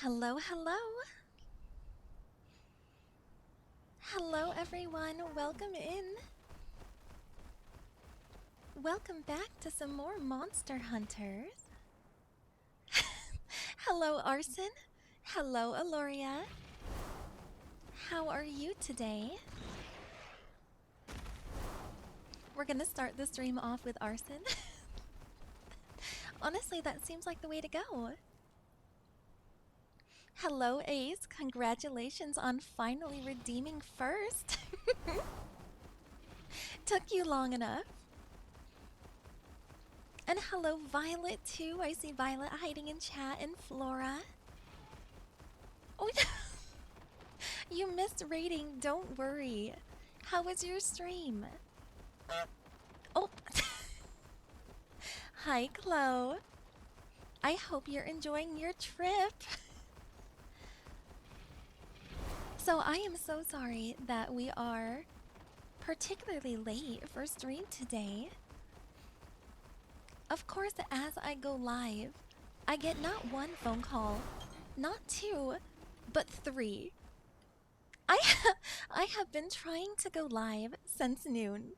Hello, hello. Hello, everyone. Welcome in. Welcome back to some more Monster Hunters. Hello, Arson. Hello, Aloria. How are you today? We're gonna start the stream off with Arson. Honestly, that seems like the way to go. Hello, Ace. Congratulations on finally redeeming first. Took you long enough. And hello, Violet, too. I see Violet hiding in chat, and Flora. Oh, you missed rating. Don't worry. How was your stream? Oh. Hi, Chloe. I hope you're enjoying your trip. So I am so sorry that we are particularly late for stream today. Of course, as I go live, I get not one phone call, not two, but three. I have been trying to go live since noon.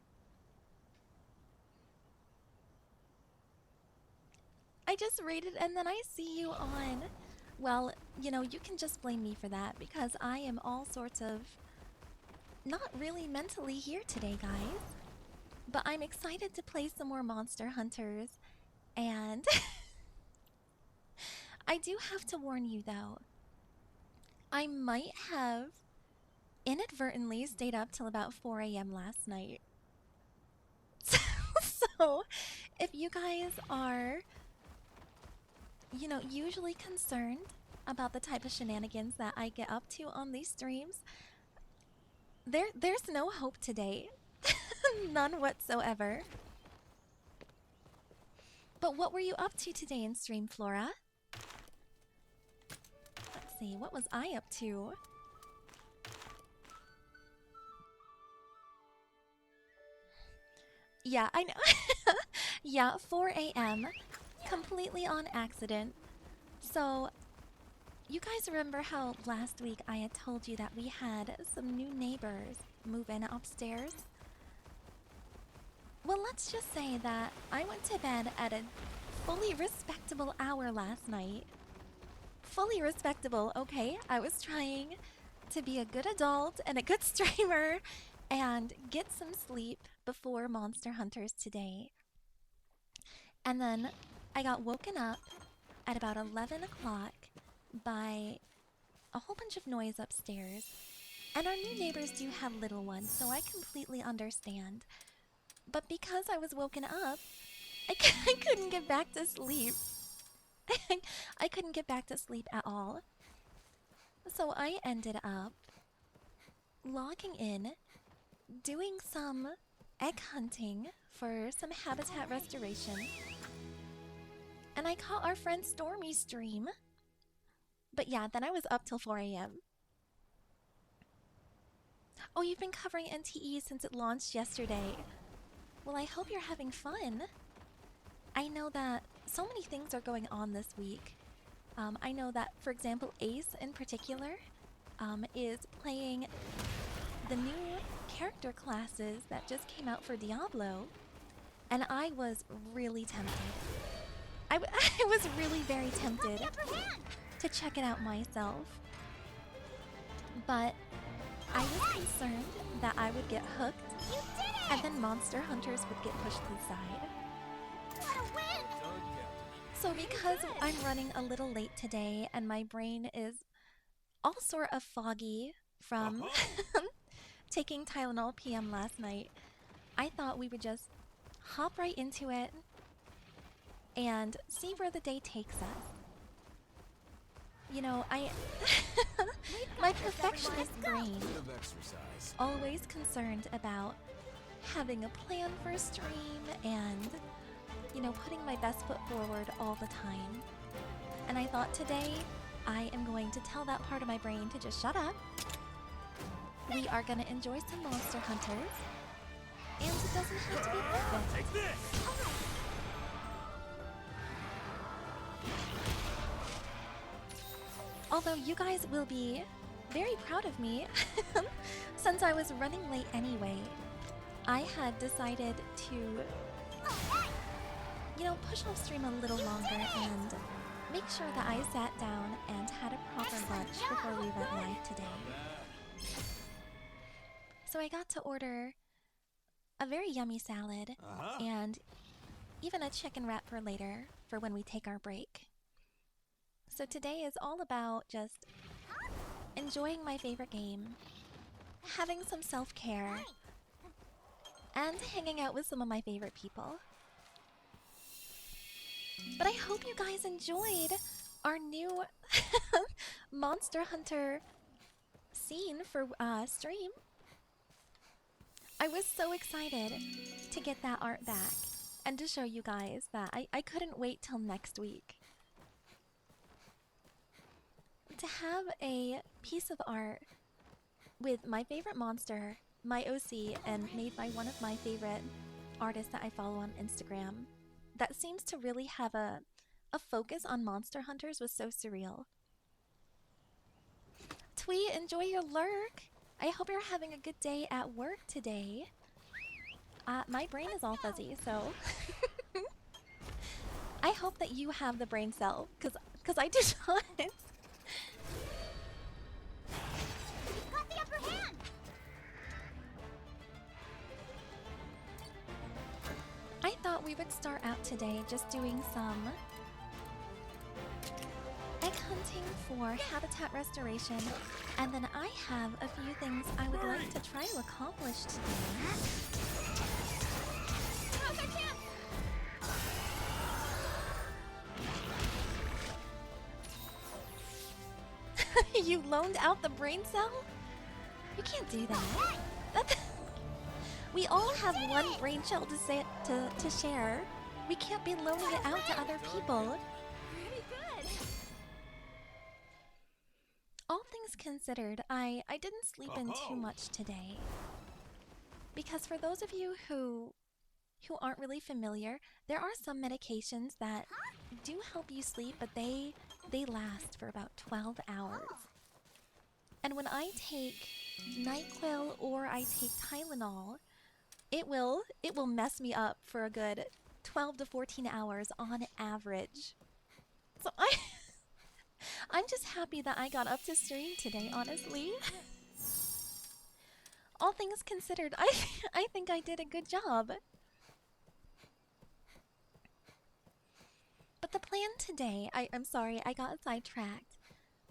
I just rated and then I see you on. Well, you know, you can just blame me for that because I am all sorts of not really mentally here today, guys. But I'm excited to play some more Monster Hunters. And I do have to warn you though. I might have inadvertently stayed up till about 4 a.m. last night. So, if you guys are, you know, usually concerned about the type of shenanigans that I get up to on these streams, there's no hope today. None whatsoever. But what were you up to today in stream, Flora? Let's see, what was I up to? Yeah, I know. Yeah, 4 a.m. Completely on accident. So, you guys remember how last week I had told you that we had some new neighbors move in upstairs? Well, let's just say that I went to bed at a fully respectable hour last night. Fully respectable, okay? I was trying to be a good adult and a good streamer and get some sleep before Monster Hunters today. And then I got woken up at about 11 o'clock by a whole bunch of noise upstairs. And our new neighbors do have little ones, so I completely understand. But because I was woken up, I couldn't get back to sleep. I couldn't get back to sleep at all. So I ended up logging in, doing some egg hunting for some habitat restoration. And I caught our friend Stormy's stream. But yeah, then I was up till 4 a.m. Oh, you've been covering NTE since it launched yesterday. Well, I hope you're having fun. I know that so many things are going on this week. I know that, for example, Ace in particular is playing the new character classes that just came out for Diablo. And I was really tempted. I was really very tempted to check it out myself. But I was concerned that I would get hooked and then Monster Hunters would get pushed to the side. What a win! So because I'm running a little late today and my brain is all sort of foggy from taking Tylenol PM last night, I thought we would just hop right into it and see where the day takes us. You know, my perfectionist brain, always concerned about having a plan for a stream and, you know, putting my best foot forward all the time. And I thought today, I am going to tell that part of my brain to just shut up. We are going to enjoy some Monster Hunters, and it doesn't have to be perfect. Take this! Although you guys will be very proud of me, since I was running late anyway, I had decided to, push off stream a little longer and make sure that I sat down and had a proper lunch before we went live today. So I got to order a very yummy salad and even a chicken wrap for later for when we take our break. So today is all about just enjoying my favorite game, having some self-care, and hanging out with some of my favorite people. But I hope you guys enjoyed our new Monster Hunter scene for stream. I was so excited to get that art back and to show you guys that I couldn't wait till next week. To have a piece of art with my favorite monster, my OC, and made by one of my favorite artists that I follow on Instagram, that seems to really have a focus on monster hunters was so surreal. Twee, enjoy your lurk! I hope you're having a good day at work today. My brain is all fuzzy, so I hope that you have the brain cell, because I do not. Got the upper hand. I thought we would start out today just doing some egg hunting for habitat restoration, and then I have a few things I would like to try to accomplish today. Now's our chance. You loaned out the brain cell? You can't do that. We all have one brain cell to share. We can't be loaning it out to other people. Pretty good. All things considered, I didn't sleep in too much today. Because for those of you who aren't really familiar, there are some medications that do help you sleep, but they last for about 12 hours. And when I take NyQuil or I take Tylenol, it will mess me up for a good 12 to 14 hours on average. So I'm just happy that I got up to stream today, honestly. All things considered, I think I did a good job. But the plan today, I'm sorry, I got sidetracked.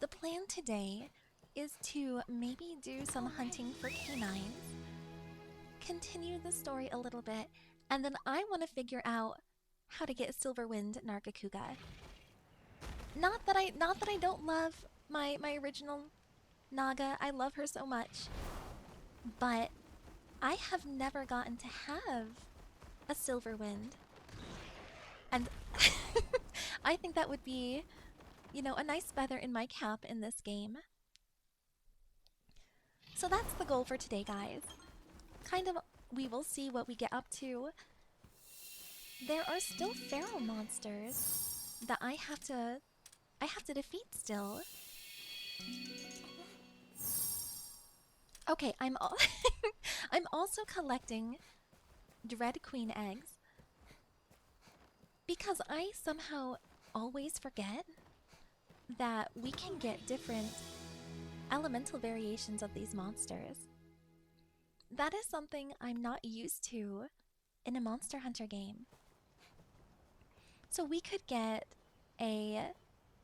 The plan today is to maybe do some hunting for canines, continue the story a little bit, and then I want to figure out how to get Silverwind Nargacuga. Not that I don't love my original Naga, I love her so much, but I have never gotten to have a Silverwind. And I think that would be, a nice feather in my cap in this game. So that's the goal for today, guys. We will see what we get up to. There are still feral monsters that I have to defeat still. Okay, I'm also collecting Dread Queen eggs because I somehow always forget that we can get different elemental variations of these monsters. That is something I'm not used to in a Monster Hunter game. So we could get a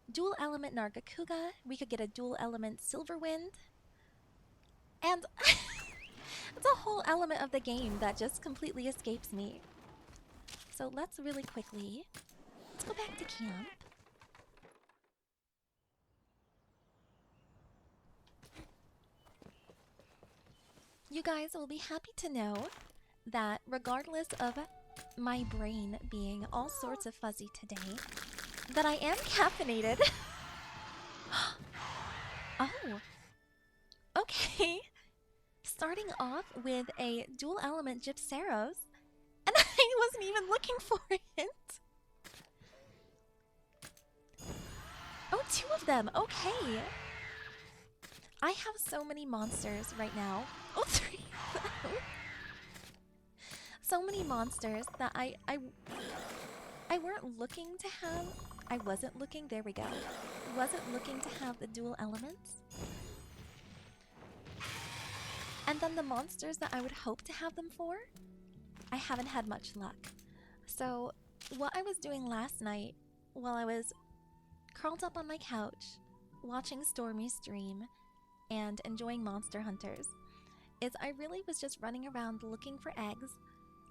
dual element Nargacuga, we could get a dual element Silverwind, and it's a whole element of the game that just completely escapes me. So let's go back to camp. You guys will be happy to know that regardless of my brain being all sorts of fuzzy today, that I am caffeinated. Oh. Okay. Starting off with a dual element Gypceros, and I wasn't even looking for it. Oh, two of them. Okay. I have so many monsters right now. Oh, three. So many monsters that I weren't looking to have. I wasn't looking. There we go. Wasn't looking to have the dual elements. And then the monsters that I would hope to have them for, I haven't had much luck. So, what I was doing last night while I was curled up on my couch, watching Stormy stream, and enjoying Monster Hunters, is I really was just running around looking for eggs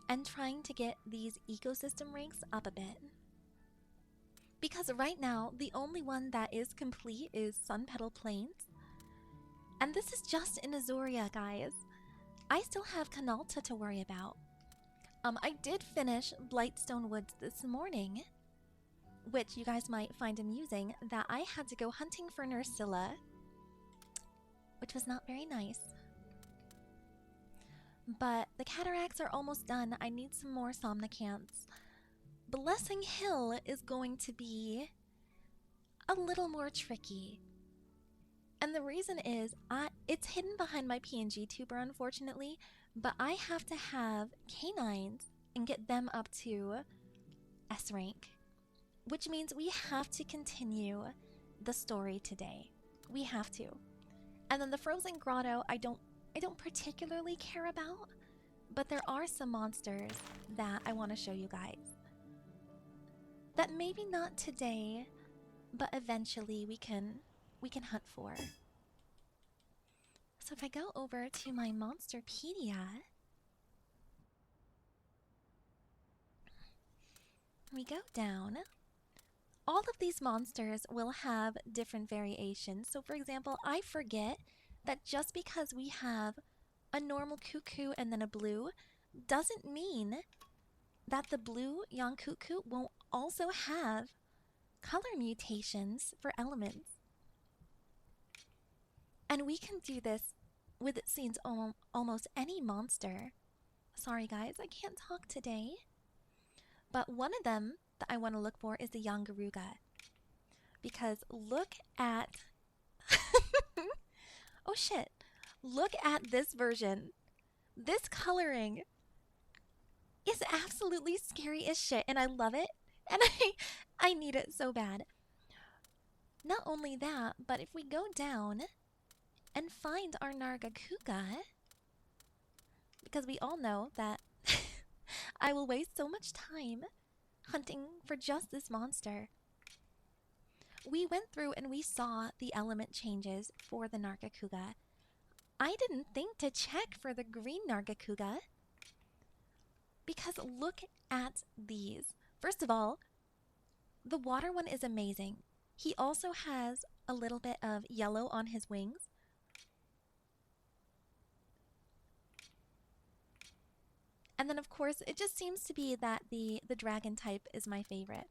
and trying to get these ecosystem ranks up a bit. Because right now, the only one that is complete is Sun Petal Plains. And this is just in Azuria, guys. I still have Canalta to worry about. I did finish Blightstone Woods this morning, which you guys might find amusing, that I had to go hunting for Nursilla, which was not very nice. But the cataracts are almost done. I need some more Somnicants. Blessing Hill is going to be a little more tricky. And the reason is, it's hidden behind my PNG tuber, unfortunately, but I have to have canines and get them up to S rank, which means we have to continue the story today. We have to. And then the Frozen Grotto, I don't particularly care about, but there are some monsters that I want to show you guys. That maybe not today, but eventually we can hunt for. So if I go over to my Monsterpedia, we go down. All of these monsters will have different variations. So for example, I forget that just because we have a normal cuckoo and then a blue doesn't mean that the blue young cuckoo won't also have color mutations for elements. And we can do this with, it seems, almost any monster. Sorry guys, I can't talk today. But one of them that I want to look for is the Yangaruga. Because look at... oh shit. Look at this version. This coloring is absolutely scary as shit, and I love it. And I need it so bad. Not only that, but if we go down and find our Nargacuga, because we all know that I will waste so much time hunting for just this monster. We went through and we saw the element changes for the Nargacuga. I didn't think to check for the green Nargacuga, because look at these. First of all, the water one is amazing. He also has a little bit of yellow on his wings. And then of course, it just seems to be that the dragon type is my favorite.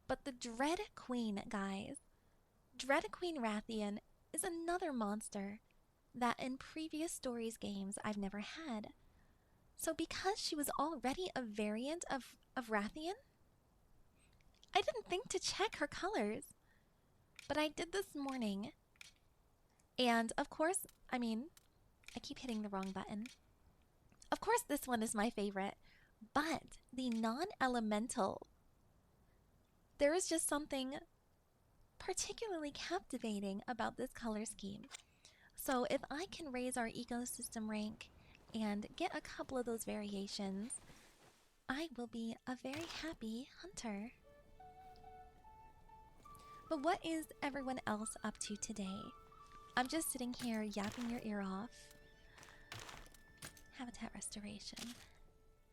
But the Dread Queen, guys. Dread Queen Rathian is another monster that in previous stories games I've never had. So because she was already a variant of Rathian, I didn't think to check her colors. But I did this morning. And of course, I mean, I keep hitting the wrong button. Of course this one is my favorite, but the non-elemental, there is just something particularly captivating about this color scheme. So if I can raise our ecosystem rank and get a couple of those variations, I will be a very happy hunter. But what is everyone else up to today? I'm just sitting here yapping your ear off. Habitat restoration.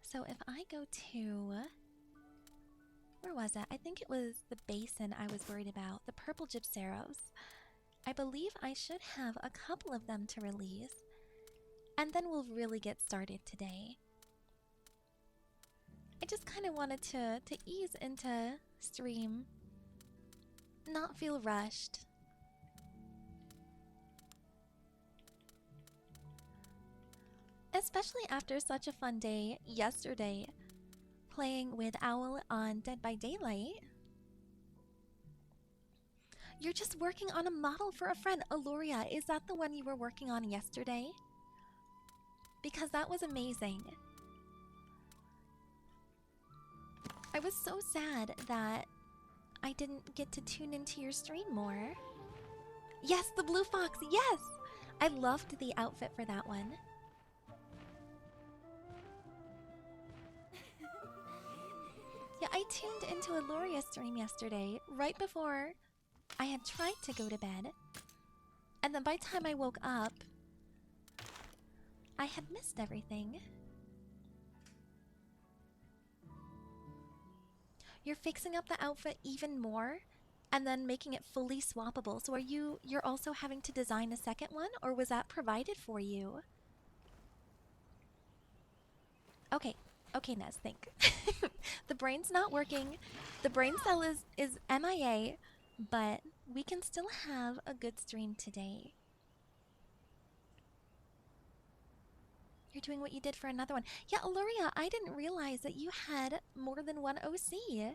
So if I go to... where was it? I think it was the basin I was worried about. The purple Gypceros. I believe I should have a couple of them to release. And then we'll really get started today. I just kind of wanted to ease into stream. Not feel rushed. Especially after such a fun day yesterday, playing with Owl on Dead by Daylight. You're just working on a model for a friend. Aloria, is that the one you were working on yesterday? Because that was amazing. I was so sad that I didn't get to tune into your stream more. Yes, the blue fox, yes! I loved the outfit for that one. Yeah, I tuned into Aloria's stream yesterday, right before I had tried to go to bed. And then by the time I woke up, I had missed everything. You're fixing up the outfit even more and then making it fully swappable. So you're also having to design a second one, or was that provided for you? Okay, Nez, think. The brain's not working. The brain cell is MIA, but we can still have a good stream today. You're doing what you did for another one. Yeah, Aluria, I didn't realize that you had more than one OC.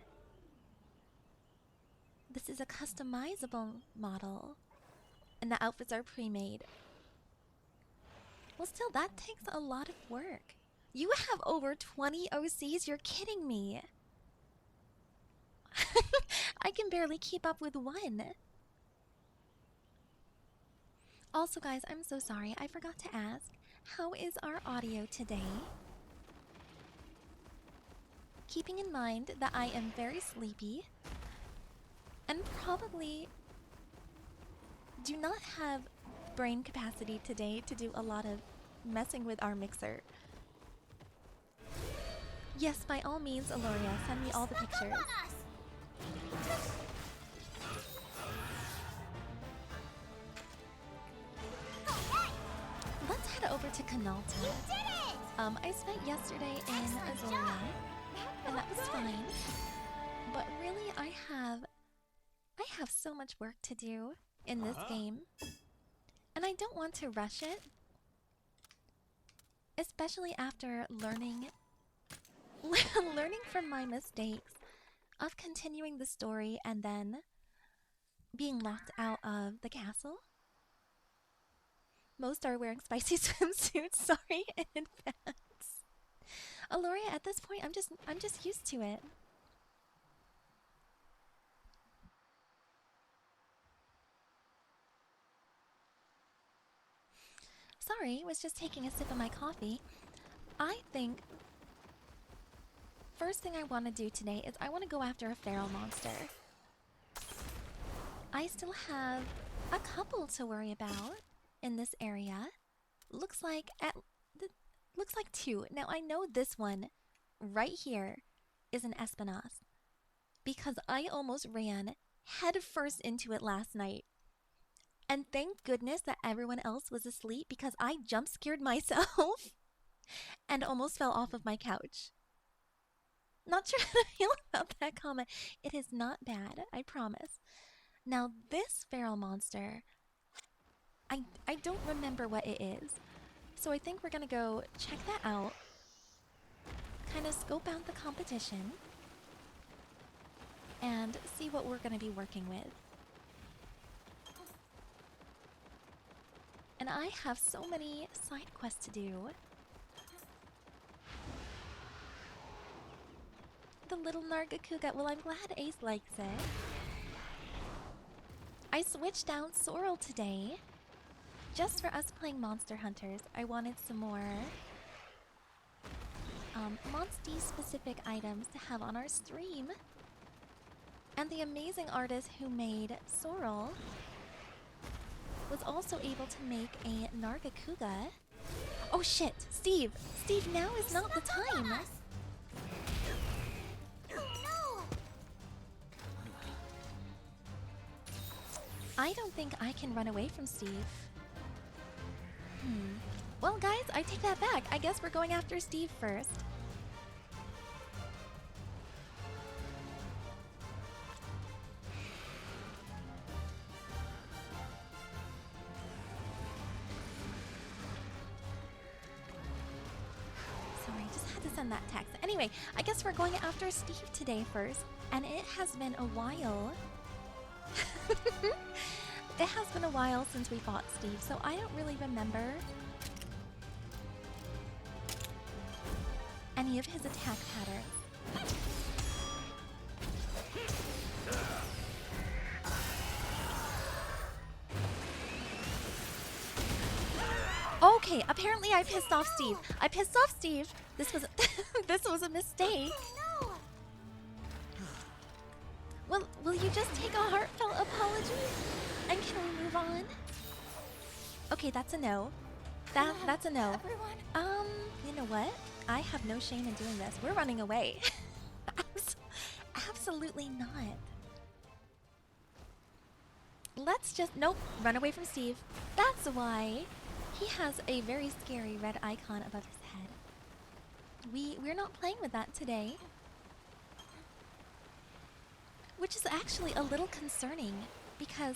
This is a customizable model, and the outfits are pre-made. Well, still, that takes a lot of work. You have over 20 OCs? You're kidding me. I can barely keep up with one. Also, guys, I'm so sorry. I forgot to ask, how is our audio today? Keeping in mind that I am very sleepy and probably do not have brain capacity today to do a lot of messing with our mixer. Yes, by all means, Aloria, send me all the pictures. Let's head over to Canalta. I spent yesterday in Azoria, and that was fine. But really, I have so much work to do in this game, and I don't want to rush it, especially after learning from my mistakes of continuing the story and then being locked out of the castle. Most are wearing spicy swimsuits. Sorry in advance. Aloria, at this point, I'm just used to it. Sorry, was just taking a sip of my coffee. I think first thing I want to do today is I want to go after a feral monster. I still have a couple to worry about in this area. Looks like two. Now I know this one right here is an Espinas because I almost ran head first into it last night. And thank goodness that everyone else was asleep because I jump scared myself and almost fell off of my couch. Not sure how to feel about that comment. It is not bad, I promise. Now this feral monster, I don't remember what it is. So I think we're gonna go check that out. Kind of scope out the competition. And see what we're gonna be working with. And I have so many side quests to do. The little Nargacuga. Well, I'm glad Ace likes it. I switched out Sorrel today. Just for us playing Monster Hunters. I wanted some more Monsty-specific items to have on our stream. And the amazing artist who made Sorrel was also able to make a Nargacuga. Oh shit! Steve! Steve, now is not the time! I don't think I can run away from Steve. Well guys, I take that back. I guess we're going after Steve first. Send that text. Anyway, I guess we're going after Steve today first, and it has been a while It has been a while since we fought Steve, so I don't really remember any of his attack patterns. Okay, apparently I pissed off Steve. I pissed off Steve. This was this was a mistake. No. Will you just take a heartfelt apology? And can we move on? Okay, that's a no. That's a no. Everyone. You know what? I have no shame in doing this. We're running away. Absolutely not. Let's just nope, run away from Steve. That's why he has a very scary red icon above his head. We're not playing with that today. Which is actually a little concerning because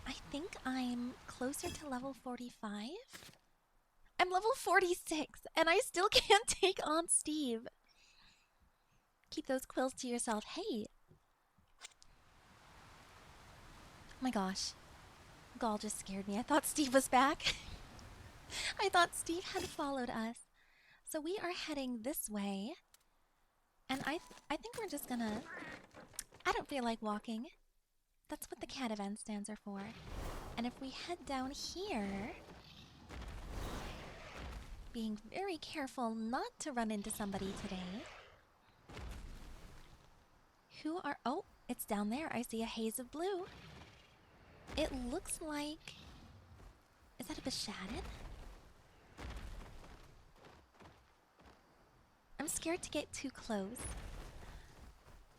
I think I'm closer to level 45. I'm level 46 and I still can't take on Steve. Keep those quills to yourself. Hey. Oh my gosh. Gall just scared me. I thought Steve was back. I thought Steve had followed us. So we are heading this way. And I think we're just gonna... I don't feel like walking. That's what the cat event stands are for. And if we head down here... being very careful not to run into somebody today. Who are... Oh, it's down there. I see a haze of blue. It looks like... Is that a Bashadin? I'm scared to get too close.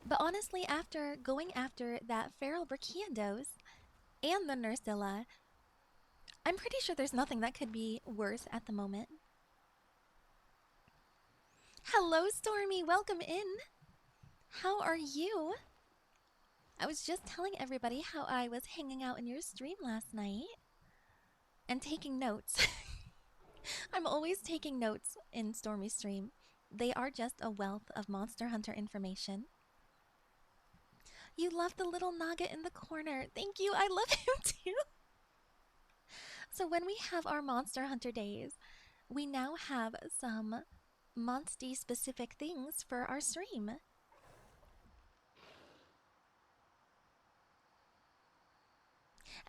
But honestly, after going after that feral Brachiodos and the Nursilla, I'm pretty sure there's nothing that could be worse at the moment. Hello, Stormy. Welcome in. How are you? I was just telling everybody how I was hanging out in your stream last night and taking notes. I'm always taking notes in Stormy's stream. They are just a wealth of Monster Hunter information. You love the little Naga in the corner. Thank you. I love him too. So when we have our Monster Hunter days, we now have some Monsty specific things for our stream.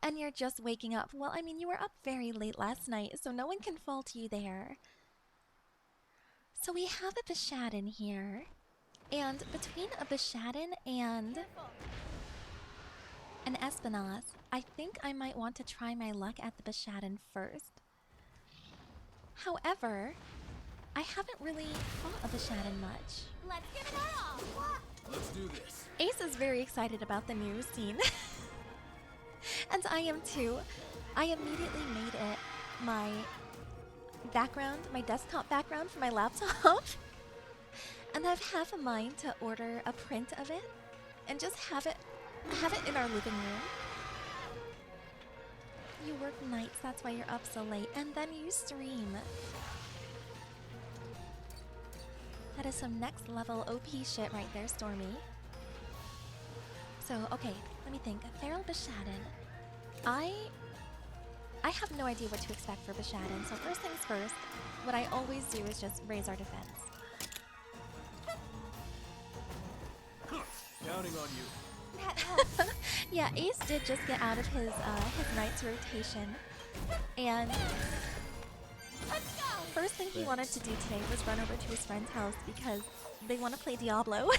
And you're just waking up. Well, I mean, you were up very late last night, so no one can fault you there. So we have a Bashadin here. And between a Bashadin and an Espinas, I think I might want to try my luck at the Bashadin first. However, I haven't really fought a Bashadin much. Let's give it our all. What? Let's do this. Ace is very excited about the new scene. And I am too. I immediately made it my background, my desktop background for my laptop. And I've half a mind to order a print of it and just have it in our living room. You work nights, that's why you're up so late, and then you stream. That is some next level OP shit right there, Stormy. So, okay, let me think. Feral Bashadin. I have no idea what to expect for Bashadin, so first things first, what I always do is just raise our defense. Counting on you. That helps. Yeah, Ace did just get out of his knight's rotation, and Let's go. first thing he wanted to do today was run over to his friend's house because they want to play Diablo.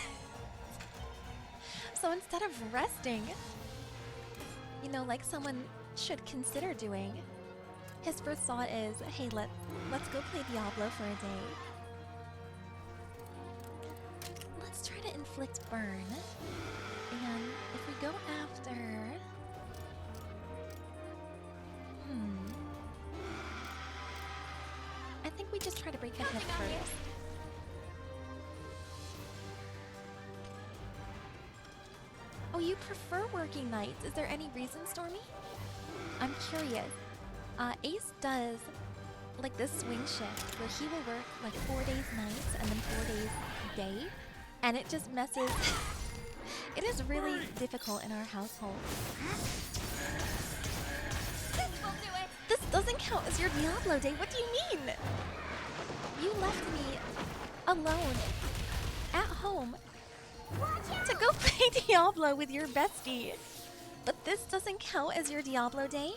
So instead of resting, you know, like someone should consider doing, his first thought is, hey, let's go play Diablo for a day. Let's try to inflict burn. And if we go after... I think we just try to break his head first. Oh, you prefer working nights. Is there any reason, Stormy? I'm curious. Ace does like this swing shift where he will work like 4 days nights and then 4 days day, and it just messes It is really difficult in our household. This will do it. This doesn't count as your Diablo day. What do you mean? You left me alone at home to go play Diablo with your bestie. But this doesn't count as your Diablo day?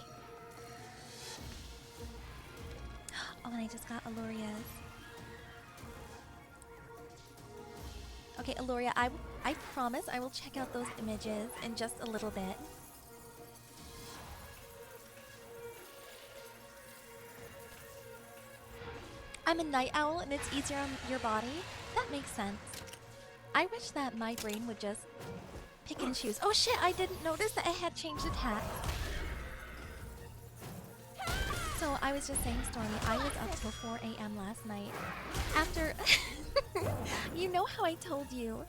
Oh, and I just got Aloria's. Okay, Aloria, I promise I will check out those images in just a little bit. I'm a night owl and it's easier on your body? That makes sense. I wish that my brain would just pick and choose. Oh shit, I didn't notice that it had changed attack. So I was just saying, Stormy, I was up till 4 a.m. last night. After... You know how I told you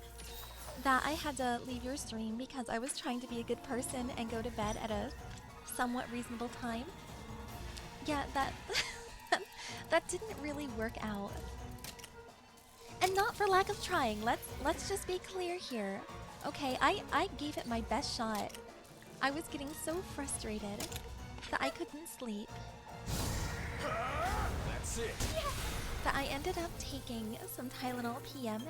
that I had to leave your stream because I was trying to be a good person and go to bed at a somewhat reasonable time? Yeah, that... that didn't really work out. And not for lack of trying. Let's just be clear here. Okay, I gave it my best shot. I was getting so frustrated that I couldn't sleep. That's it. That I ended up taking some Tylenol PM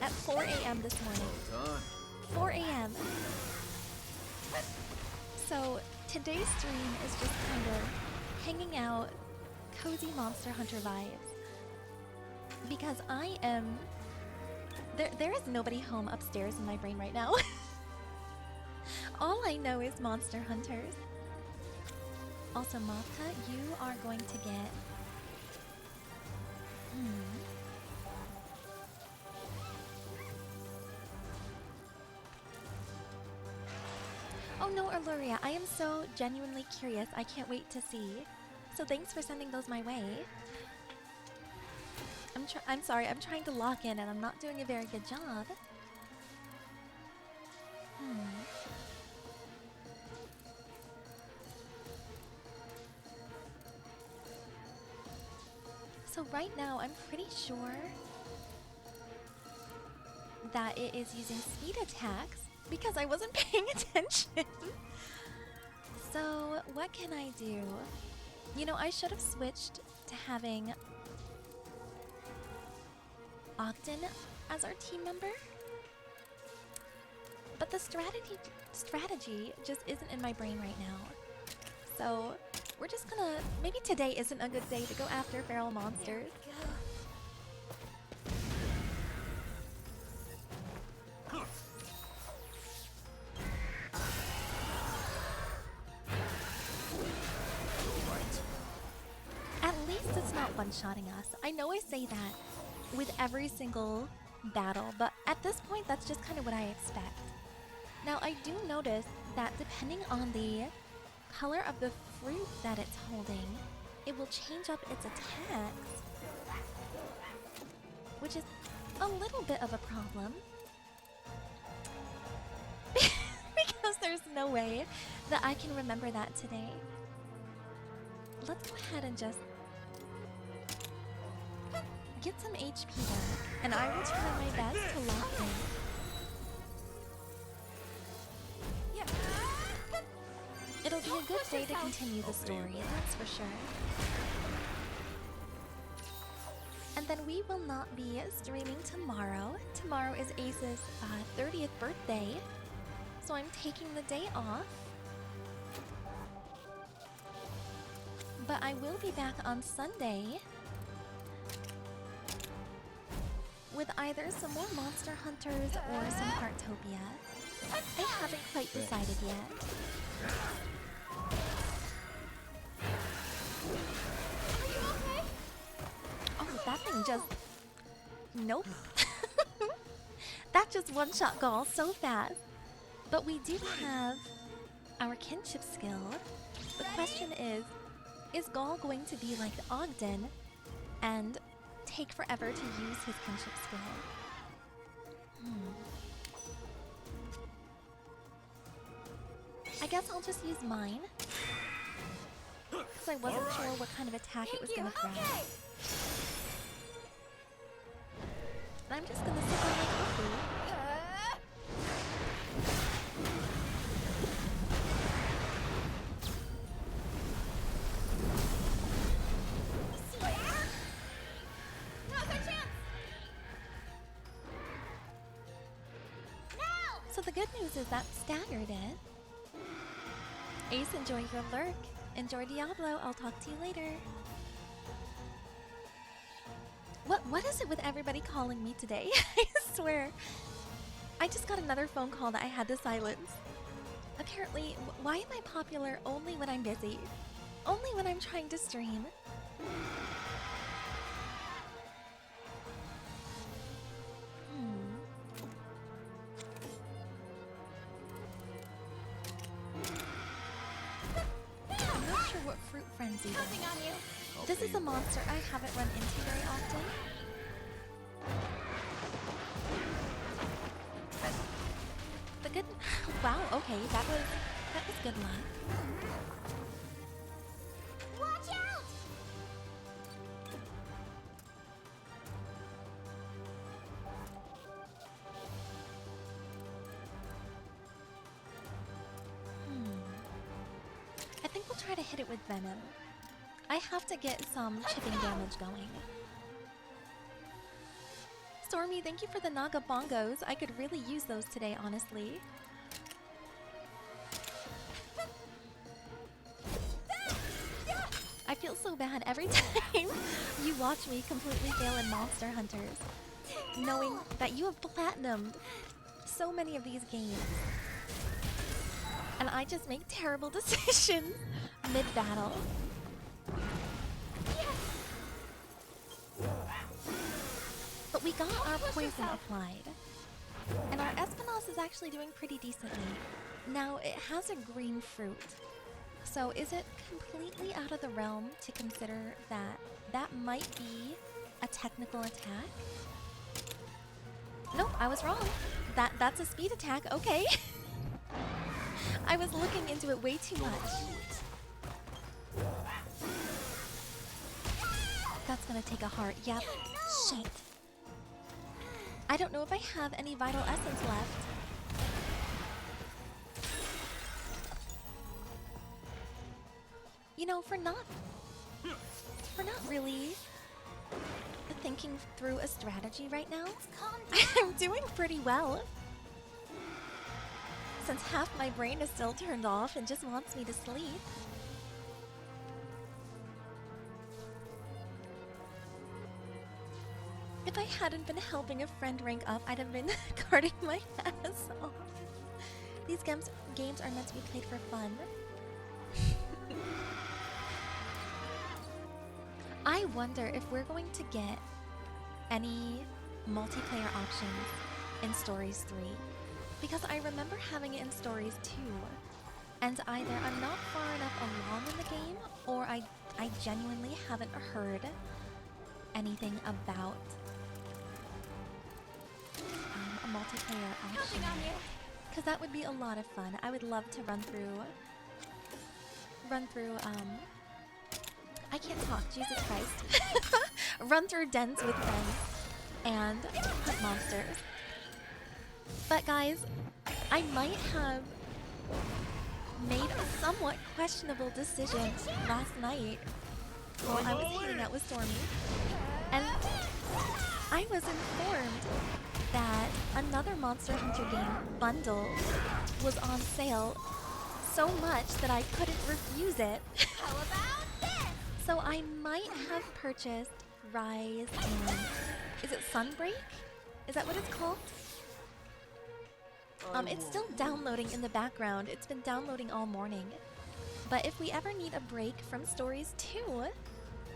at 4 a.m. this morning. Done. 4 a.m. So today's stream is just kind of hanging out, cozy Monster Hunter vibes. Because I am... There is nobody home upstairs in my brain right now. All I know is Monster Hunters. Also, Mafka, you are going to get... Oh no, Aluria, I am so genuinely curious. I can't wait to see. So thanks for sending those my way. I'm sorry, I'm trying to lock in and I'm not doing a very good job. So right now, I'm pretty sure that it is using speed attacks because I wasn't paying attention. So what can I do? You know, I should have switched to having Ogden as our team member. But the strategy just isn't in my brain right now. So we're just gonna... Maybe today isn't a good day to go after feral monsters. At least it's not one-shotting us. I know I say that with every single battle, but at this point that's just kind of what I expect. Now I do notice that depending on the color of the fruit that it's holding, it will change up its attacks, which is a little bit of a problem. Because there's no way that I can remember that today. Let's go ahead and just get some HP back, and I will try my best to lock in. It'll be a good day to continue the story, that's for sure. And then we will not be streaming tomorrow. Tomorrow is Ace's 30th birthday, so I'm taking the day off. But I will be back on Sunday with either some more Monster Hunters or some Heartopia. I haven't quite decided yet. Oh, that thing just... Nope. That just one-shot Gall so fast. But we do have our kinship skill. The question is Gall going to be like Ogden and take forever to use his kinship skill? I guess I'll just use mine, because I wasn't sure what kind of attack it was going to grab. And I'm just going to sit on my kofi. So the good news is that staggered it. Ace, enjoy your lurk. Enjoy Diablo. I'll talk to you later. What is it with everybody calling me today? I swear. I just got another phone call that I had to silence. Apparently, why am I popular only when I'm busy? Only when I'm trying to stream. I'm not sure what Fruit Frenzy is. Nothing on you. This is a monster I haven't run into very often. The good... Wow, okay, that was good luck. Watch out! I think we'll try to hit it with Venom. I have to get some chipping damage going. Stormy, thank you for the Naga Bongos. I could really use those today, honestly. I feel so bad every time you watch me completely fail in Monster Hunters, knowing that you have platinumed so many of these games. And I just make terrible decisions mid-battle. But we got our poison applied. And our Espinoss is actually doing pretty decently. Now, it has a green fruit. So is it completely out of the realm to consider that that might be a technical attack? Nope, I was wrong. That's a speed attack, okay. I was looking into it way too much. That's gonna take a heart. Yep. Shit. I don't know if I have any vital essence left. You know, for not really thinking through a strategy right now, I'm doing pretty well. Since half my brain is still turned off and just wants me to sleep. If I hadn't been helping a friend rank up, I'd have been guarding my ass off. These games are meant to be played for fun. I wonder if we're going to get any multiplayer options in Stories 3. Because I remember having it in Stories 2. And either I'm not far enough along in the game, or I genuinely haven't heard anything about a multiplayer option. Because that would be a lot of fun. I would love to run through, I can't talk, Jesus Christ. Run through dens with friends and hunt monsters. But guys, I might have made a somewhat questionable decision last night while I was hanging out with Stormy. And I was informed that another Monster Hunter game bundle was on sale so much that I couldn't refuse it. How about this? So I might have purchased Rise and... Is it Sunbreak? Is that what it's called? It's still downloading in the background. It's been downloading all morning. But if we ever need a break from Stories 2,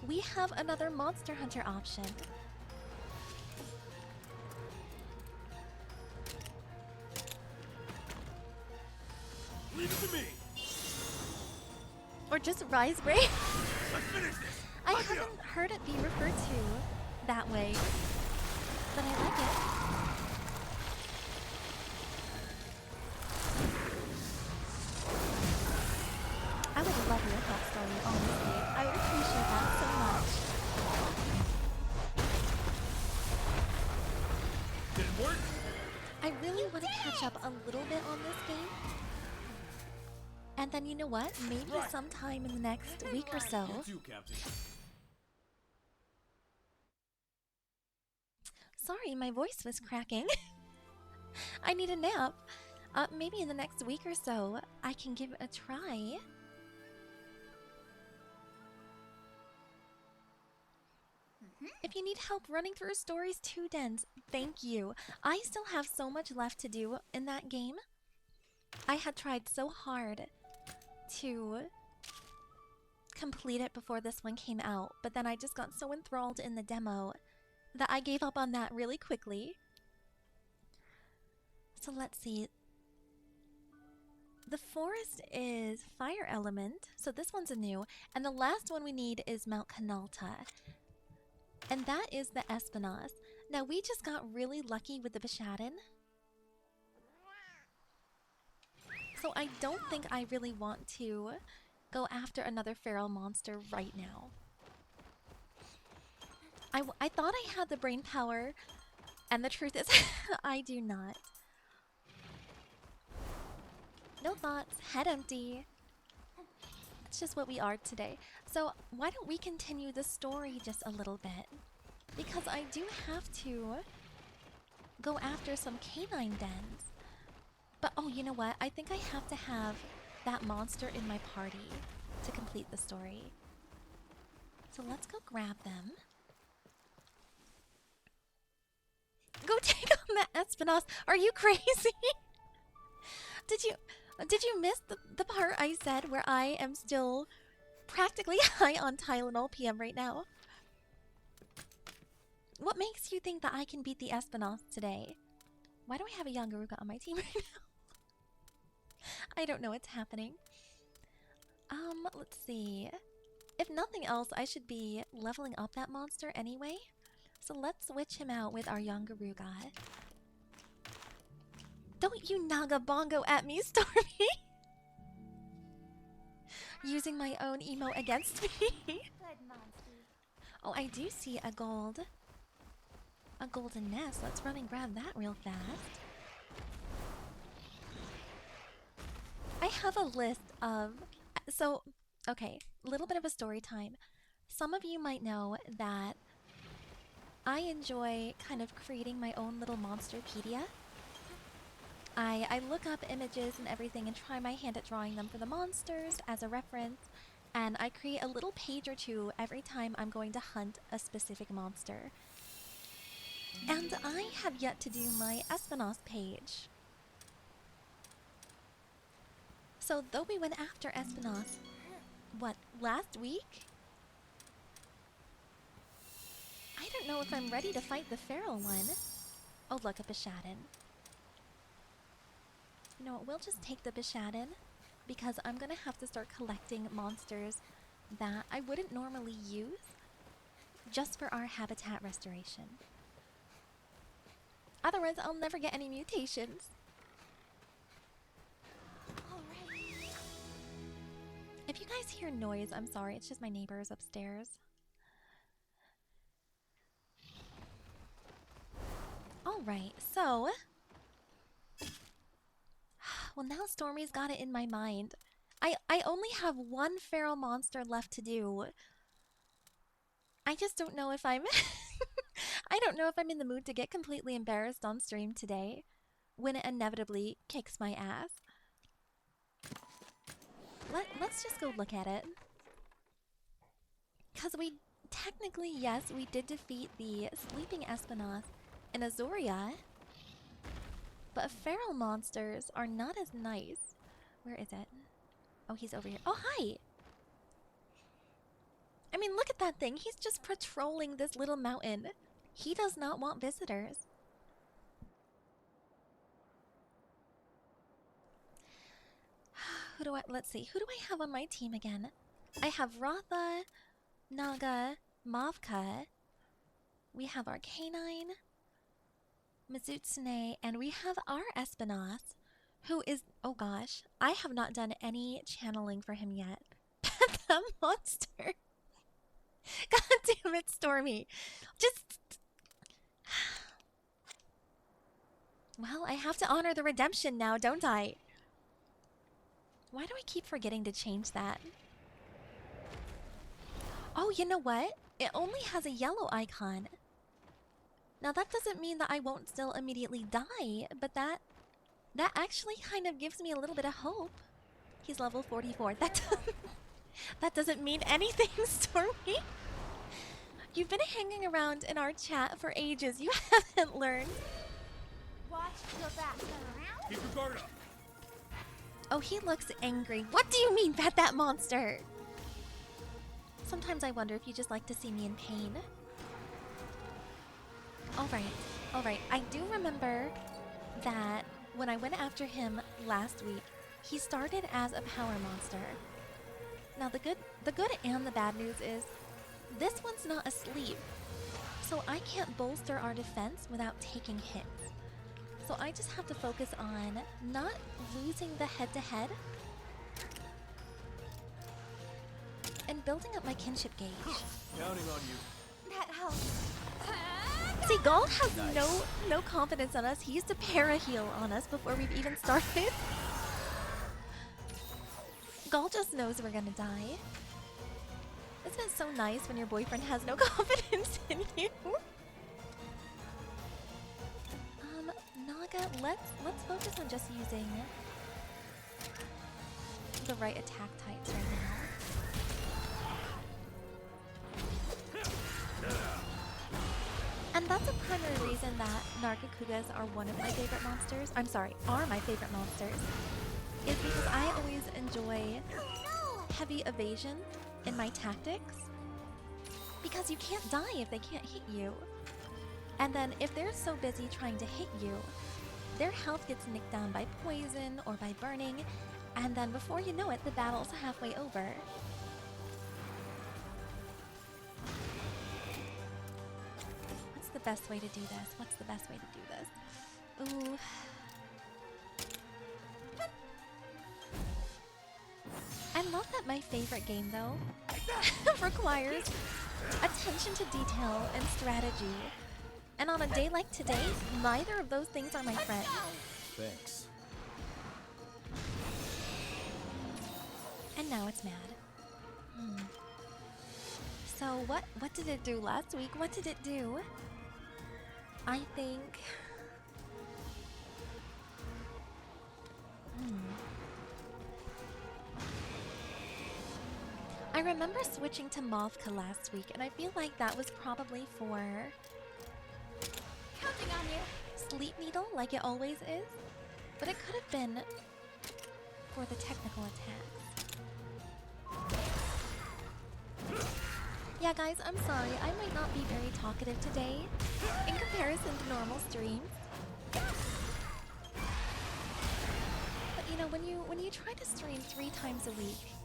we have another Monster Hunter option. Leave it to me. Or just Rise Break. Let's finish this. I haven't heard it be referred to that way, but I like it. I would love your thought story, honestly. I would appreciate that so much. Didn't work. I really want to catch up a little bit on this game. And then you know what? Maybe sometime in the next week or so. You too, Captain. Sorry, my voice was cracking. I need a nap. Maybe in the next week or so, I can give it a try. If you need help running through stories too dense, thank you. I still have so much left to do in that game. I had tried so hard to complete it before this one came out, but then I just got so enthralled in the demo that I gave up on that really quickly. So let's see. The forest is fire element, so this one's a new, and the last one we need is Mount Canalta. And that is the Espinas. Now, we just got really lucky with the Bishadin. So I don't think I really want to go after another feral monster right now. I thought I had the brain power, and the truth is, I do not. No thoughts, head empty. It's just what we are today. So why don't we continue the story just a little bit? Because I do have to go after some canine dens. But oh, you know what? I think I have to have that monster in my party to complete the story. So let's go grab them. Go take on the Espinas. Are you crazy? Did you miss the part I said where I am still practically high on Tylenol PM right now? What makes you think that I can beat the Espinas today? Why do I have a Yangaruka on my team right now? I don't know what's happening. Let's see. If nothing else, I should be leveling up that monster anyway. So let's switch him out with our Yangaruga. Don't you Naga Bongo at me, Stormy! Using my own emo against me. Good monster. Oh, I do see a golden nest. Let's run and grab that real fast. I have a list of... So, okay, a little bit of a story time. Some of you might know that I enjoy kind of creating my own little monsterpedia. I look up images and everything and try my hand at drawing them for the monsters as a reference, and I create a little page or two every time I'm going to hunt a specific monster. And I have yet to do my Espinas page. So though we went after Espinas, what, last week? I don't know if I'm ready to fight the feral one. Oh, look, a Bishadin. You know what, we'll just take the Bishadin, because I'm gonna have to start collecting monsters that I wouldn't normally use, just for our habitat restoration. Otherwise, I'll never get any mutations. Alright. If you guys hear noise, I'm sorry, it's just my neighbors upstairs. Alright, so... Well, now Stormy's got it in my mind. I only have one feral monster left to do. I just don't know if I'm... I don't know if I'm in the mood to get completely embarrassed on stream today, when it inevitably kicks my ass. Let's just go look at it. Because we technically, yes, we did defeat the Sleeping Espinas in Azuria. But feral monsters are not as nice. Where is it? Oh, he's over here. Oh, hi! I mean, look at that thing. He's just patrolling this little mountain. He does not want visitors. Let's see. Who do I have on my team again? I have Ratha, Naga, Mavka. We have our canine, Mizutsune, and we have our Espinas, who is, oh gosh, I have not done any channeling for him yet. That monster. God damn it, Stormy. Just... Well, I have to honor the redemption now, don't I? Why do I keep forgetting to change that? Oh, you know what? It only has a yellow icon. Now that doesn't mean that I won't still immediately die, but that That actually kind of gives me a little bit of hope. He's level 44. That doesn't mean anything, Stormy. You've been hanging around in our chat for ages. You haven't learned. Watch your back. Turn around. Keep your guard up. Oh, he looks angry. What do you mean, pet that monster? Sometimes I wonder if you just like to see me in pain. Alright. I do remember that when I went after him last week, he started as a power monster. Now the good and the bad news is this one's not asleep. So I can't bolster our defense without taking hits. So I just have to focus on not losing the head-to-head and building up my kinship gauge. Counting on you. That helps. See, Gall has no confidence on us. He used to para-heal on us before we've even started. Gall just knows we're gonna die. Isn't it so nice when your boyfriend has no confidence in you? Naga, let's focus on just using the right attack types right now. And that's a primary reason that Nargacugas are one of my favorite monsters. I'm sorry, are my favorite monsters. Is because I always enjoy heavy evasion in my tactics. Because you can't die if they can't hit you. And then if they're so busy trying to hit you, their health gets nicked down by poison or by burning, and then before you know it, the battle's halfway over. What's the best way to do this? What's the best way to do this? Ooh. I love that my favorite game, though, requires attention to detail and strategy. And on a day like today, neither of those things are my friend. Thanks. And now it's mad. So what did it do last week? What did it do? I think... I remember switching to Movka last week, and I feel like that was probably for... Counting on you. Sleep Needle, like it always is. But it could have been for the technical attacks. Yeah, guys, I'm sorry. I might not be very talkative today in comparison to normal streams. But you know, when you try to stream 3 times a week,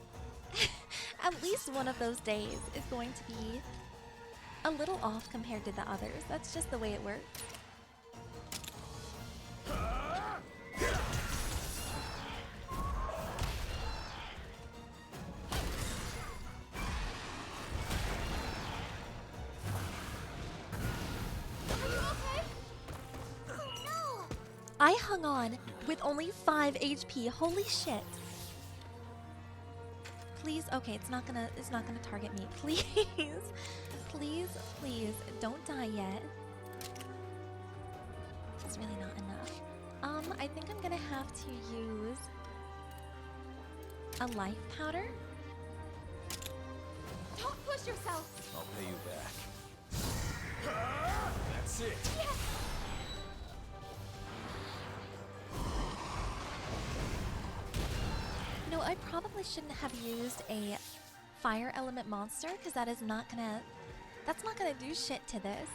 at least one of those days is going to be a little off compared to the others. That's just the way it works. I hung on with only 5 HP. Holy shit. Please, okay, it's not gonna target me. Please. Please, don't die yet. It's really not enough. I think I'm gonna have to use a life powder. Don't push yourself. I'll pay you back. That's it. Yes. No, I probably shouldn't have used a fire element monster because that's not gonna do shit to this.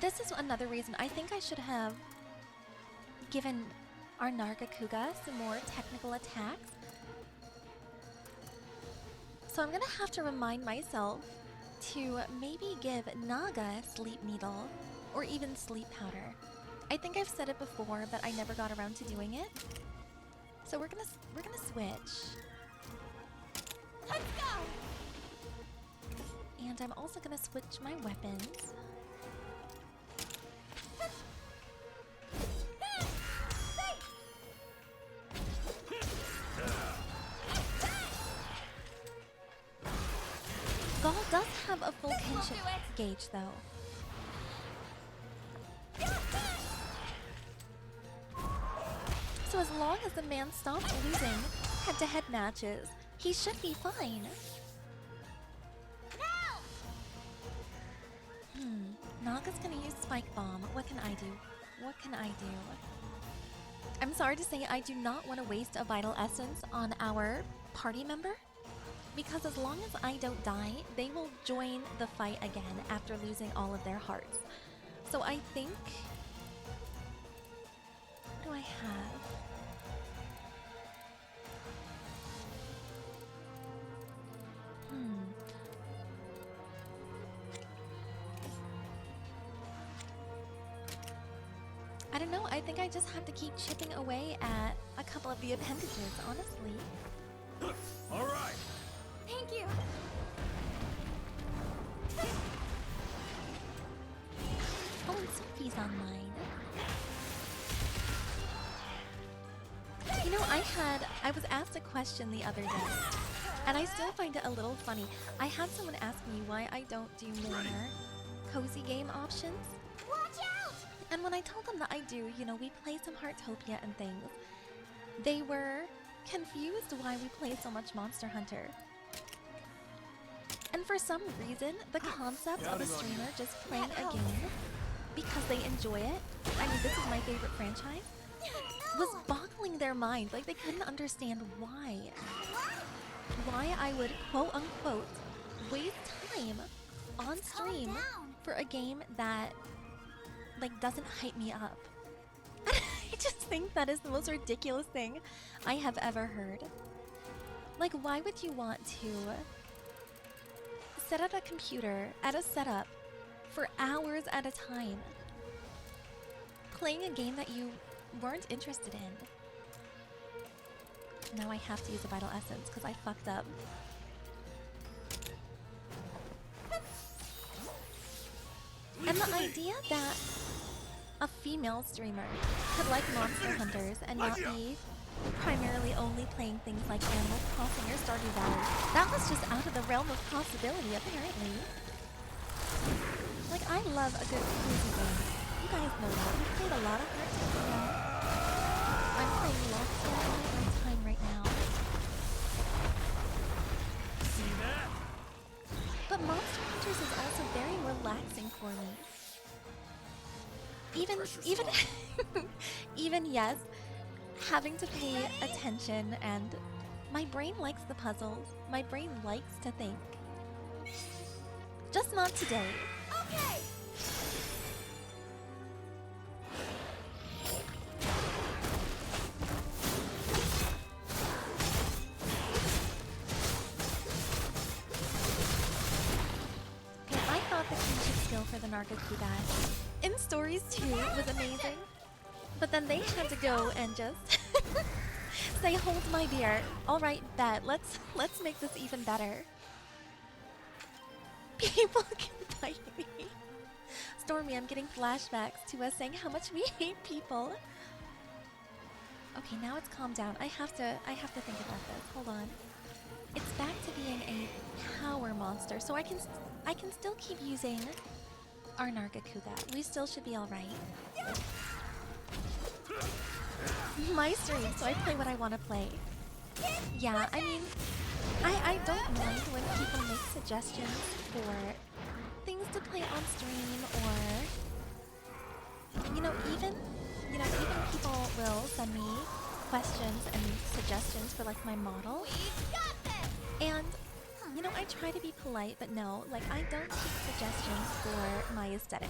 This is another reason I think I should have given our Nargacuga some more technical attacks. So I'm gonna have to remind myself to maybe give Naga Sleep Needle or even Sleep Powder. I think I've said it before, but I never got around to doing it. So we're gonna switch. Let's go. And I'm also gonna switch my weapons. Gall does have a full kinship gauge though. So as long as the man stops losing head-to-head matches, he should be fine. Naga's gonna use Spike Bomb. What can I do? What can I do? I'm sorry to say I do not want to waste a Vital Essence on our party member, because as long as I don't die, they will join the fight again after losing all of their hearts. So I think... What do I have? I don't know, I think I just have to keep chipping away at a couple of the appendages, honestly. All right. Thank you. Oh, and Sophie's online. You know, I was asked a question the other day, and I still find it a little funny. I had someone ask me why I don't do more cozy game options. Watch out! And when I told them that I do, you know, we play some Heartopia and things, they were confused why we play so much Monster Hunter. And for some reason, the concept of a streamer just playing a game because they enjoy it, I mean, this is my favorite franchise, was boggling their mind. Like, they couldn't understand why. Why I would, quote unquote, waste time on stream for a game that, like, doesn't hype me up. I just think that is the most ridiculous thing I have ever heard. Like, why would you want to sit at a computer, at a setup, for hours at a time, playing a game that you weren't interested in? Now I have to use a Vital Essence because I fucked up. And the idea that a female streamer could like Monster Hunters and not be primarily only playing things like Animal Crossing or Stardew Valley, that was just out of the realm of possibility, apparently. Like, I love a good cozy game. You guys know that. We've played a lot of Heartopia. I'm playing Lost in my time right now. See that? But Monster Hunters is also very relaxing for me. Even yes, having to pay attention, and my brain likes the puzzles. My brain likes to think. Just not today. Okay! Okay, I thought the kinship skill for the Nargacuga in Stories 2 was amazing. But then they had to go and just say, hold my beer. Alright, bet. Let's make this even better. People can bite me. Stormy, I'm getting flashbacks to us saying how much we hate people. Okay, now it's calmed down. I have to think about this. Hold on. It's back to being a power monster, so I can still keep using our Nargacuga. We still should be alright. My stream, so I play what I want to play. Yeah, I mean, I don't mind when people make suggestions for things to play on stream, or even people will send me questions and suggestions for like my model. And I try to be polite, but no, like, I don't take suggestions for my aesthetic.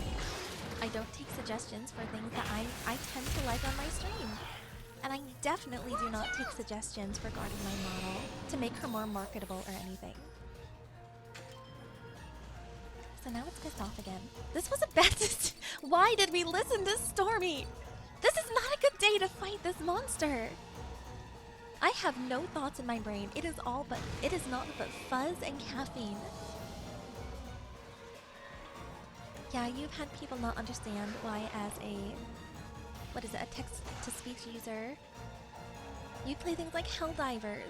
I don't take suggestions for things that I tend to like on my stream. And I definitely do not take suggestions regarding my model to make her more marketable or anything. So now it's pissed off again. This was a bad decision. Why did we listen to Stormy? This is not a good day to fight this monster. I have no thoughts in my brain. It is not but fuzz and caffeine. Yeah, you've had people not understand why as a text-to-speech user, you play things like Helldivers.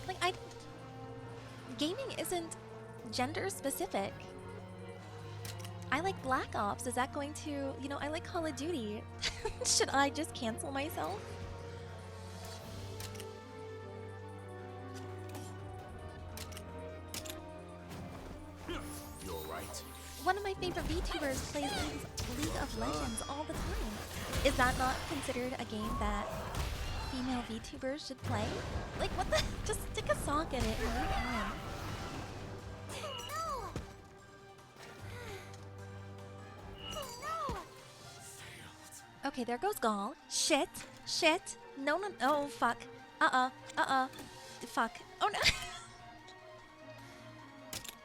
Like, gaming isn't gender specific. I like Black Ops. Is that going to, I like Call of Duty. Should I just cancel myself? You're right. One of my favorite VTubers plays League of Legends all the time. Is that not considered a game that female VTubers should play? Like, what the? Just stick a sock in it and move on. No! No! Okay, there goes Gall. Shit. Shit. No, no. Oh, fuck. Fuck. Oh, no.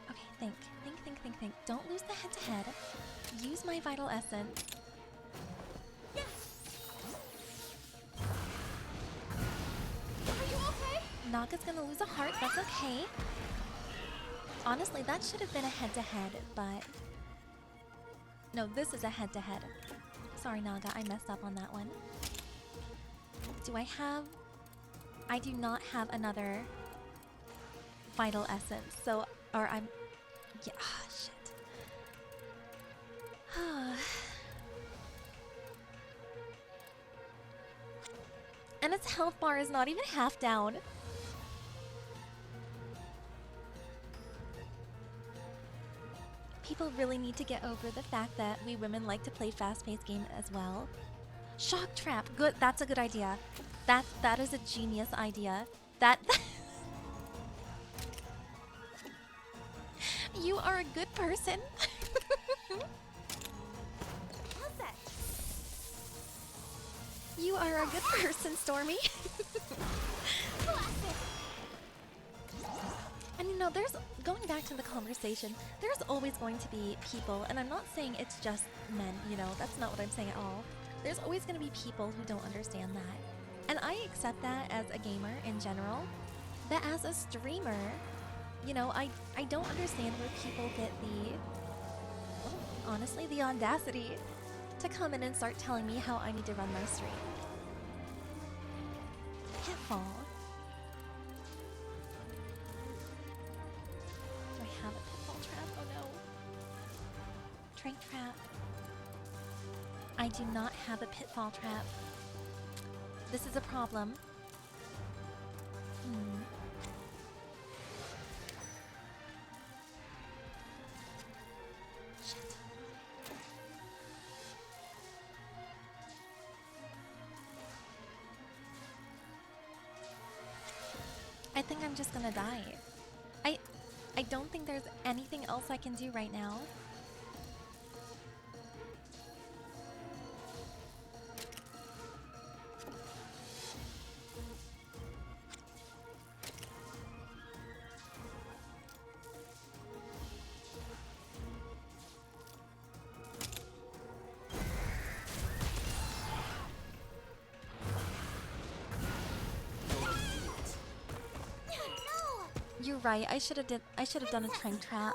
Okay, think. Think. Don't lose the head-to-head. Use my Vital Essence. Yes. Are you okay? Naga's gonna lose a heart. That's okay. Honestly, that should have been a head-to-head, but... No, this is a head-to-head. Sorry, Naga. I messed up on that one. Do I have... I do not have another Vital Essence, so... Or I'm... Yeah, shit. And its health bar is not even half down. People really need to get over the fact that we women like to play fast-paced games as well. Shock trap. Good. That's a good idea. That is a genius idea. That You are a good person. How's that? You are a good person, Stormy. Classic. And there's, going back to the conversation, there's always going to be people, and I'm not saying it's just men, that's not what I'm saying at all. There's always going to be people who don't understand that. And I accept that as a gamer in general, but as a streamer, I don't understand where people get honestly, the audacity to come in and start telling me how I need to run my stream. Pitfall. Do I have a pitfall trap? Oh no. Trank trap. I do not have a pitfall trap. This is a problem. Shit. I think I'm just gonna die. I don't think there's anything else I can do right now. You're right. I should have done a trank trap.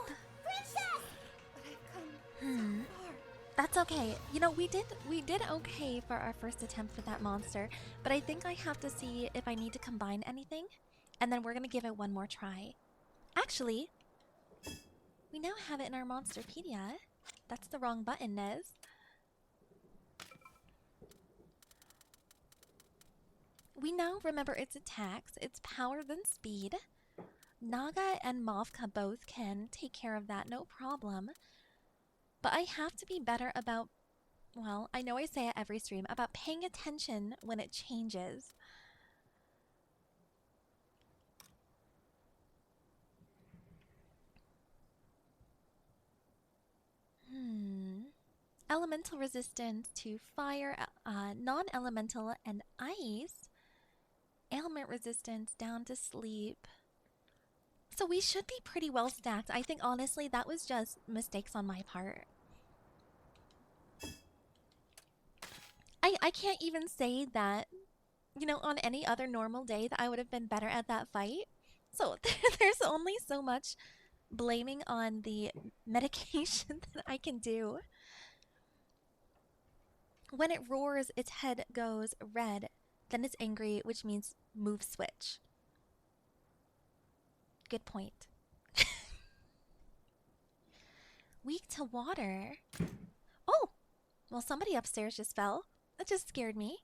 That's okay. We did okay for our first attempt for that monster, but I think I have to see if I need to combine anything, and then we're gonna give it one more try. Actually, we now have it in our Monsterpedia. That's the wrong button, Nez. We now remember its attacks, its power than speed. Naga and Mofka both can take care of that, no problem. But I have to be better about, well, I know I say it every stream, about paying attention when it changes. Elemental resistance to fire, non-elemental, and ice. Ailment resistance down to sleep. So we should be pretty well stacked. I think, honestly, that was just mistakes on my part. I can't even say that, on any other normal day that I would have been better at that fight. So there's only so much blaming on the medication that I can do. When it roars, its head goes red. Then it's angry, which means move switch. Good point. Weak to water. Oh! Well, somebody upstairs just fell. That just scared me.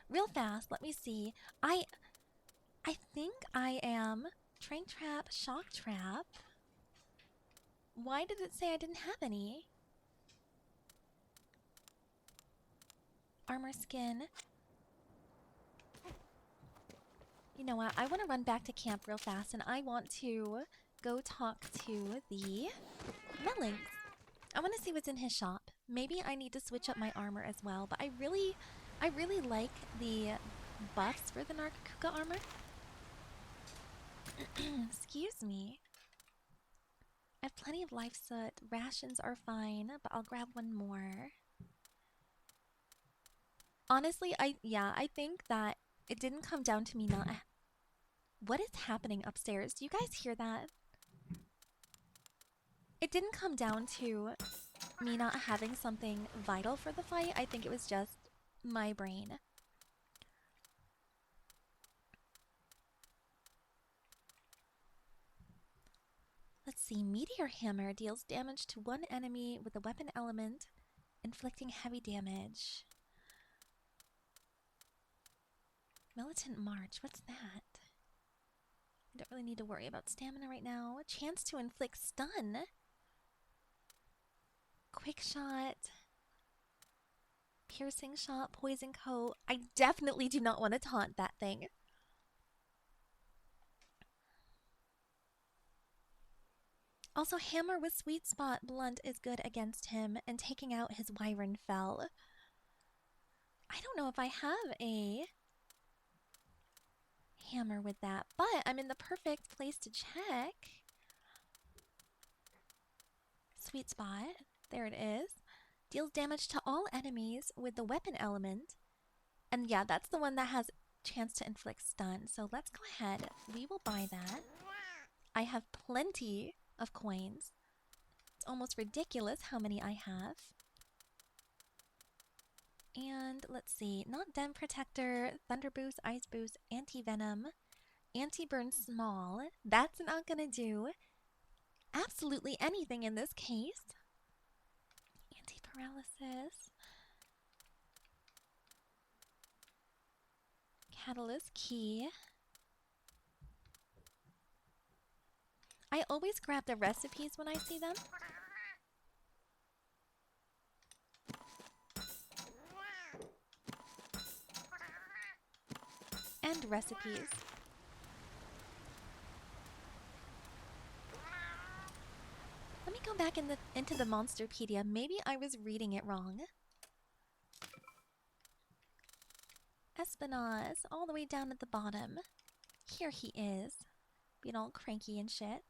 Real fast, let me see. I think I am Train Trap, Shock Trap. Why did it say I didn't have any? Armor Skin. You know what? I want to run back to camp real fast and I want to go talk to the Mellings. I want to see what's in his shop. Maybe I need to switch up my armor as well, but I really like the buffs for the Nargacuga armor. Excuse me. I have plenty of life soot. Rations are fine, but I'll grab one more. Honestly, I think that it didn't come down to me not... What is happening upstairs? Do you guys hear that? It didn't come down to me not having something vital for the fight. I think it was just my brain. Let's see. Meteor Hammer deals damage to one enemy with a weapon element, inflicting heavy damage. Militant March. What's that? I don't really need to worry about stamina right now. A chance to inflict stun. Quick shot. Piercing shot. Poison coat. I definitely do not want to taunt that thing. Also, hammer with sweet spot blunt is good against him, and taking out his wyvern fell. I don't know if I have a hammer with that, but I'm in the perfect place to check. Sweet spot. There it is. Deals damage to all enemies with the weapon element. And yeah, that's the one that has chance to inflict stun. So let's go ahead. We will buy that. I have plenty of coins. It's almost ridiculous how many I have. And let's see. Not Den Protector, Thunder Boost, Ice Boost, Anti-Venom, Anti-Burn Small. That's not gonna do absolutely anything in this case. Anti-Paralysis. Catalyst Key. I always grab the recipes when I see them. And recipes. Let me go back into the Monsterpedia. Maybe I was reading it wrong. Espinoz, all the way down at the bottom. Here he is. Being all cranky and shit.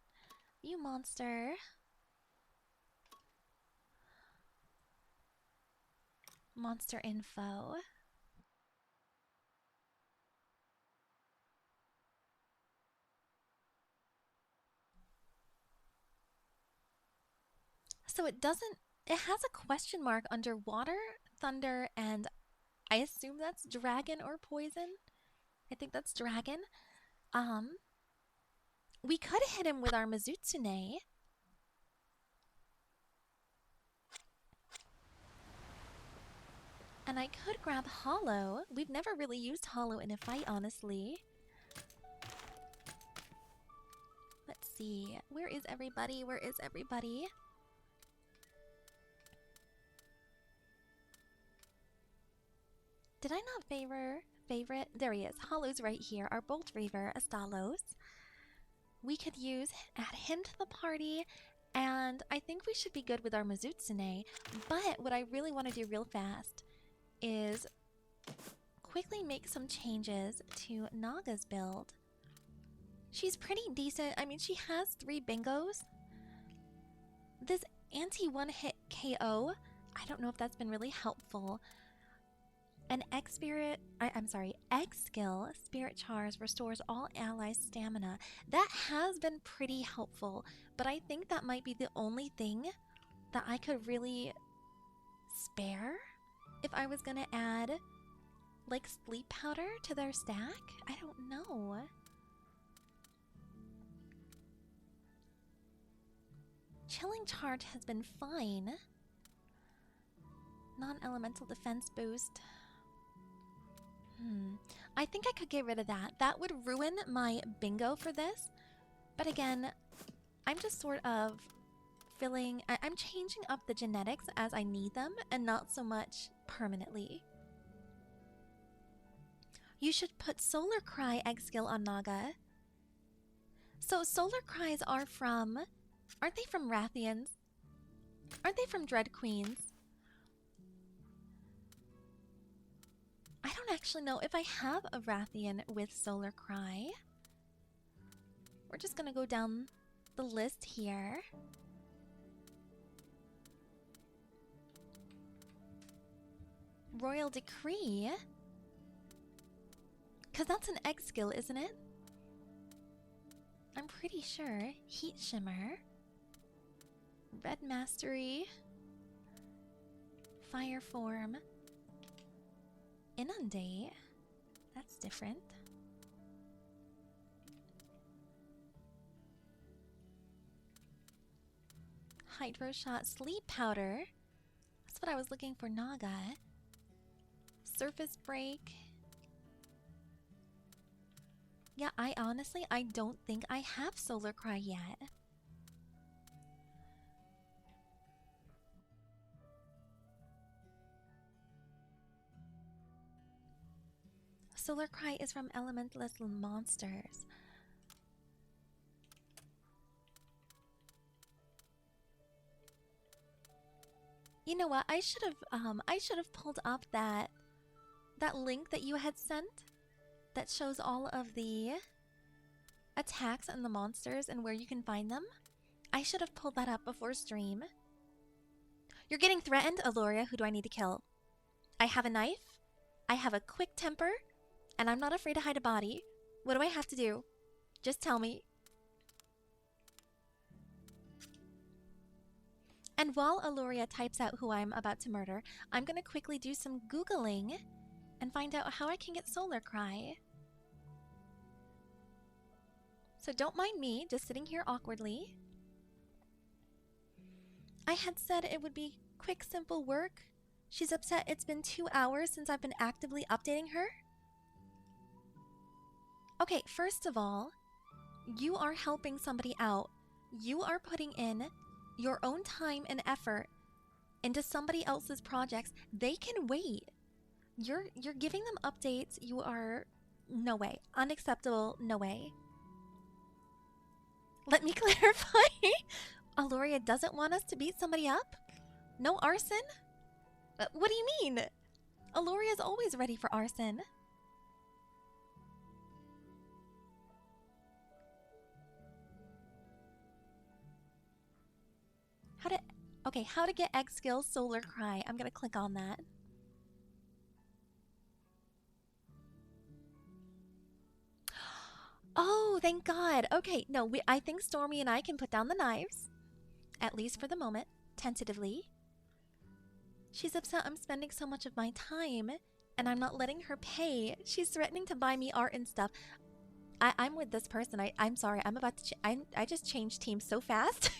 You monster. Monster info. So it has a question mark under water, thunder, and I assume that's dragon or poison. I think that's dragon. We could hit him with our Mizutsune. And I could grab Hollow. We've never really used Hollow in a fight, honestly. Let's see. Where is everybody? Where is everybody? Did I not favorite? There he is. Hollow's right here. Our Bolt Reaver, Astalos. We could add him to the party, and I think we should be good with our Mizutsune. But what I really want to do real fast is quickly make some changes to Naga's build. She's pretty decent. I mean, she has 3 bingos. This anti-one-hit KO, I don't know if that's been really helpful. An X skill, Spirit Charge, restores all allies' stamina. That has been pretty helpful, but I think that might be the only thing that I could really spare if I was gonna add, like, sleep powder to their stack. I don't know. Chilling charge has been fine. Non-elemental defense boost. I think I could get rid of that. That would ruin my bingo for this. But again, I'm just sort of I'm changing up the genetics as I need them and not so much permanently. You should put Solar Cry egg skill on Naga. So Solar Cries are from... Aren't they from Rathians? Aren't they from Dread Queens? I don't actually know if I have a Rathian with Solar Cry. We're just gonna go down the list here. Royal Decree? Because that's an egg skill, isn't it? I'm pretty sure. Heat Shimmer. Red Mastery. Fire Form. Inundate. That's different. Hydro Shot Sleep Powder. That's what I was looking for, Naga. Surface Break. Yeah, I don't think I have Solar Cry yet. Solar Cry is from Elementalist Monsters. You know what? I should have pulled up that link that you had sent that shows all of the attacks and the monsters and where you can find them. I should have pulled that up before stream. You're getting threatened, Aloria. Who do I need to kill? I have a knife. I have a quick temper. And I'm not afraid to hide a body. What do I have to do? Just tell me. And while Aloria types out who I'm about to murder, I'm going to quickly do some Googling and find out how I can get Solar Cry. So don't mind me, just sitting here awkwardly. I had said it would be quick, simple work. She's upset it's been 2 hours since I've been actively updating her. Okay, first of all, you are helping somebody out. You are putting in your own time and effort into somebody else's projects. They can wait. You're giving them updates. You are... No way. Unacceptable. No way. Let me clarify. Aloria doesn't want us to beat somebody up? No arson? What do you mean? Aloria's always ready for arson. How to get egg skill Solar Cry. I'm gonna click on that. Oh, thank God. Okay, no, I think Stormy and I can put down the knives. At least for the moment, tentatively. She's upset I'm spending so much of my time, and I'm not letting her pay. She's threatening to buy me art and stuff. I'm with this person. I'm sorry. I'm about to... I just changed teams so fast.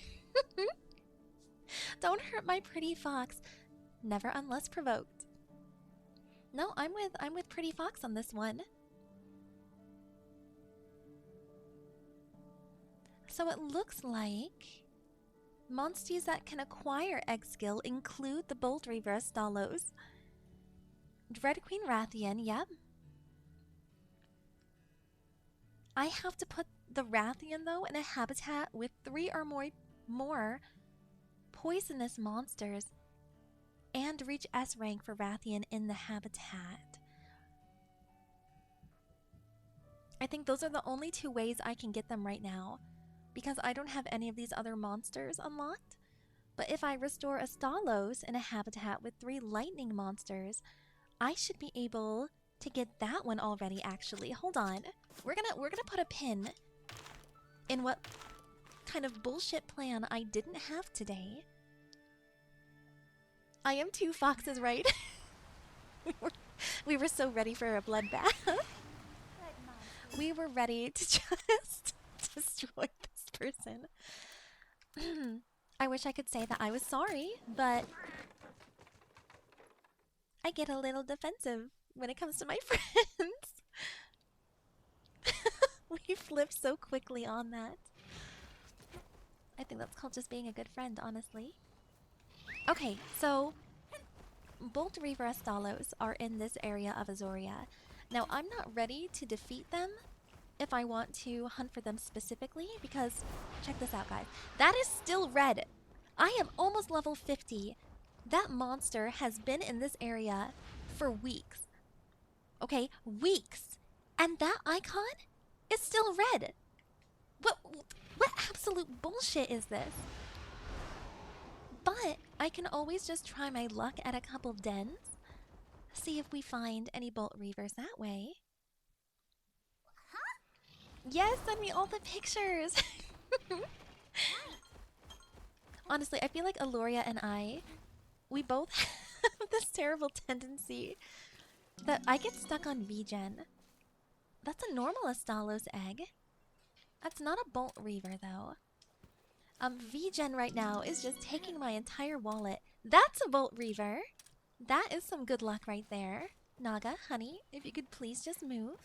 Don't hurt my pretty fox. Never unless provoked. No, I'm with Pretty Fox on this one. So it looks like monsters that can acquire egg skill include the Bolt Reverse Stalos, Dread Queen Rathian, yep. I have to put the Rathian though in a habitat with 3 or more poisonous monsters and reach S rank for Rathian in the habitat. I think those are the only 2 ways I can get them right now, because I don't have any of these other monsters unlocked. But if I restore a Stalos in a habitat with 3 lightning monsters, I should be able to get that one already. Actually, hold on. We're gonna put a pin in what kind of bullshit plan I didn't have today. I am 2 foxes, right? We were so ready for a bloodbath. We were ready to just destroy this person. I wish I could say that I was sorry, but I get a little defensive when it comes to my friends. We flipped so quickly on that. I think that's called just being a good friend, honestly. Okay, so Bolt Reaver Estalos are in this area of Azoria. Now, I'm not ready to defeat them if I want to hunt for them specifically, because check this out, guys. That is still red. I am almost level 50. That monster has been in this area for weeks. Okay, weeks. And that icon is still red. What absolute bullshit is this? But I can always just try my luck at a couple dens. See if we find any Bolt Reavers that way. Huh? Yes, send me all the pictures. Honestly, I feel like Aloria and we both have this terrible tendency that I get stuck on VGen. That's a normal Astalos egg. That's not a Bolt Reaver, though. VGen right now is just taking my entire wallet. That's a Bolt Reaver. That is some good luck right there. Naga, honey, if you could please just move.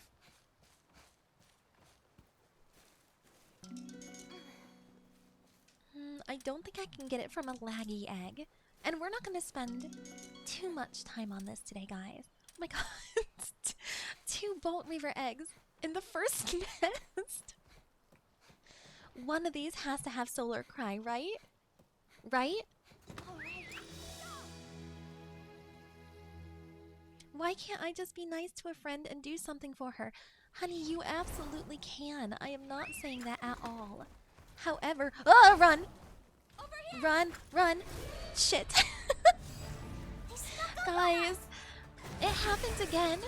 I don't think I can get it from a laggy egg. And we're not going to spend too much time on this today, guys. Oh my god. 2 Bolt Reaver eggs in the first nest. One of these has to have Solar Cry, right? Right? Why can't I just be nice to a friend and do something for her? Honey, you absolutely can. I am not saying that at all. However, run! Run, run! Shit. Guys, it happened again.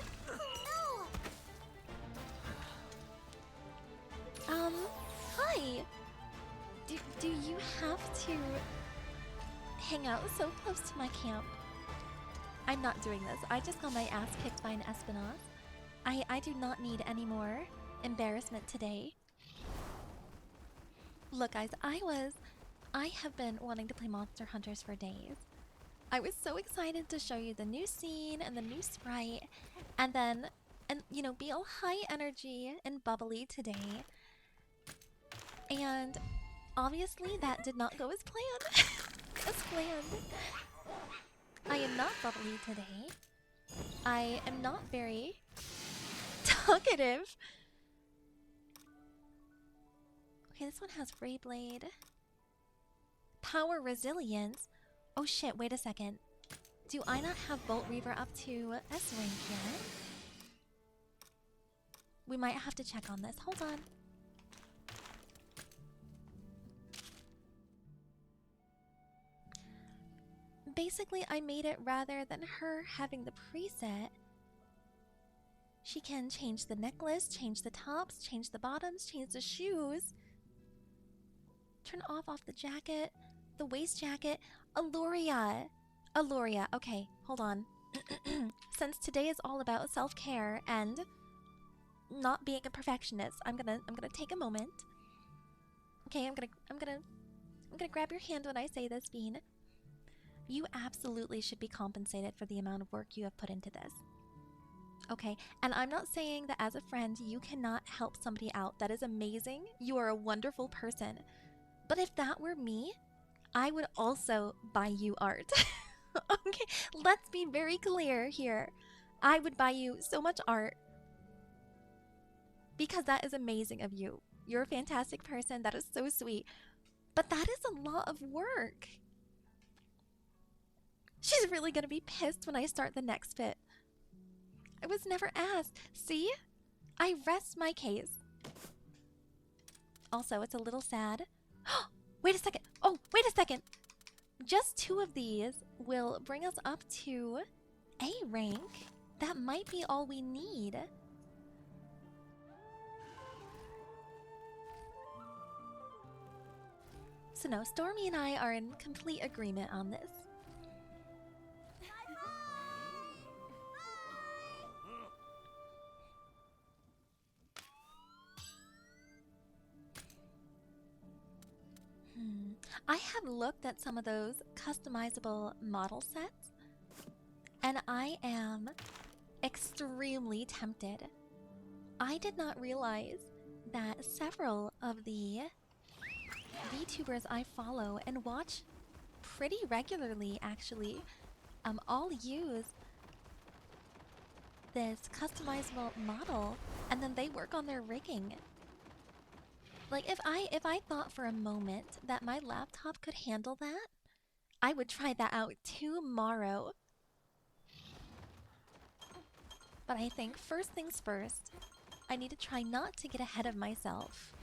Hi. Do you have to hang out so close to my camp? I'm not doing this. I just got my ass kicked by an Espinoz. I do not need any more embarrassment today. Look, guys, I have been wanting to play Monster Hunters for days. I was so excited to show you the new scene and the new sprite, and you know, be all high energy and bubbly today. And obviously that did not go as planned. As planned. I am not bubbly today. I am not very talkative. Okay, this one has Ray Blade. Power Resilience. Oh shit, wait a second. Do I not have Bolt Reaver up to S rank yet? We might have to check on this. Hold on. Basically, I made it rather than her having the preset. She can change the necklace, change the tops, change the bottoms, change the shoes. Turn off the jacket, the waist jacket. Aloria. Aloria. Okay, hold on. Since today is all about self-care and not being a perfectionist, I'm gonna take a moment. Okay, I'm gonna grab your hand when I say this, Bean. You absolutely should be compensated for the amount of work you have put into this. Okay, and I'm not saying that as a friend you cannot help somebody out. That is amazing. You are a wonderful person. But if that were me, I would also buy you art. Okay, let's be very clear here. I would buy you so much art because that is amazing of you. You're a fantastic person. That is so sweet. But that is a lot of work. She's really gonna be pissed when I start the next bit. I was never asked. See? I rest my case. Also, it's a little sad. Wait a second. Oh, wait a second. Just 2 of these will bring us up to A rank. That might be all we need. So no, Stormy and I are in complete agreement on this. I have looked at some of those customizable model sets, and I am extremely tempted. I did not realize that several of the VTubers I follow and watch pretty regularly, actually, all use this customizable model, and then they work on their rigging. Like if I thought for a moment that my laptop could handle that, I would try that out tomorrow. But I think first things first, I need to try not to get ahead of myself.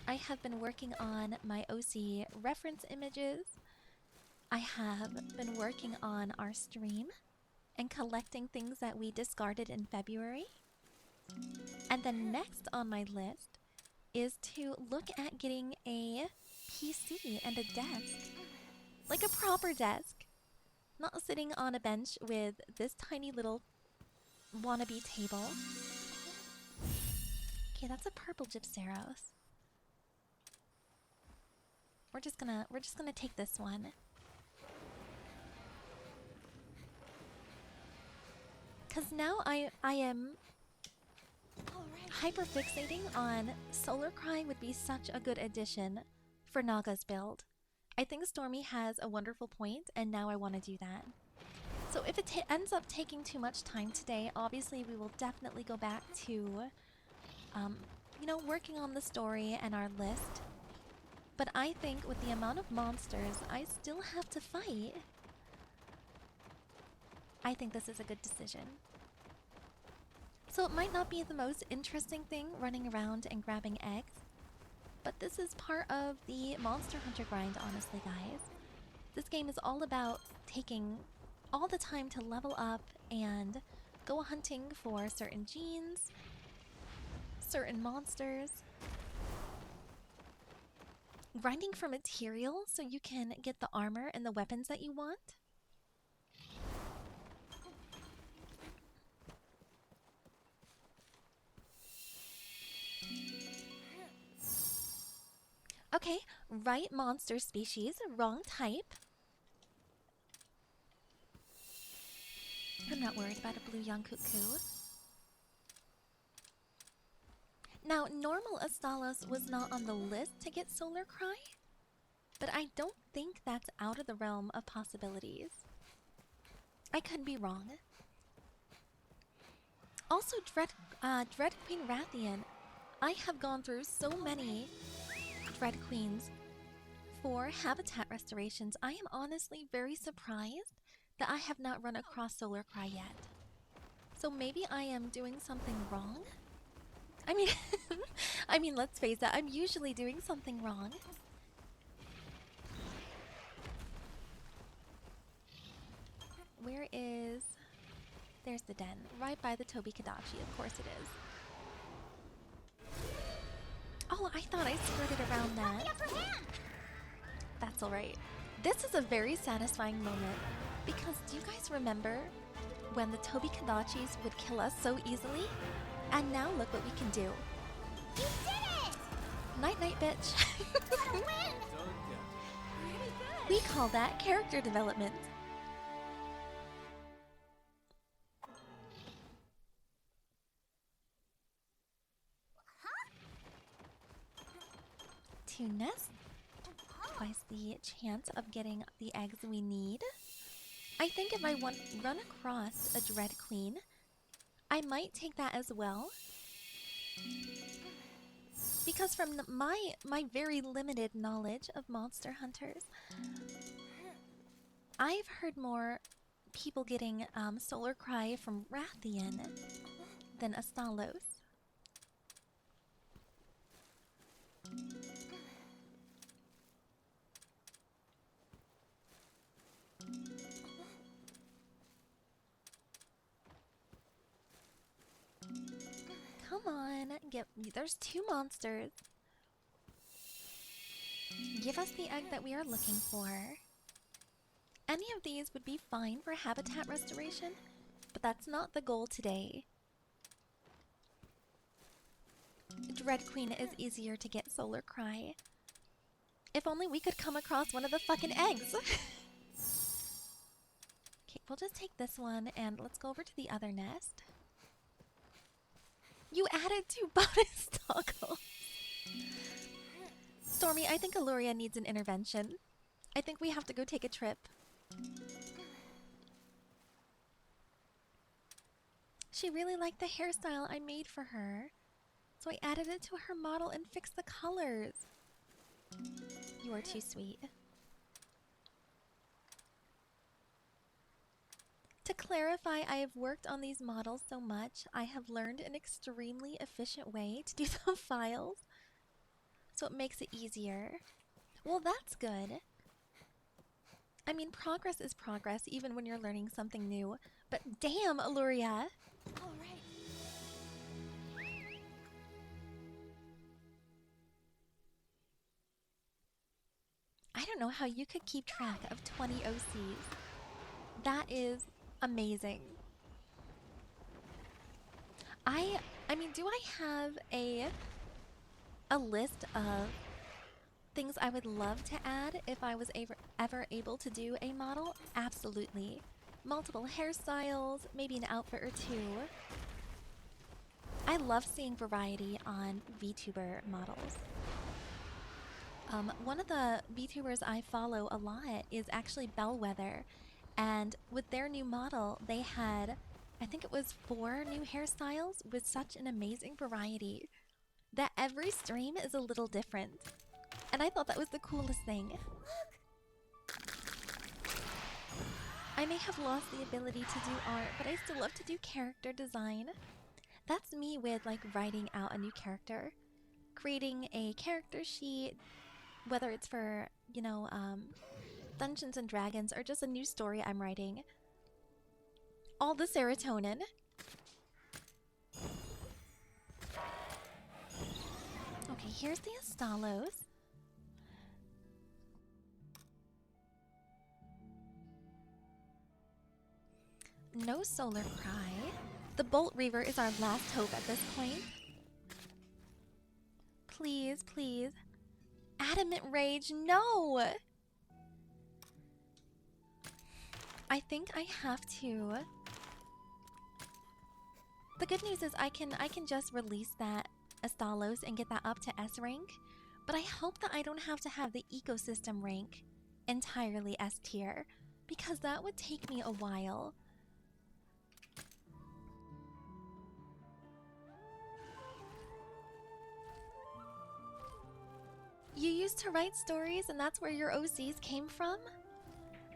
I have been working on my OC reference images. I have been working on our stream and collecting things that we discarded in February. And then next on my list is to look at getting a PC and a desk. Like a proper desk. Not sitting on a bench with this tiny little wannabe table. Okay, that's a purple Gypceros. We're just gonna take this one. Cause now I am hyperfixating on Solar Cry would be such a good addition for Naga's build. I think Stormy has a wonderful point, and now I want to do that. So if it ends up taking too much time today, obviously we will definitely go back to, you know, working on the story and our list. But I think with the amount of monsters I still have to fight, I think this is a good decision. So it might not be the most interesting thing running around and grabbing eggs, but this is part of the Monster Hunter grind, honestly, guys. This game is all about taking all the time to level up and go hunting for certain genes, certain monsters, grinding for material so you can get the armor and the weapons that you want. Okay, right monster species, wrong type. I'm not worried about a blue young cuckoo. Now, normal Astalos was not on the list to get Solar Cry, but I don't think that's out of the realm of possibilities. I could be wrong. Also, Dread Queen Rathian. I have gone through so many Dread Queens for habitat restorations. I am honestly very surprised that I have not run across Solar Cry yet. So maybe I am doing something wrong? I mean, I mean, let's face it, I'm usually doing something wrong. Where is... There's the den, right by the Toby Kadachi, of course it is. Oh, I thought I skirted around that. That's alright. This is a very satisfying moment, because do you guys remember when the Toby Kadachis would kill us so easily? And now look what we can do. You did it! Night night, bitch. What a win! Pretty good. We call that character development. To nest twice the chance of getting the eggs we need. I think if I run across a Dread Queen, I might take that as well. Because from my very limited knowledge of monster hunters, I've heard more people getting Solar Cry from Rathian than Astalos. Come on, there's 2 monsters. Give us the egg that we are looking for. Any of these would be fine for habitat restoration, but that's not the goal today. Dread Queen is easier to get Solar Cry. If only we could come across one of the fucking eggs. Okay, we'll just take this one and let's go over to the other nest. You added 2 bonus toggles. Stormy, I think Aluria needs an intervention. I think we have to go take a trip. She really liked the hairstyle I made for her, so I added it to her model and fixed the colors. You are too sweet. To clarify, I have worked on these models so much, I have learned an extremely efficient way to do the files, so it makes it easier. Well, that's good. I mean, progress is progress, even when you're learning something new. But damn, Aluria! All right. I don't know how you could keep track of 20 OCs. That is amazing. I mean, do I have a list of things I would love to add if I was ever able to do a model? Absolutely. Multiple hairstyles, maybe an outfit or two. I love seeing variety on VTuber models. One of the VTubers I follow a lot is actually Bellwether, and with their new model, they had, I think it was 4 new hairstyles with such an amazing variety that every stream is a little different. And I thought that was the coolest thing. I may have lost the ability to do art, but I still love to do character design. That's me with like writing out a new character. Creating a character sheet, whether it's for, you know, Dungeons and Dragons or just a new story I'm writing. All the serotonin. Okay, here's the Astalos. No Solar Cry. The Bolt Reaver is our last hope at this point. Please, please. Adamant Rage, no! I think I have to. The good news is I can just release that Astalos and get that up to S rank, but I hope that I don't have to have the ecosystem rank entirely S tier, because that would take me a while. You used to write stories and that's where your OCs came from?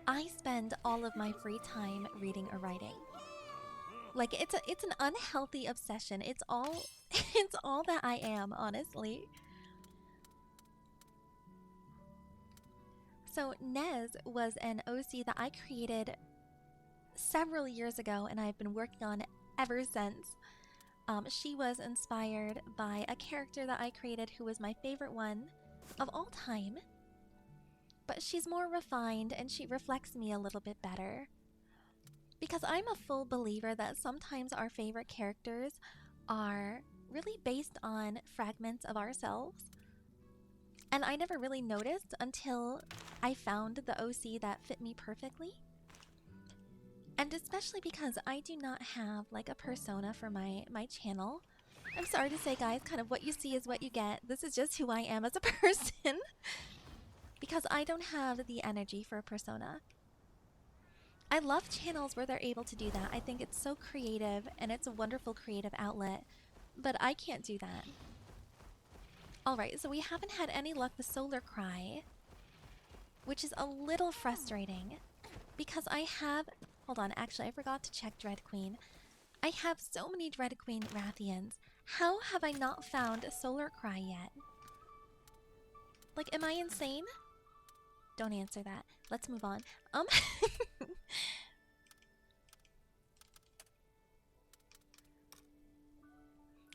I spend all of my free time reading or writing. Like it's an unhealthy obsession. It's all it's all that I am, honestly. So Nez was an OC that I created several years ago and I've been working on ever since. She was inspired by a character that I created who was my favorite one of all time. But she's more refined and she reflects me a little bit better. Because I'm a full believer that sometimes our favorite characters are really based on fragments of ourselves. And I never really noticed until I found the OC that fit me perfectly. And especially because I do not have like a persona for my channel. I'm sorry to say, guys, kind of what you see is what you get. This is just who I am as a person. Because I don't have the energy for a persona. I love channels where they're able to do that. I think it's so creative and it's a wonderful creative outlet. But I can't do that. Alright, so we haven't had any luck with Solar Cry, which is a little frustrating. Because I have... Hold on, actually I forgot to check Dread Queen. I have so many Dread Queen Rathians. How have I not found Solar Cry yet? Like, am I insane? Don't answer that. Let's move on.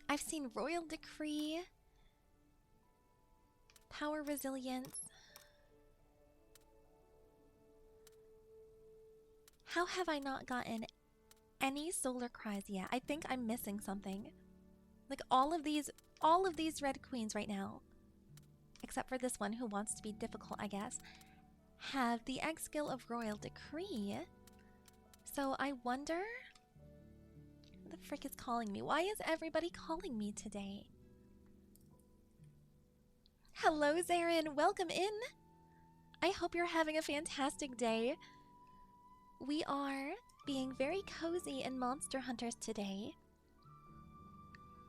I've seen Royal Decree, Power Resilience. How have I not gotten any Solar Cries yet? I think I'm missing something. Like all of these Red Queens right now. except for this one who wants to be difficult, I guess, have the egg skill of Royal Decree. So I wonder... Who the frick is calling me? Why is everybody calling me today? Hello, Zarin. Welcome in. I hope you're having a fantastic day. We are being very cozy in Monster Hunters today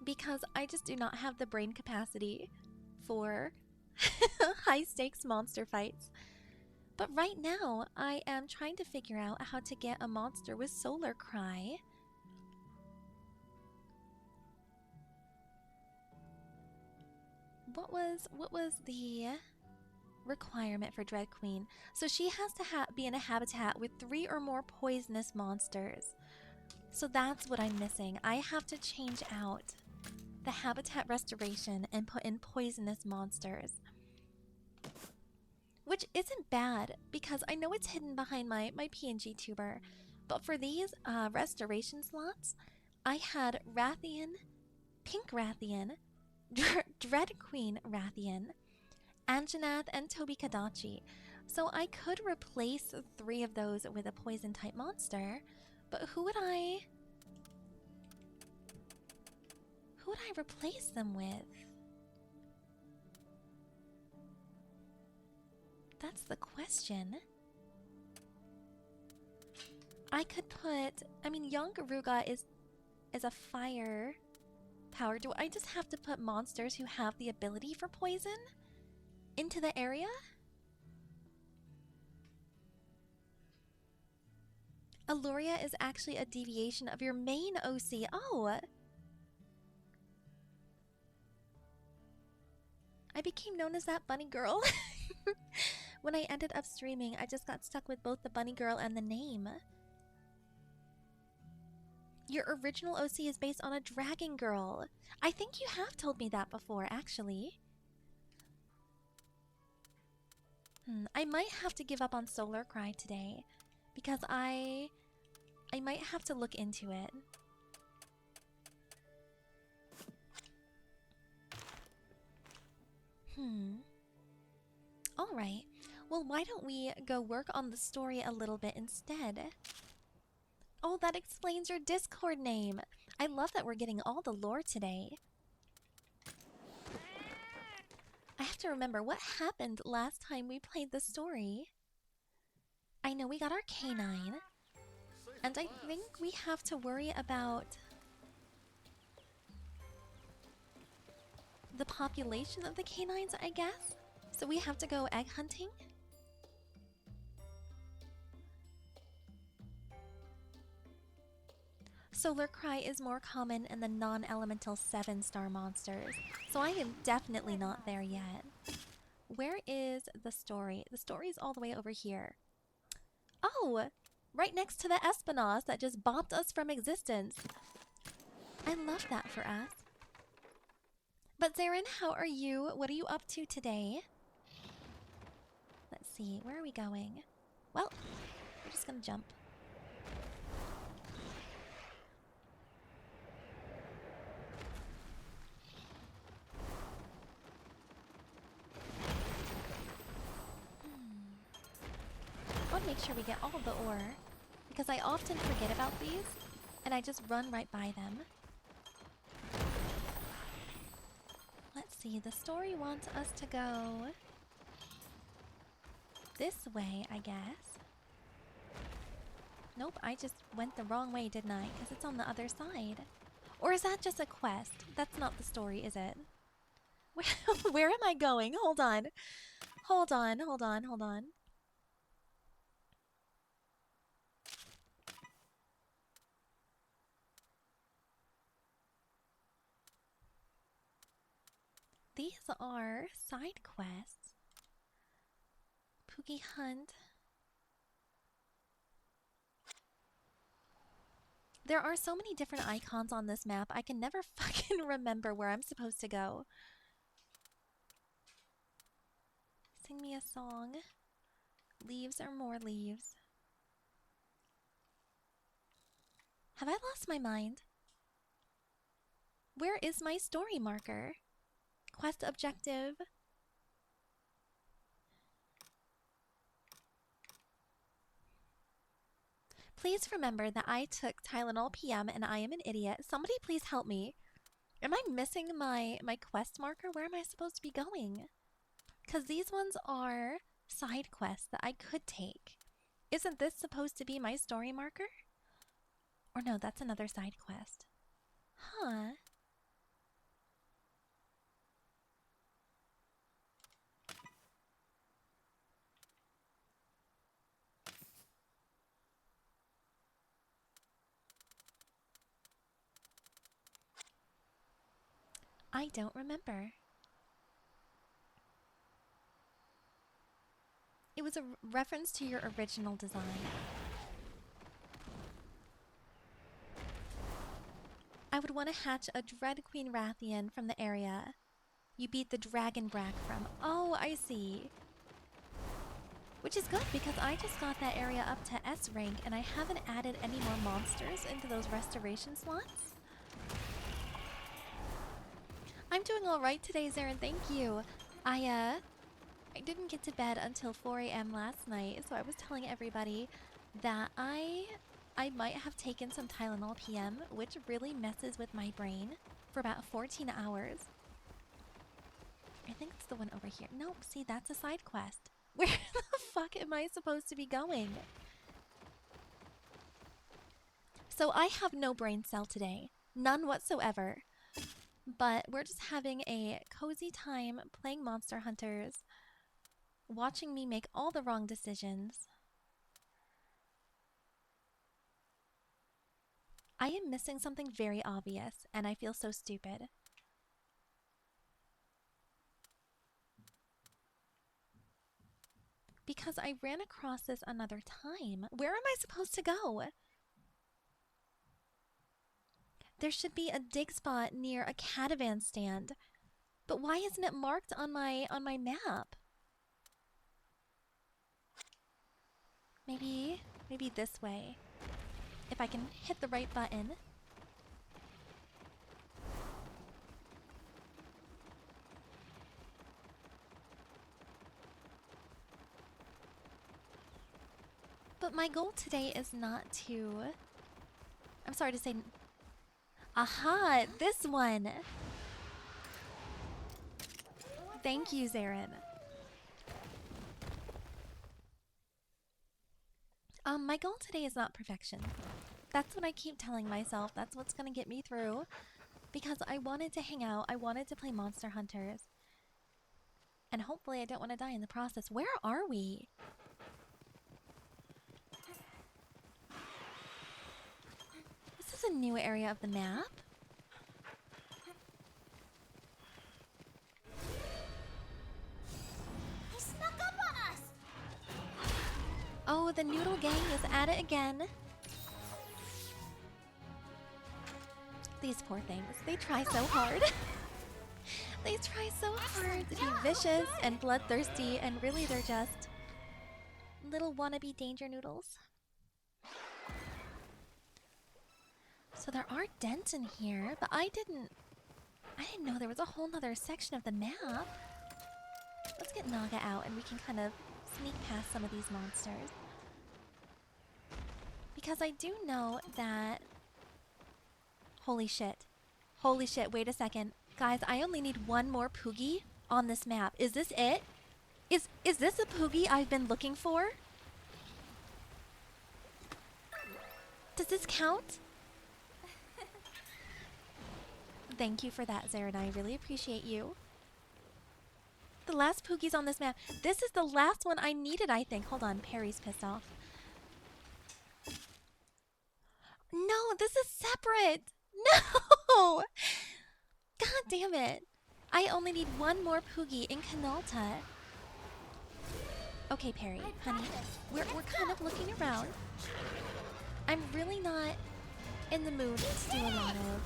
because I just do not have the brain capacity for high-stakes monster fights. But right now, I am trying to figure out how to get a monster with Solar Cry. What was the requirement for Dread Queen? So she has to be in a habitat with 3 or more poisonous monsters. So that's what I'm missing. I have to change out the habitat restoration and put in poisonous monsters. Which isn't bad, because I know it's hidden behind my PNG tuber. But for these restoration slots, I had Rathian, Pink Rathian, Dread Queen Rathian, Anjanath, and Tobi Kadachi. So I could replace 3 of those with a poison type monster, but who would I replace them with? That's the question. I could put, I mean, Young Garuga is a fire power. Do I just have to put monsters who have the ability for poison into the area? Aluria is actually a deviation of your main OC. Oh! I became known as that bunny girl. When I ended up streaming, I just got stuck with both the bunny girl and the name. Your original OC is based on a dragon girl. I think you have told me that before, actually. I might have to give up on Solar Cry today, because I might have to look into it. Alright, well, why don't we go work on the story a little bit instead? Oh, that explains your Discord name. I love that we're getting all the lore today. I have to remember what happened last time we played the story. I know we got our canine, and I think we have to worry about the population of the canines, I guess? So we have to go egg hunting? Solar Cry is more common in the non-elemental 7-star monsters, so I am definitely not there yet. Where is the story? The story is all the way over here. Oh! Right next to the Espinasse that just bopped us from existence. I love that for us. But Zarin, how are you? What are you up to today? Let's see, where are we going? Well, we're just gonna jump. I want to make sure we get all the ore, because I often forget about these, and I just run right by them. Let's see, the story wants us to go this way, I guess. Nope, I just went the wrong way, didn't I? Because it's on the other side. Or is that just a quest? That's not the story, is it? Where am I going? Hold on. Hold on, hold on, hold on. These are side quests. Poogie Hunt. There are so many different icons on this map, I can never fucking remember where I'm supposed to go. Sing me a song. Leaves or more leaves. Have I lost my mind? Where is my story marker? Quest objective. Please remember that I took Tylenol PM and I am an idiot. Somebody please help me. Am I missing my quest marker? Where am I supposed to be going? Because these ones are side quests that I could take. Isn't this supposed to be my story marker? Or no, that's another side quest. Huh. I don't remember. It was a reference to your original design. I would want to hatch a Dread Queen Rathian from the area you beat the Dragon Brack from. Oh, I see. Which is good because I just got that area up to S rank and I haven't added any more monsters into those restoration slots. I'm doing alright today, Zarin, thank you. I didn't get to bed until 4 a.m. last night, so I was telling everybody that I might have taken some Tylenol PM, which really messes with my brain, for about 14 hours. I think it's the one over here. Nope, see, that's a side quest. Where the fuck am I supposed to be going? So I have no brain cell today. None whatsoever. But we're just having a cozy time playing Monster Hunters, watching me make all the wrong decisions. I am missing something very obvious, and I feel so stupid. Because I ran across this another time. Where am I supposed to go? There should be a dig spot near a catavan stand. But why isn't it marked on my map? Maybe this way. If I can hit the right button. But my goal today is not to... I'm sorry to say... Aha! This one! Thank you, Zarin. My goal today is not perfection. That's what I keep telling myself. That's what's gonna get me through. Because I wanted to hang out. I wanted to play Monster Hunters. And hopefully I don't want to die in the process. Where are we? This is a new area of the map. He snuck up on us! Oh, the Noodle Gang is at it again. These poor things. They try so hard. They try so hard to be vicious and bloodthirsty, and really they're just little wannabe danger noodles. So there are dents in here, but I didn't know there was a whole nother section of the map. Let's get Naga out and we can kind of sneak past some of these monsters. Because I do know that... Holy shit. Holy shit, wait a second. Guys, I only need one more Poogie on this map. Is this it? Is this a Poogie I've been looking for? Does this count? Thank you for that, Zarin. I really appreciate you. The last Poogie's on this map. This is the last one I needed, I think. Hold on, Perry's pissed off. No, this is separate. No! God damn it. I only need one more Poogie in Canalta. Okay, Perry, honey. We're kind of looking around. I'm really not in the mood to do a lot of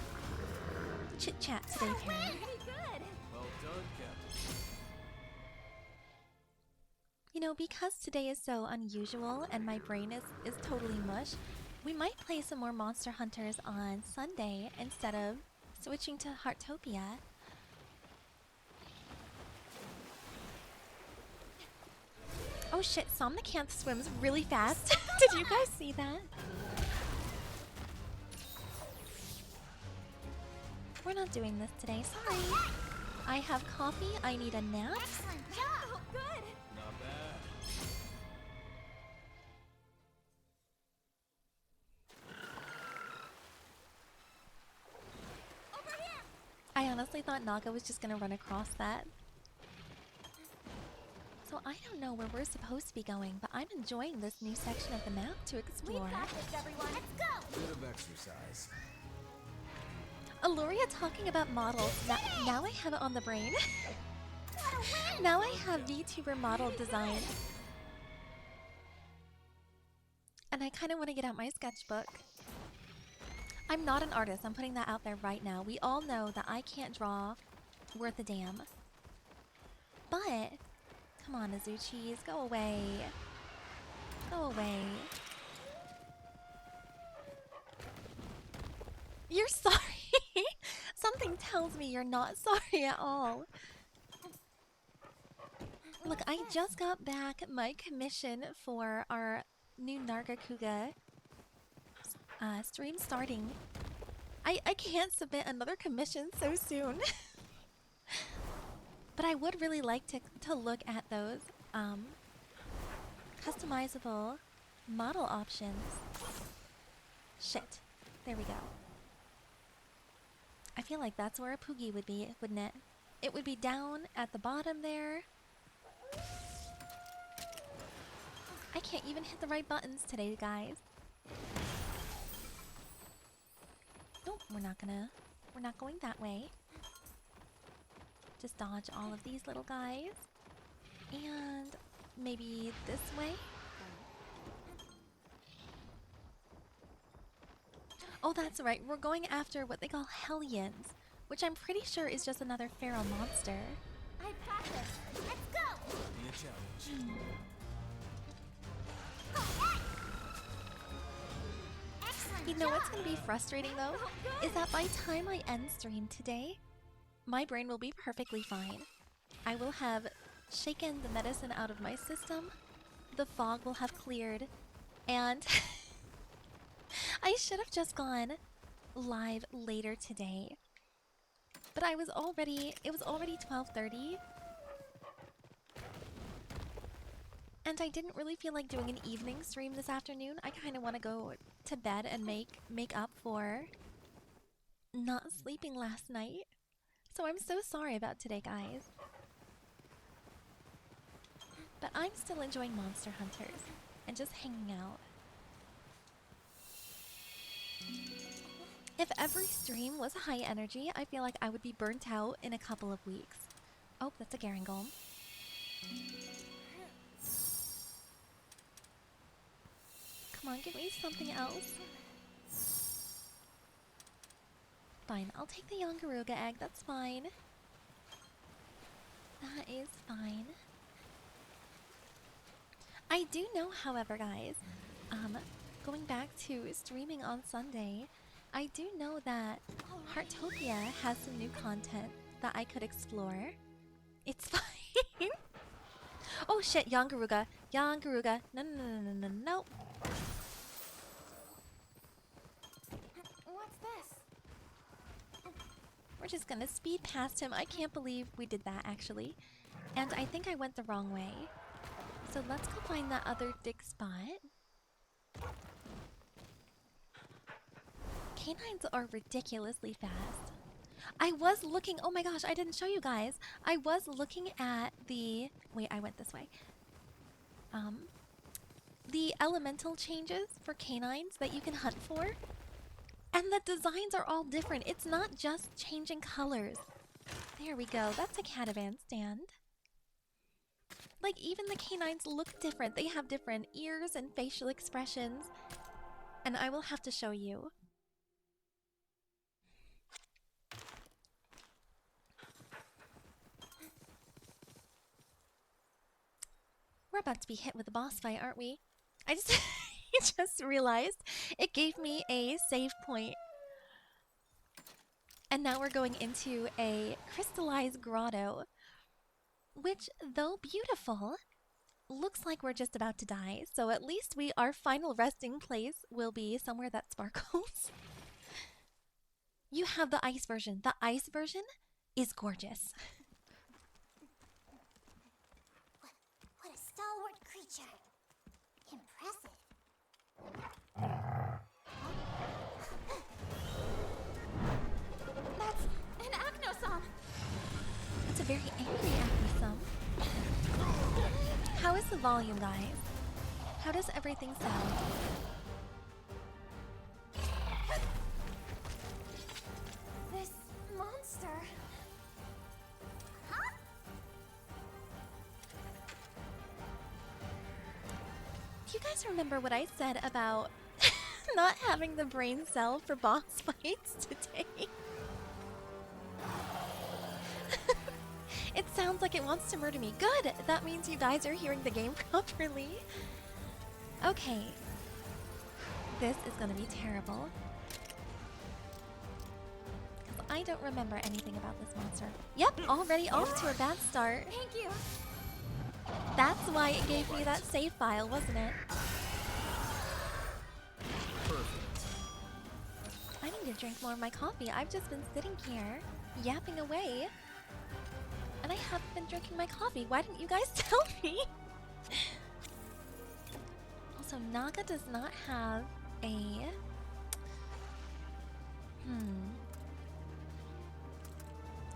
chit-chat today, Perry. Pretty good! Well done, Captain. You know, because today is so unusual and my brain is totally mush, we might play some more Monster Hunters on Sunday instead of switching to Heartopia. Oh shit, Somnicanth swims really fast. Did you guys see that? We're not doing this today, sorry. I have coffee, I need a nap. Excellent job. Oh, good. Not bad. Over here. I honestly thought Naga was just gonna run across that. So I don't know where we're supposed to be going, but I'm enjoying this new section of the map to We explore. got this, everyone. Let's go. Bit of exercise. Aluria talking about models. Now I have it on the brain. What a win. Now I have VTuber model design. And I kind of want to get out my sketchbook. I'm not an artist. I'm putting that out there right now. We all know that I can't draw worth a damn. But, come on, Azuchis, go away. Go away. You're sorry. Something tells me you're not sorry at all. Look, I just got back my commission for our new Nargacuga stream starting. I can't submit another commission so soon. But I would really like to look at those customizable model options. Shit. There we go. I feel like that's where a Poogie would be, wouldn't it? It would be down at the bottom there. I can't even hit the right buttons today, guys. Nope, we're not going that way. Just dodge all of these little guys. And maybe this way? Oh, that's right. We're going after what they call Hellions, which I'm pretty sure is just another feral monster. I've got this. Let's go. Be a challenge. Excellent You know job. what's going to be frustrating though? Is that by the time I end stream today, my brain will be perfectly fine. I will have shaken the medicine out of my system, the fog will have cleared, and I should have just gone live later today. But it was already 12:30. And I didn't really feel like doing an evening stream this afternoon. I kind of want to go to bed and make up for not sleeping last night. So I'm so sorry about today, guys. But I'm still enjoying Monster Hunters and just hanging out. If every stream was high energy, I feel like I would be burnt out in a couple of weeks. Oh, that's a Garangolm. Come on, give me something else. Fine, I'll take the Yongaruga egg, that's fine. That is fine. I do know, however, guys, going back to streaming on Sunday, I do know that Heartopia has some new content that I could explore. It's fine. Oh shit, Yongaruga. Yongaruga. No, no, no, no, no, no. What's this? We're just gonna speed past him. I can't believe we did that, actually. And I think I went the wrong way. So let's go find that other dig spot. Canines are ridiculously fast. I was looking, oh my gosh, I didn't show you guys. I was looking at the, wait, I went this way. The elemental changes for canines that you can hunt for. And the designs are all different. It's not just changing colors. There we go, that's a catavan stand. Like, even the canines look different. They have different ears and facial expressions. And I will have to show you. We're about to be hit with a boss fight, aren't we? I just realized it gave me a save point. And now we're going into a crystallized grotto, which, though beautiful, looks like we're just about to die, so at least our final resting place will be somewhere that sparkles. You have the ice version. The ice version is gorgeous. What a stalwart creature. Impressive. That's an Acnosome. It's a very angry Acnosome. How is the volume, guys? How does everything sound? This monster. Huh? Do you guys remember what I said about not having the brain cell for boss fights today? It sounds like it wants to murder me. Good! That means you guys are hearing the game properly. Okay. This is gonna be terrible. Because I don't remember anything about this monster. Yep, already off to a bad start. Thank you. That's why it gave me that save file, wasn't it? Perfect. I need to drink more of my coffee. I've just been sitting here, yapping away. And I haven't been drinking my coffee. Why didn't you guys tell me? Also, Naga does not have a...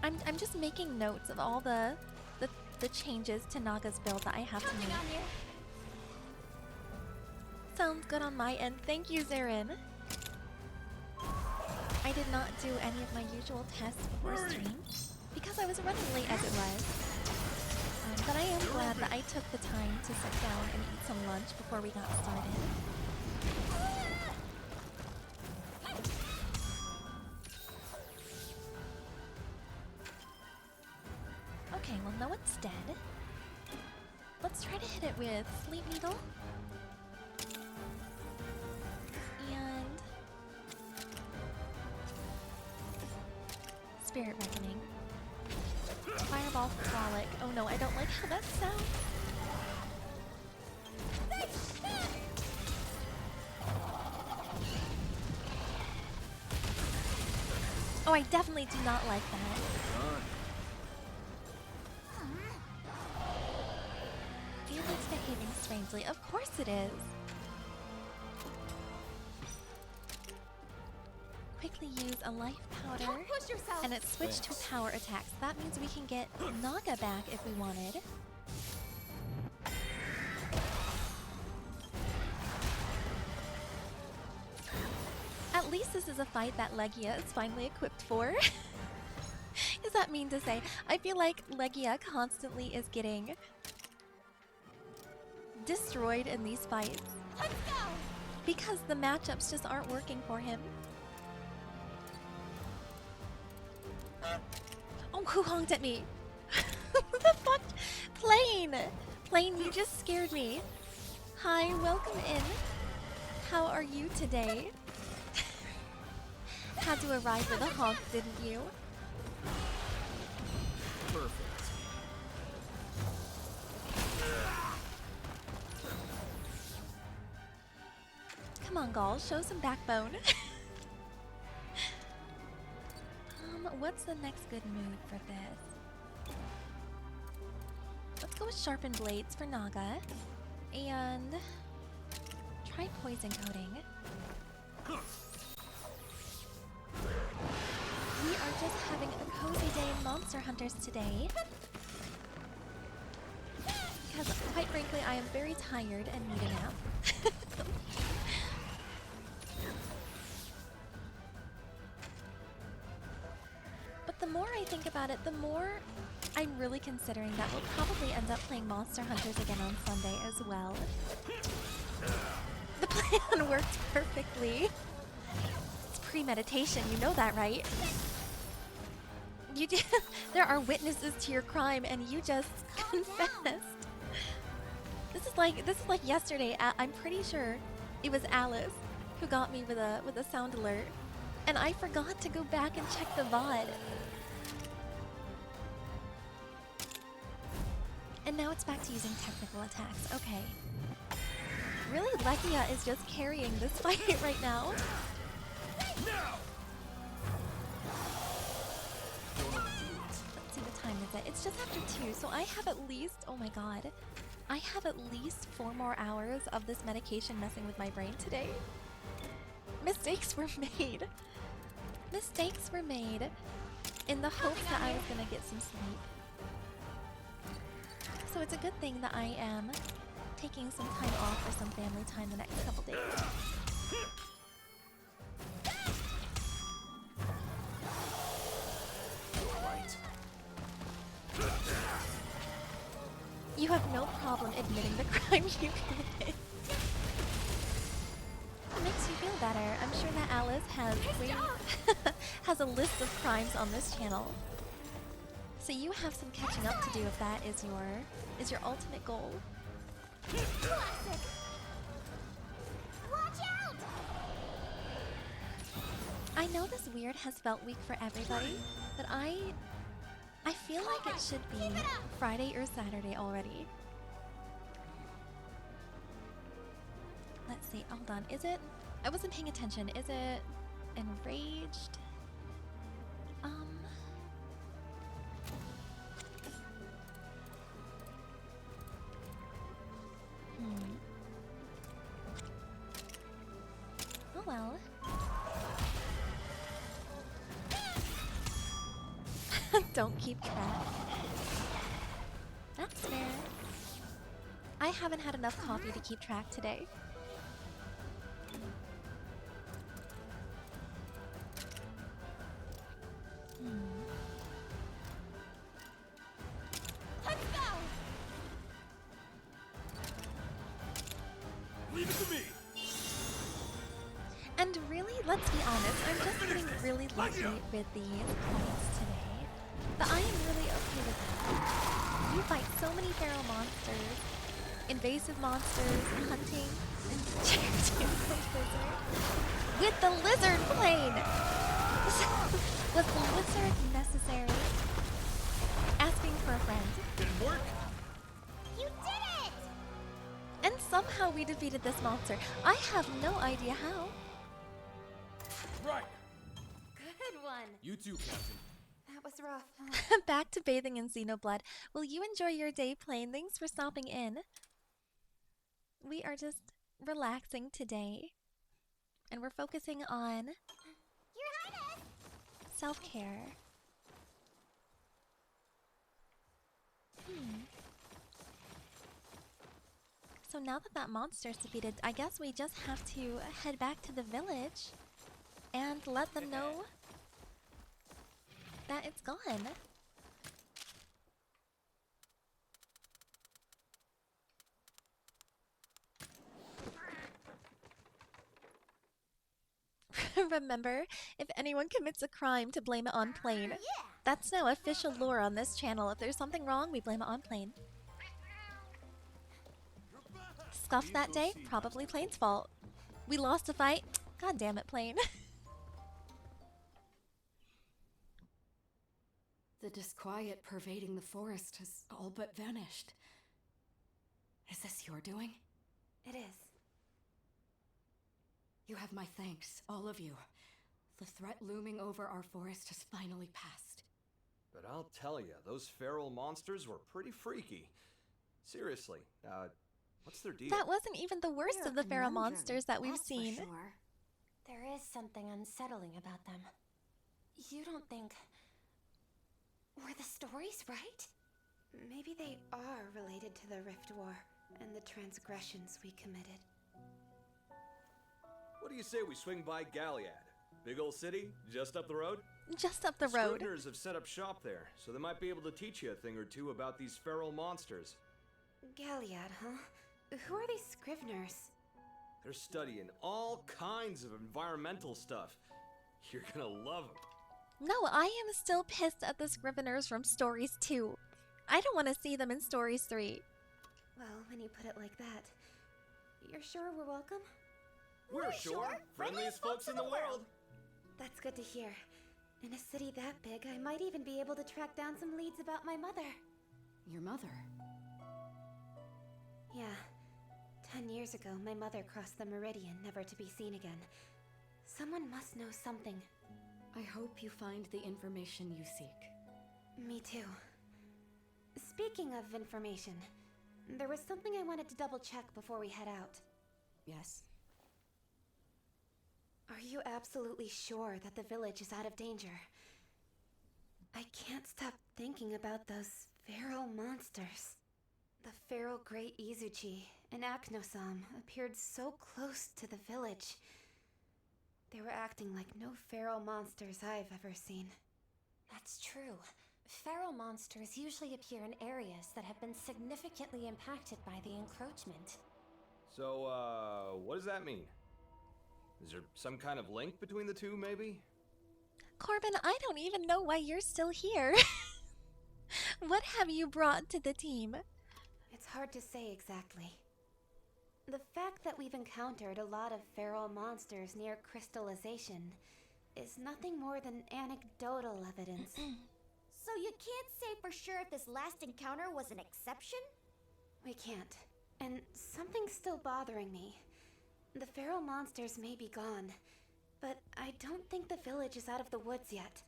I'm just making notes of all the changes to Naga's build that I have to Counting make. on you. Sounds good on my end. Thank you, Zarin. I did not do any of my usual tests before stream because I was running late as it was. But I am glad that I took the time to sit down and eat some lunch before we got started. Okay, well, no, it's dead. Let's try to hit it with Sleep Needle. And... Spirit Reckoning. Fireball Frolic. Oh no, I don't like how that sounds. Oh, I definitely do not like that. Done. Felix behaving strangely. Of course it is. Quickly use a life powder. Don't push yourself. And it's switched to power attacks. That means we can get Naga back if we wanted. At least this is a fight that Legia is finally equipped for. Is that mean to say? I feel like Legia constantly is getting destroyed in these fights. Let's go. Because the matchups just aren't working for him. Oh, who honked at me? The fuck? Plane! Plane, you just scared me. Hi, welcome in. How are you today? Had to arrive with a honk, didn't you? Perfect. Come on, Gall, show some backbone. What's the next good mood for this? Let's go with Sharpened Blades for Naga. And try Poison Coating. We are just having a cozy day in Monster Hunters today. Because, quite frankly, I am very tired and need a nap. But the more I think about it, the more I'm really considering that we'll probably end up playing Monster Hunters again on Sunday as well. The plan worked perfectly. It's premeditation, you know that, right? You did. There are witnesses to your crime, and you just confessed. This is like yesterday. I'm pretty sure it was Alice who got me with a sound alert, and I forgot to go back and check the VOD. And now it's back to using technical attacks. Okay. Really, Lekia is just carrying this fight right now. Now! Let's see, what time is it? It's just after 2, so I have at least, oh my god, I have at least 4 more hours of this medication messing with my brain today. Mistakes were made. Mistakes were made in the hopes that I was gonna get some sleep. So it's a good thing that I am taking some time off for some family time the next couple days. You have no problem admitting the crime you committed. It makes you feel better. I'm sure that Alice has has a list of crimes on this channel. So you have some catching up to do if that is your ultimate goal. Classic. Watch out! I know this weird has felt weak for everybody, but I feel like it should be Friday or Saturday already. Let's see, hold on. Is it? I wasn't paying attention. Is it enraged? Oh well. Don't keep track. That's fair. I haven't had enough coffee to keep track today. Let's go! Leave it to me! And really, let's be honest, I'm just getting really lucky with these points today. But I am really okay with that. You fight so many feral monsters, invasive monsters, hunting, and chasing the lizard. With the lizard plane! Was the lizard necessary? Asking for a friend. Did it work? You did it! And somehow we defeated this monster. I have no idea how. Right! Good one. You too, Captain. That was rough. Back to bathing in Xenoblood. Will you enjoy your day playing? Thanks for stopping in. We are just relaxing today. And we're focusing on Your Highness! self-care. So now that that monster's defeated, I guess we just have to head back to the village and let them know that it's gone. Remember, if anyone commits a crime, to blame it on Plane. Yeah! That's now official lore on this channel. If there's something wrong, we blame it on Plane. Scuffed that day? Probably Plane's fault. We lost a fight? God damn it, Plane. The disquiet pervading the forest has all but vanished. Is this your doing? It is. You have my thanks, all of you. The threat looming over our forest has finally passed. But I'll tell you, those feral monsters were pretty freaky. Seriously, what's their deal? That wasn't even the worst They're of the a feral conundrum, monsters that we've that's for seen. sure. There is something unsettling about them. You don't think... Were the stories right? Maybe they are related to the Rift War and the transgressions we committed. What do you say we swing by Galliad? Big old city, just up the road? Just up the road. Scriveners have set up shop there, so they might be able to teach you a thing or two about these feral monsters. Galliad, huh? Who are these Scriveners? They're studying all kinds of environmental stuff. You're gonna love them. No, I am still pissed at the Scriveners from Stories 2. I don't want to see them in Stories 3. Well, when you put it like that, you're sure we're welcome? We're sure. Friendliest folks in the world. That's good to hear. In a city that big, I might even be able to track down some leads about my mother. Your mother? Yeah. 10 years ago, my mother crossed the meridian, never to be seen again. Someone must know something. I hope you find the information you seek. Me too. Speaking of information, there was something I wanted to double check before we head out. Yes? Are you absolutely sure that the village is out of danger? I can't stop thinking about those feral monsters. The feral Great Izuchi and Aknosam appeared so close to the village. They were acting like no feral monsters I've ever seen. That's true. Feral monsters usually appear in areas that have been significantly impacted by the encroachment. So, what does that mean? Is there some kind of link between the two, maybe? Corbin, I don't even know why you're still here. What have you brought to the team? It's hard to say exactly. The fact that we've encountered a lot of feral monsters near crystallization is nothing more than anecdotal evidence. So you can't say for sure if this last encounter was an exception? We can't. And something's still bothering me. The feral monsters may be gone, but I don't think the village is out of the woods yet.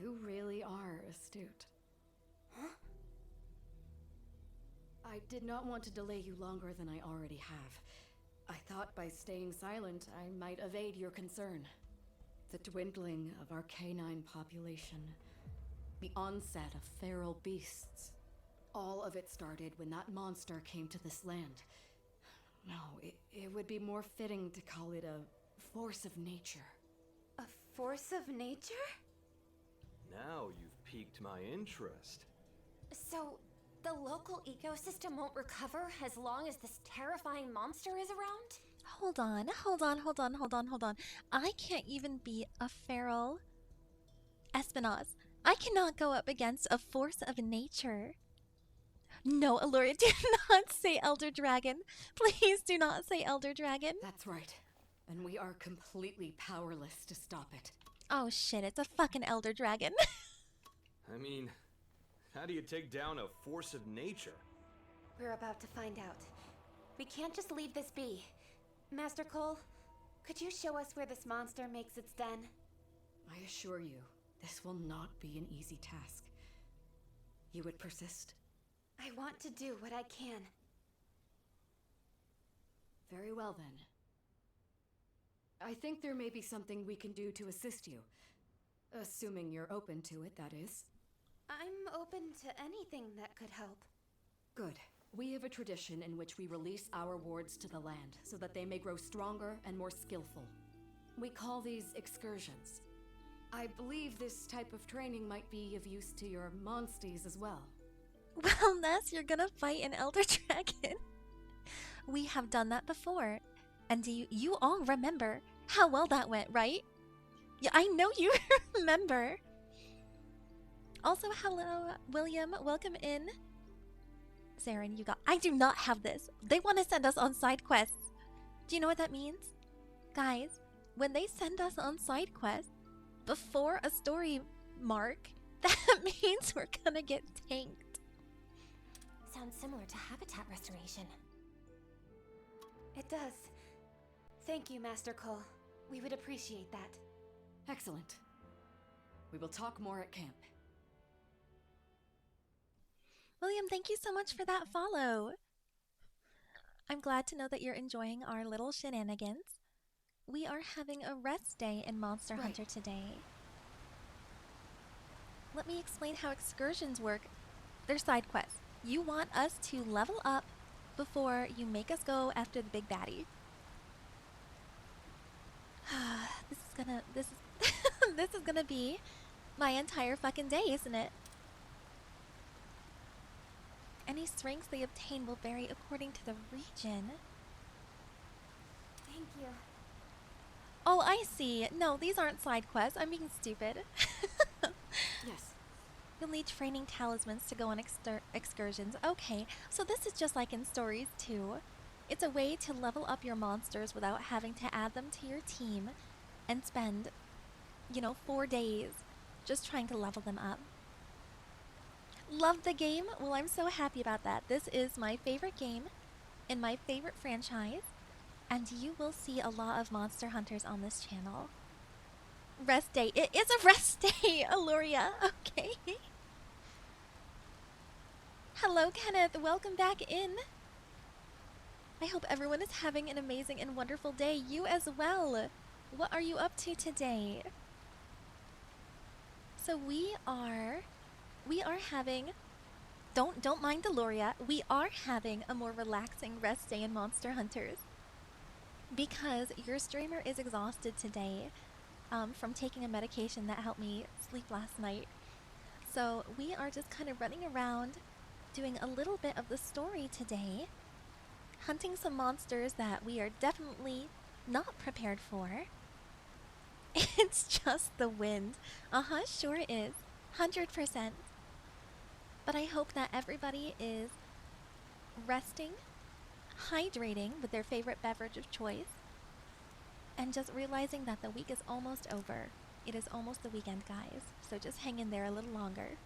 You really are astute. Huh? I did not want to delay you longer than I already have. I thought by staying silent, I might evade your concern. The dwindling of our canine population, the onset of feral beasts. All of it started when that monster came to this land. No, it would be more fitting to call it a force of nature. A force of nature? Now you've piqued my interest. So, the local ecosystem won't recover as long as this terrifying monster is around? Hold on. I can't even be a feral Espinoz. I cannot go up against a force of nature. No, Allura, do not say Elder Dragon. Please do not say Elder Dragon. That's right. And we are completely powerless to stop it. Oh shit, it's a fucking Elder Dragon. I mean, how do you take down a force of nature? We're about to find out. We can't just leave this be. Master Cole, could you show us where this monster makes its den? I assure you, this will not be an easy task. You would persist? I want to do what I can. Very well then. I think there may be something we can do to assist you. Assuming you're open to it, that is. I'm open to anything that could help. Good. We have a tradition in which we release our wards to the land so that they may grow stronger and more skillful. We call these excursions. I believe this type of training might be of use to your monsties as well. Well, Ness, you're gonna fight an Elder Dragon. We have done that before. And do you all remember how well that went, right? Yeah, I know you remember. Also, hello, William. Welcome in. Zarin, you got... I do not have this. They want to send us on side quests. Do you know what that means? Guys, when they send us on side quests before a story mark, that means we're gonna get tanked. Sounds similar to habitat restoration. It does. Thank you, Master Cole. We would appreciate that. Excellent. We will talk more at camp. William, thank you so much for that follow. I'm glad to know that you're enjoying our little shenanigans. We are having a rest day in Monster Hunter today. Let me explain how excursions work. They're side quests. You want us to level up before you make us go after the big baddie. This is gonna be my entire fucking day, isn't it? Any strengths they obtain will vary according to the region. Thank you. Oh, I see. No, these aren't side quests. I'm being stupid. Yes. You'll need training talismans to go on excursions. Okay, so this is just like in stories too. It's a way to level up your monsters without having to add them to your team and spend, 4 days just trying to level them up. Love the game? Well, I'm so happy about that. This is my favorite game in my favorite franchise, and you will see a lot of Monster Hunters on this channel. Rest day. It is a rest day, Aluria. Okay. Hello, Kenneth. Welcome back in. I hope everyone is having an amazing and wonderful day. You as well. What are you up to today? So we are having, don't mind Deloria, we are having a more relaxing rest day in Monster Hunters. Because your streamer is exhausted today from taking a medication that helped me sleep last night. So we are just kind of running around doing a little bit of the story today. Hunting some monsters that we are definitely not prepared for. It's just the wind. Sure is. 100%. But I hope that everybody is resting, hydrating with their favorite beverage of choice, and just realizing that the week is almost over. It is almost the weekend, guys. So just hang in there a little longer.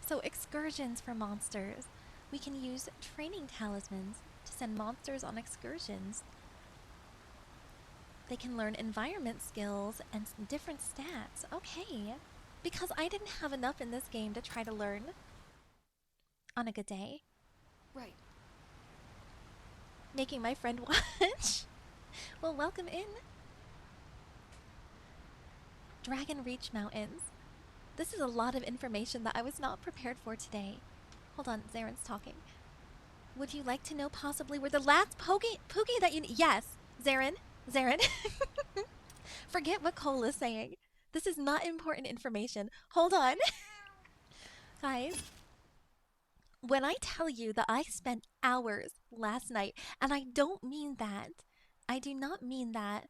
So excursions for monsters. We can use training talismans to send monsters on excursions. They can learn environment skills and different stats. Okay. Because I didn't have enough in this game to try to learn on a good day. Right. Making my friend watch. Well, welcome in. Dragon Reach Mountains. This is a lot of information that I was not prepared for today. Hold on, Zaren's talking. Would you like to know possibly where the last Poogie that you need? Yes, Zaren. Forget what Cole is saying. This is not important information. Hold on. Guys, when I tell you that I spent hours last night, and I don't mean that, I do not mean that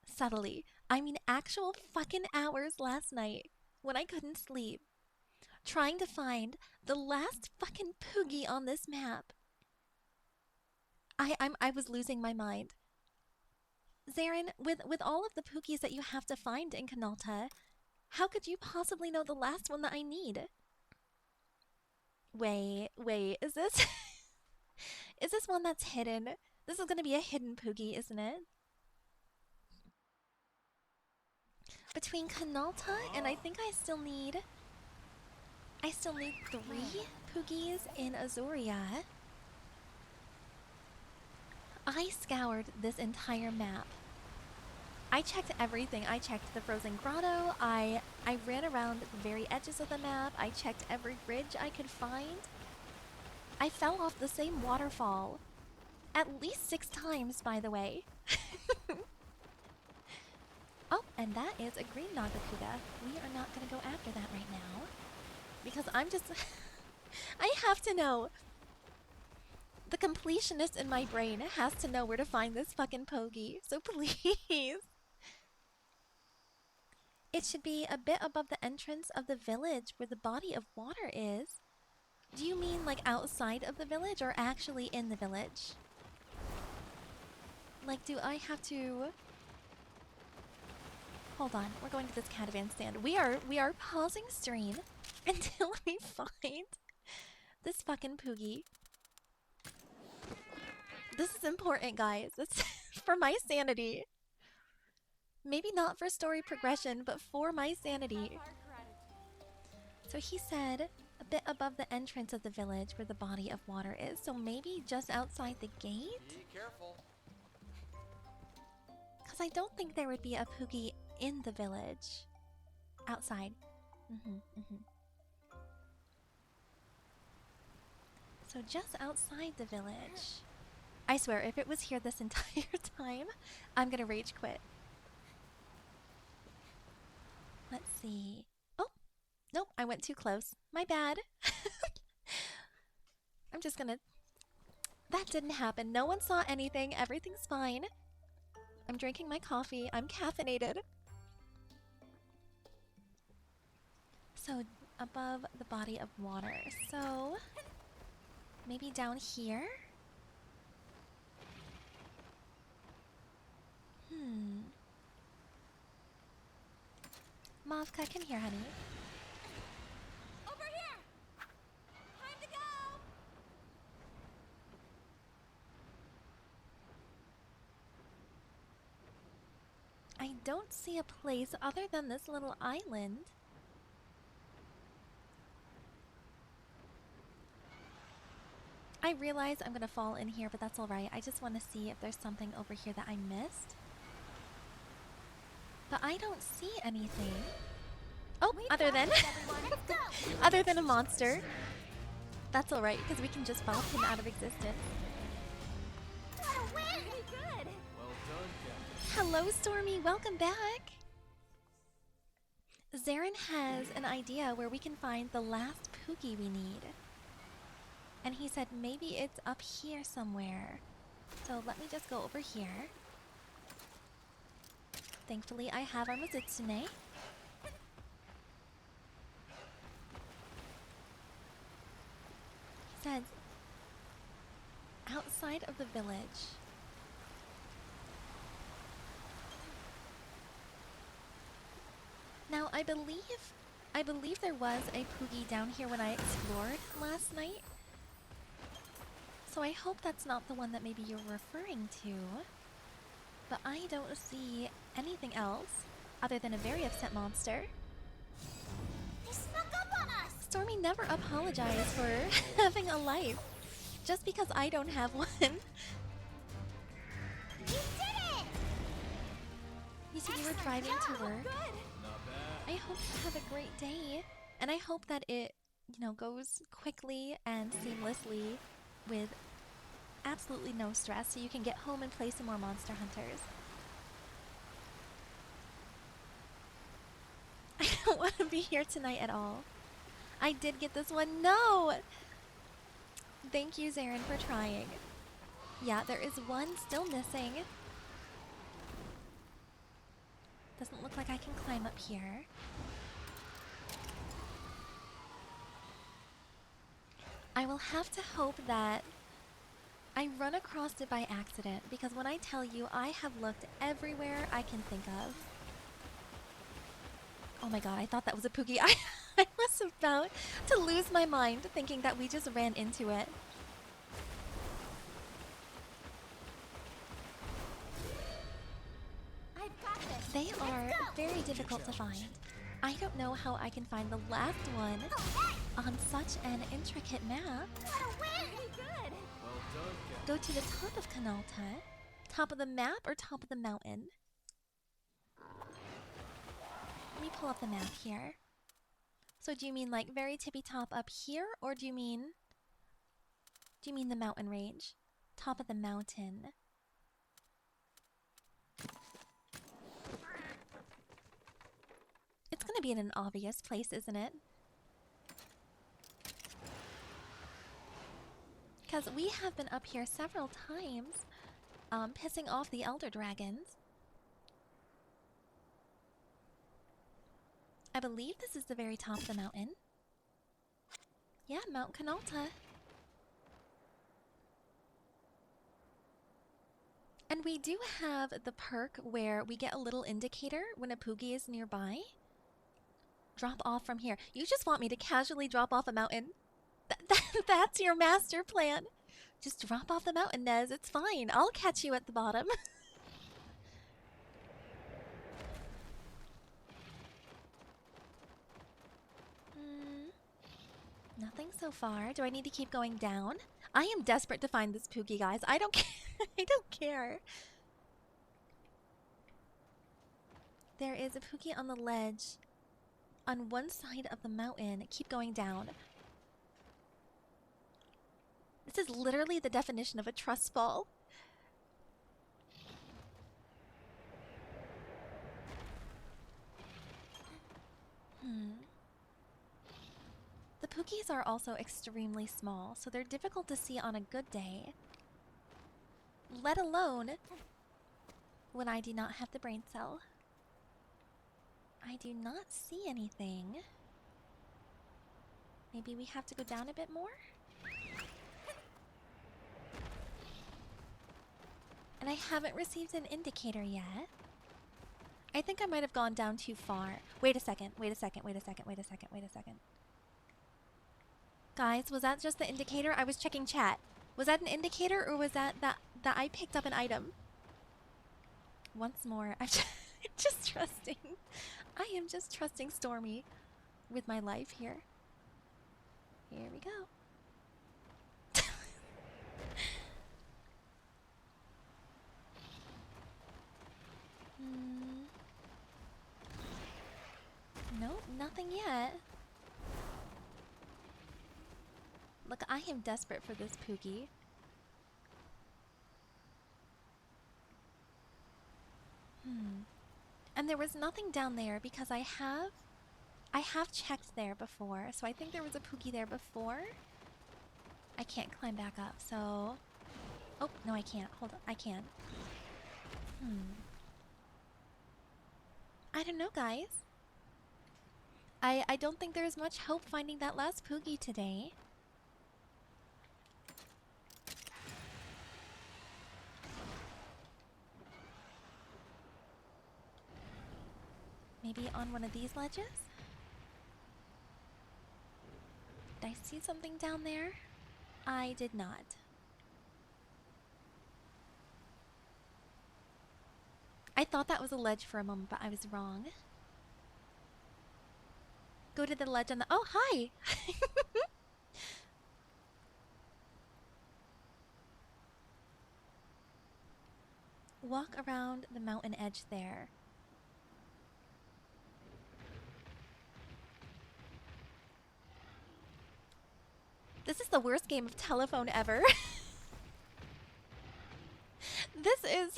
subtly. I mean actual fucking hours last night when I couldn't sleep, trying to find the last fucking Poogie on this map. I was losing my mind. Zaren, with all of the Poogies that you have to find in Kanalta, how could you possibly know the last one that I need? Wait, is this is this one that's hidden? This is gonna be a hidden Poogie, isn't it? Between Kanalta and I think I still need 3 Poogies in Azuria. I scoured this entire map. I checked everything. I checked the Frozen Grotto. I ran around the very edges of the map. I checked every ridge I could find. I fell off the same waterfall at least 6 times, by the way. Oh, and that is a green Nagakuga. We are not going to go after that right now. Because I'm just... I have to know. The completionist in my brain has to know where to find this fucking Pogie. So please. It should be a bit above the entrance of the village where the body of water is. Do you mean like outside of the village or actually in the village? Like, do I have to... Hold on, we're going to this caravan stand. We are pausing stream until we find this fucking Poogie. This is important, guys. It's for my sanity. Maybe not for story progression, but for my sanity. So he said a bit above the entrance of the village where the body of water is. So maybe just outside the gate? Be careful. Because I don't think there would be a Poogie in the village. Outside. So just outside the village. I swear, if it was here this entire time, I'm gonna rage quit. Let's see. Oh! Nope, I went too close. My bad. I'm just gonna... That didn't happen. No one saw anything. Everything's fine. I'm drinking my coffee. I'm caffeinated. So, above the body of water. So, maybe down here? Mavka, come here, honey. Over here! Time to go! don't see a place other than this little island. I realize I'm gonna fall in here, but that's alright. I just want to see if there's something over here that I missed. But I don't see anything. Oh, other than other than a monster. That's alright, because we can just bop him out of existence. Well done, Captain. Hello, Stormy. Welcome back. Zarin has an idea where we can find the last Pookie we need. And he said maybe it's up here somewhere. So let me just go over here. Thankfully, I have our Mizutsune. He says, outside of the village. Now, I believe there was a Poogie down here when I explored last night. So I hope that's not the one that maybe you're referring to. But I don't see anything else other than a very upset monster. They snuck up on us! Stormy never apologized for having a life. Just because I don't have one. You did it! You said you were driving to work. Not bad. I hope you have a great day. And I hope that it, goes quickly and seamlessly with absolutely no stress so you can get home and play some more Monster Hunters. I don't want to be here tonight at all. I did get this one. No! Thank you, Zarin, for trying. Yeah, there is one still missing. Doesn't look like I can climb up here. I will have to hope that I run across it by accident, because when I tell you, I have looked everywhere I can think of. Oh my god, I thought that was a Poogie. I was about to lose my mind thinking that we just ran into it. I've got this. They are go. very difficult to find. I don't know how I can find the last one Okay. on such an intricate map. What a win! Well Good. done, Captain. Go to the top of Kanalta. Top of the map or top of the mountain? Let me pull up the map here. So do you mean like very tippy top up here, or do you mean the mountain range? Top of the mountain. It's gonna be in an obvious place, isn't it? Because we have been up here several times, pissing off the Elder Dragons. I believe this is the very top of the mountain. Yeah, Mount Kanalta. And we do have the perk where we get a little indicator when a Poogie is nearby. Drop off from here. You just want me to casually drop off a mountain? That's your master plan. Just drop off the mountain, Nez. It's fine. I'll catch you at the bottom. Nothing so far. Do I need to keep going down? I am desperate to find this Poogie, guys. I don't care. I don't care. There is a Poogie on the ledge on one side of the mountain. Keep going down. This is literally the definition of a trust fall. The Pookies are also extremely small, so they're difficult to see on a good day. Let alone when I do not have the brain cell. I do not see anything. Maybe we have to go down a bit more? And I haven't received an indicator yet. I think I might have gone down too far. Wait a second, wait a second, wait a second, wait a second, wait a second. Guys, was that just the indicator? I was checking chat. Was that an indicator, or was that I picked up an item? Once more, I Just trusting. I am just trusting Stormy with my life here. Here we go. Nope, nothing yet. Look, I am desperate for this Pookie. And there was nothing down there because I have checked there before, so I think there was a Pookie there before. I can't climb back up, so... Oh, no I can't. Hold on, I can. I don't know, guys. I don't think there's much hope finding that last Pookie today. Maybe on one of these ledges? Did I see something down there? I did not. I thought that was a ledge for a moment, but I was wrong. Go to the ledge on the... Oh, hi! Walk around the mountain edge there. This is the worst game of telephone ever. This is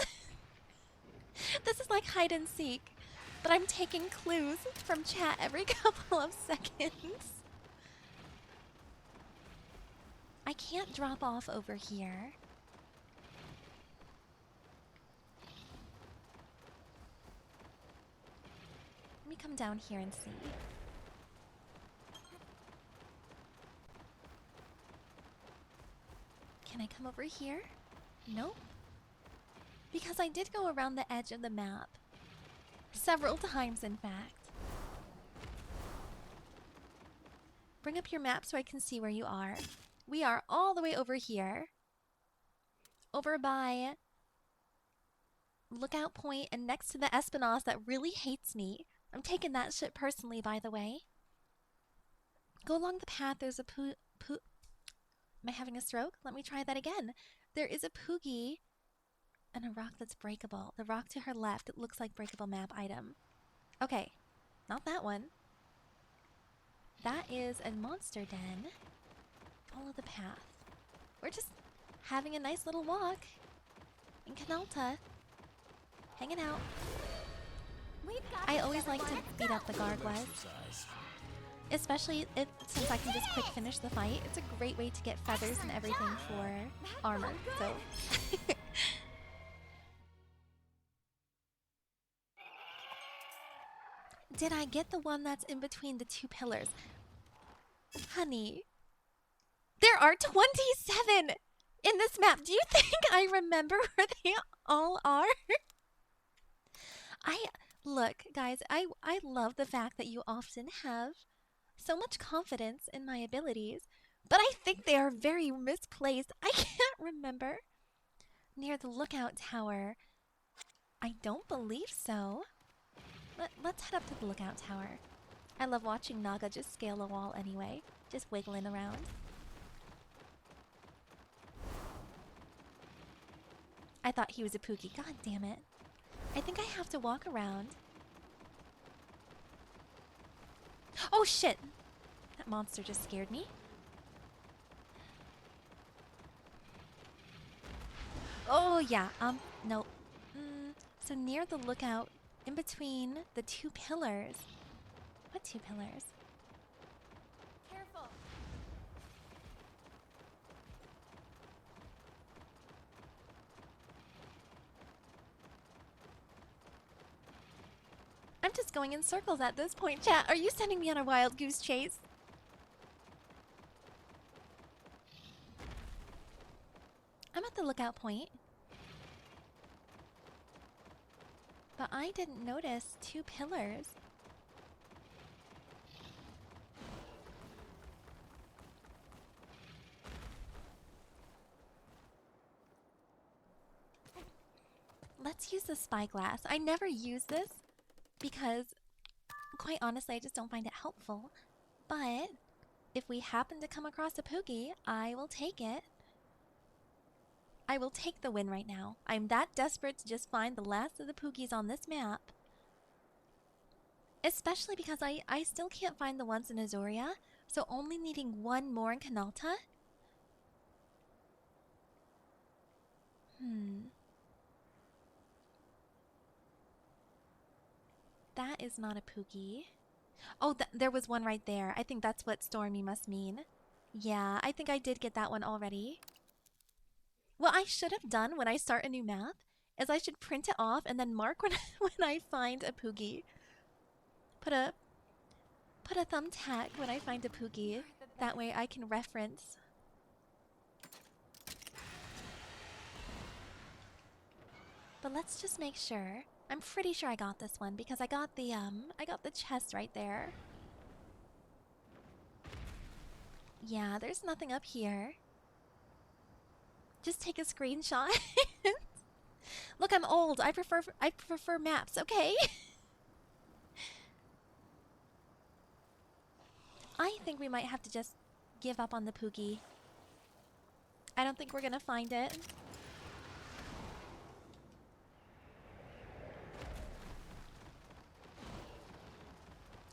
like hide and seek, but I'm taking clues from chat every couple of seconds. I can't drop off over here. Let me come down here and see. Can I come over here? Nope. Because I did go around the edge of the map. Several times, in fact. Bring up your map so I can see where you are. We are all the way over here. Over by Lookout Point and next to the Espinasse that really hates me. I'm taking that shit personally, by the way. Go along the path. There's a Am I having a stroke? Let me try that again. There is a Poogie and a rock that's breakable. The rock to her left, it looks like breakable map item. Okay, not that one. That is a monster den. Follow the path. We're just having a nice little walk in Canalta. Hanging out. I always like to beat up the gargoyles. Especially since I can just quick finish the fight. It's a great way to get feathers and everything for armor, so... Did I get the one that's in between the two pillars? Honey, there are 27 in this map. Do you think I remember where they all are? Look, guys, I love the fact that you often have so much confidence in my abilities, but I think they are very misplaced. I can't remember. Near the lookout tower. I don't believe so. Let's head up to the lookout tower. I love watching Naga just scale a wall anyway, just wiggling around. I thought he was a Pookie. God damn it. I think I have to walk around. Oh shit! That monster just scared me. Oh yeah, no. So near the lookout, in between the two pillars. What two pillars? Careful. I'm just going in circles at this point, chat. Are you sending me on a wild goose chase? I'm at the lookout point. But I didn't notice two pillars. let's use the spyglass. I never use this because, quite honestly, I just don't find it helpful. But if we happen to come across a Poogie, I will take it. I will take the win right now. I'm that desperate to just find the last of the Poogies on this map. Especially because I still can't find the ones in Azuria, so only needing one more in Kanalta. That is not a Poogie. Oh, there was one right there. I think that's what Stormy must mean. Yeah, I think I did get that one already. What I should have done when I start a new map is I should print it off and then mark when I find a Poogie. Put a thumbtack when I find a Poogie. That way I can reference. But let's just make sure. I'm pretty sure I got this one because I got the chest right there. Yeah, there's nothing up here. Just take a screenshot. Look, I'm old. I prefer maps, okay? I think we might have to just give up on the Poogie. I don't think we're gonna find it.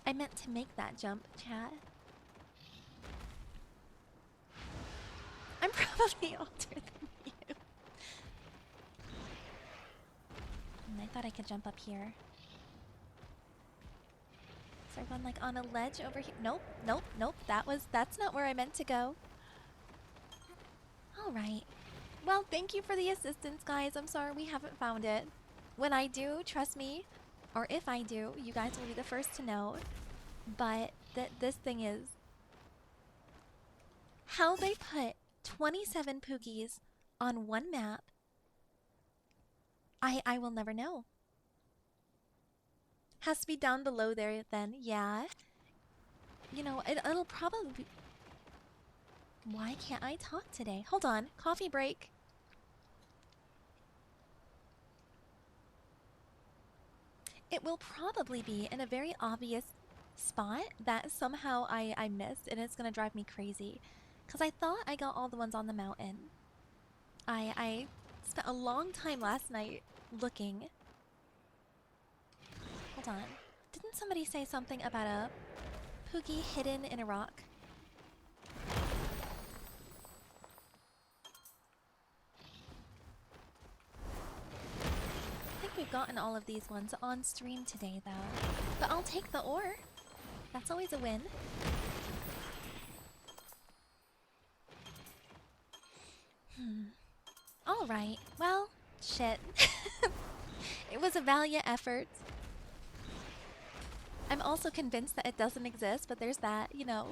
I meant to make that jump, chat. I'm probably older than you. And I thought I could jump up here. Is everyone like on a ledge over here? Nope, nope, nope. That's not where I meant to go. Alright. Well, thank you for the assistance, guys. I'm sorry we haven't found it. When I do, trust me, or if I do, you guys will be the first to know. But this thing is how they put 27 Poogies on one map. I will never know. Has to be down below there then, yeah. You know, it'll probably be... Why can't I talk today? Hold on, coffee break. It will probably be in a very obvious spot that somehow I missed, and it's gonna drive me crazy. Because I thought I got all the ones on the mountain. I spent a long time last night looking. Hold on. Didn't somebody say something about a Poogie hidden in a rock? I think we've gotten all of these ones on stream today, though. But I'll take the ore. That's always a win. Alright, well, shit. It was a valiant effort. I'm also convinced that it doesn't exist, but there's that, you know.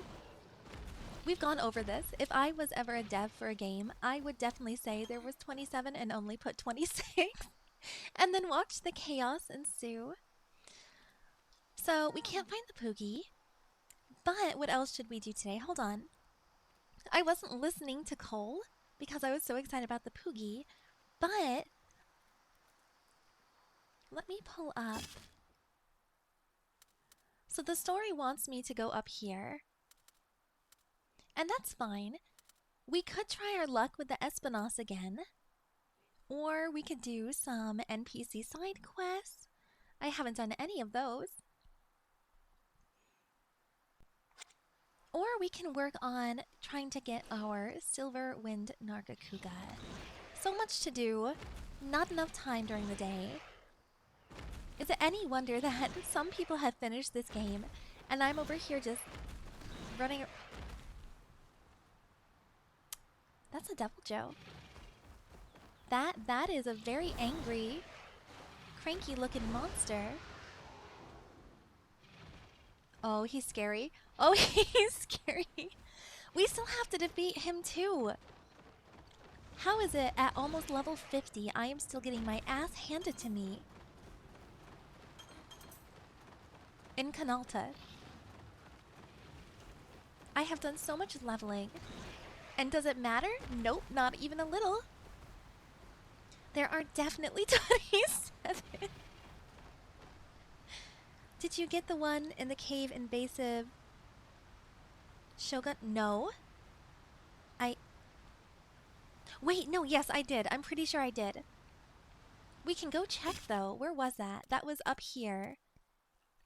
We've gone over this. If I was ever a dev for a game, I would definitely say there was 27 and only put 26. And then watch the chaos ensue. So, we can't find the Poogie. But what else should we do today? Hold on. I wasn't listening to Cole because I was so excited about the Poogie. But let me pull up. So the story wants me to go up here. And that's fine. We could try our luck with the Espinasse again. Or we could do some NPC side quests. I haven't done any of those. Or we can work on trying to get our Silver Wind Nargacuga. So much to do, not enough time during the day. Is it any wonder that some people have finished this game and I'm over here just running... That's a Devil Joe. That is a very angry, cranky looking monster. Oh, he's scary. Oh, he's scary. We still have to defeat him too. How is it at almost level 50 I am still getting my ass handed to me? In Kanalta. I have done so much leveling. And does it matter? Nope, not even a little. There are definitely 26 Did you get the one in the cave invasive Shogun? No. Wait, no, yes, I did. I'm pretty sure I did. We can go check, though. Where was that? That was up here.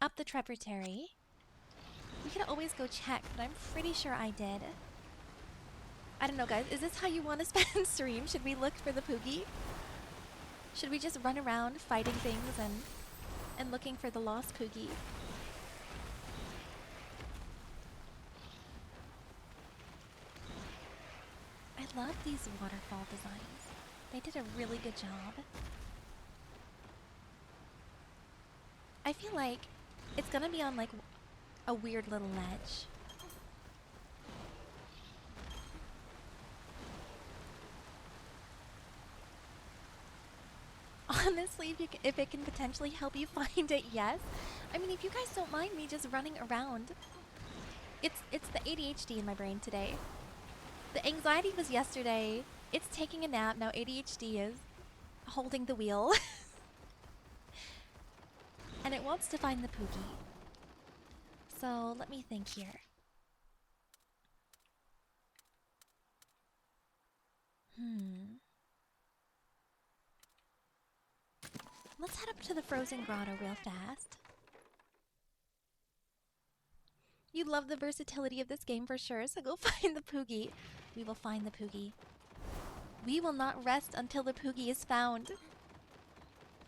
Up the tributary. We could always go check, but I'm pretty sure I did. I don't know, guys. Is this how you want to spend stream? Should we look for the Poogie? Should we just run around fighting things and looking for the lost Poogie? I love these waterfall designs. They did a really good job. I feel like it's gonna be on like a weird little ledge. Honestly, if it can potentially help you find it, yes. I mean, if you guys don't mind me just running around. It's the ADHD in my brain today. The anxiety was yesterday. It's taking a nap. Now ADHD is holding the wheel. And it wants to find the Poogie. So let me think here. Let's head up to the frozen grotto real fast. You love the versatility of this game for sure, so go find the Poogie. We will find the Poogie. We will not rest until the Poogie is found.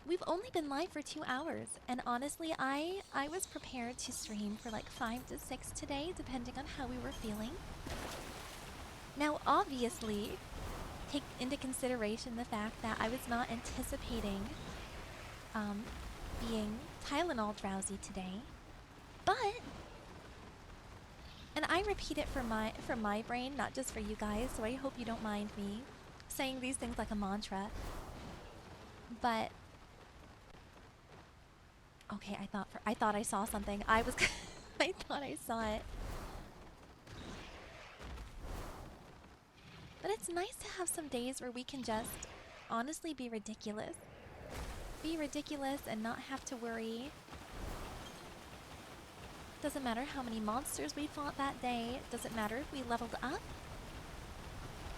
We've only been live for 2 hours, and honestly, I was prepared to stream for like 5 to 6 today, depending on how we were feeling. Now, obviously, take into consideration the fact that I was not anticipating being Tylenol drowsy today, but, and I repeat it for my brain, not just for you guys, so I hope you don't mind me saying these things like a mantra, but okay, I thought I saw something. I thought I saw it. But it's nice to have some days where we can just honestly be ridiculous. Be ridiculous and not have to worry. Doesn't matter how many monsters we fought that day. Doesn't matter if we leveled up.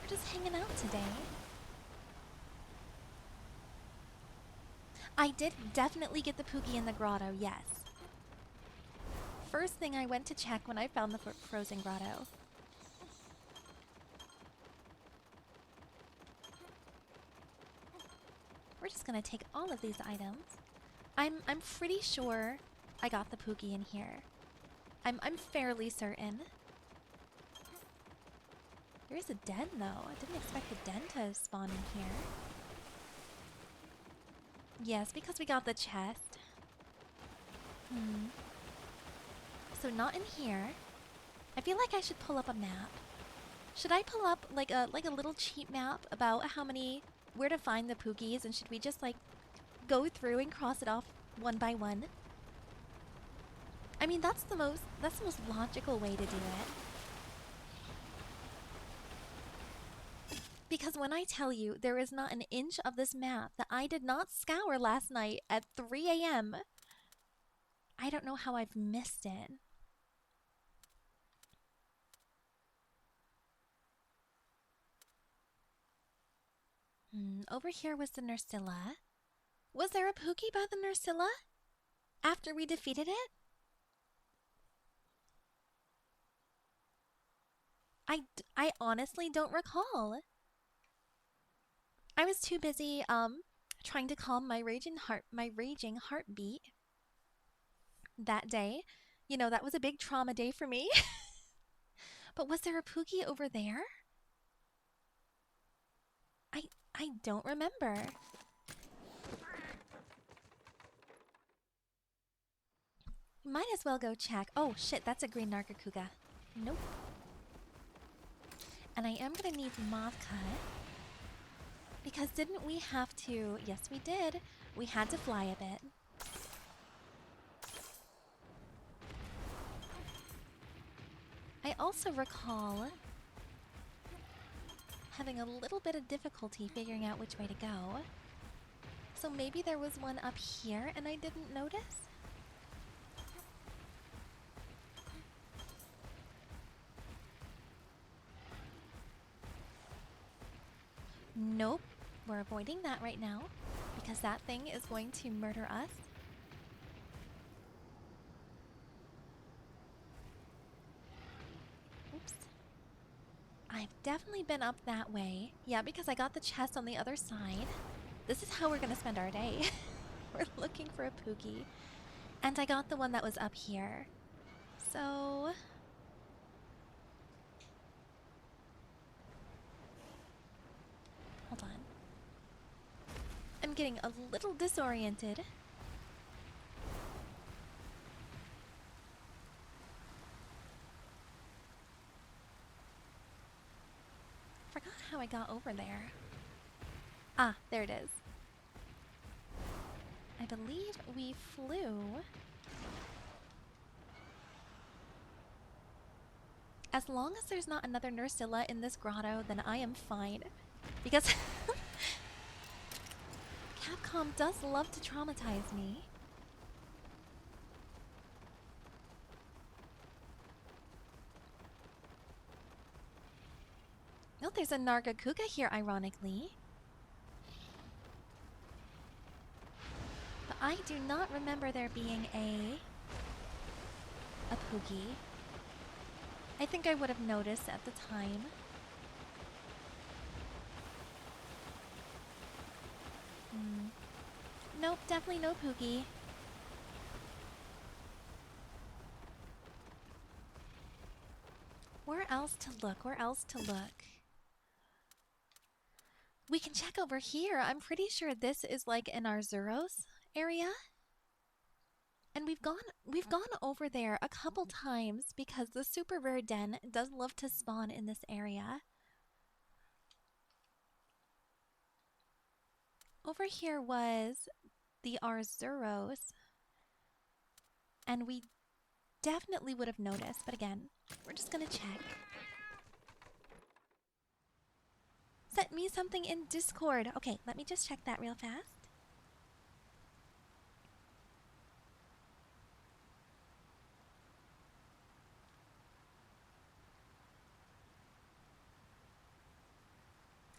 We're just hanging out today. I did definitely get the Poogie in the grotto, yes. First thing I went to check when I found the frozen grotto. We're just gonna take all of these items. I'm pretty sure I got the Poogie in here. I'm fairly certain. There is a den though. I didn't expect the den to spawn in here. Yes, because we got the chest. So not in here. I feel like I should pull up a map. Should I pull up like a little cheat map about where to find the Poogies, and should we just like go through and cross it off one by one? I mean, that's the most logical way to do it. Because when I tell you there is not an inch of this map that I did not scour last night at 3 a.m., I don't know how I've missed it. Over here was the Nursilla. Was there a Poogie by the Nursilla after we defeated it? I honestly don't recall. I was too busy trying to calm my raging heartbeat that day. You know, that was a big trauma day for me. But was there a Poogie over there? I don't remember. Might as well go check. Oh shit, that's a green Nargacuga. Nope. And I am gonna need Moth Cut. Because didn't we have to... Yes, we did. We had to fly a bit. I also recall having a little bit of difficulty figuring out which way to go. So maybe there was one up here and I didn't notice? Nope. We're avoiding that right now because that thing is going to murder us. Oops. I've definitely been up that way. Yeah, because I got the chest on the other side. This is how we're gonna spend our day. We're looking for a Pookie. And I got the one that was up here. So... hold on. I'm getting a little disoriented. Forgot how I got over there. Ah, there it is. I believe we flew. As long as there's not another Nursilla in this grotto, then I am fine. Because Capcom does love to traumatize me. Oh, there's a Nargacuga here, ironically. But I do not remember there being a Poogie. I think I would have noticed at the time. Nope, definitely no Poogie. Where else to look? Where else to look? We can check over here. I'm pretty sure this is like in our Zuros area. And we've gone over there a couple times because the super rare den does love to spawn in this area. Over here was the Arzuros, and we definitely would have noticed, but again, we're just gonna check. Sent me something in Discord. Okay, let me just check that real fast.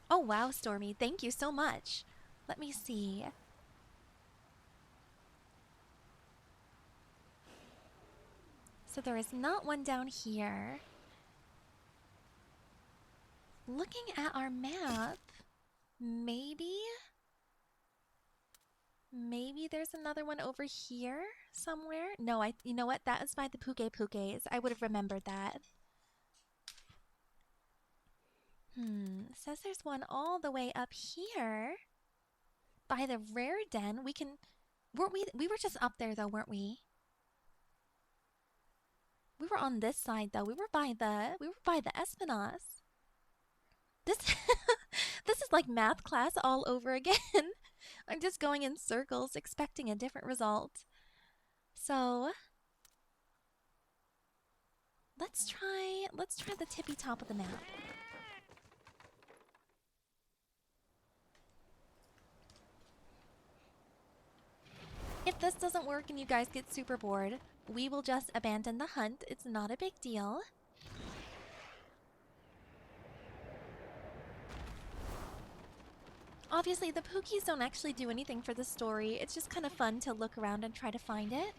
Oh wow, Stormy, thank you so much. Let me see. So there is not one down here. Looking at our map, maybe there's another one over here somewhere. No, you know what? That is by the Puke. I would have remembered that. Says there's one all the way up here by the rare den. We were just up there though, weren't we? We were on this side though. We were by the Espinas. This this is like math class all over again. I'm just going in circles expecting a different result. So let's try the tippy top of the map. If this doesn't work and you guys get super bored, we will just abandon the hunt. It's not a big deal. Obviously, the Pookies don't actually do anything for the story. It's just kind of fun to look around and try to find it.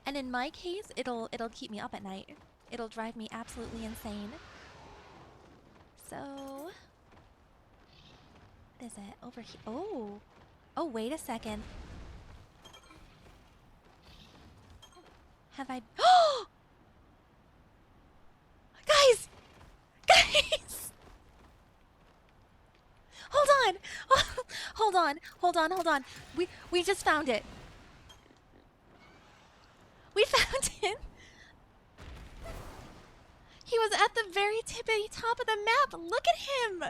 And in my case, it'll keep me up at night. It'll drive me absolutely insane. So, what is it? Over here. Oh. Oh, wait a second. Have I... Oh! Guys! Guys! Hold on! Hold on. We just found it. We found it! He was at the very tippity top of the map. Look at him!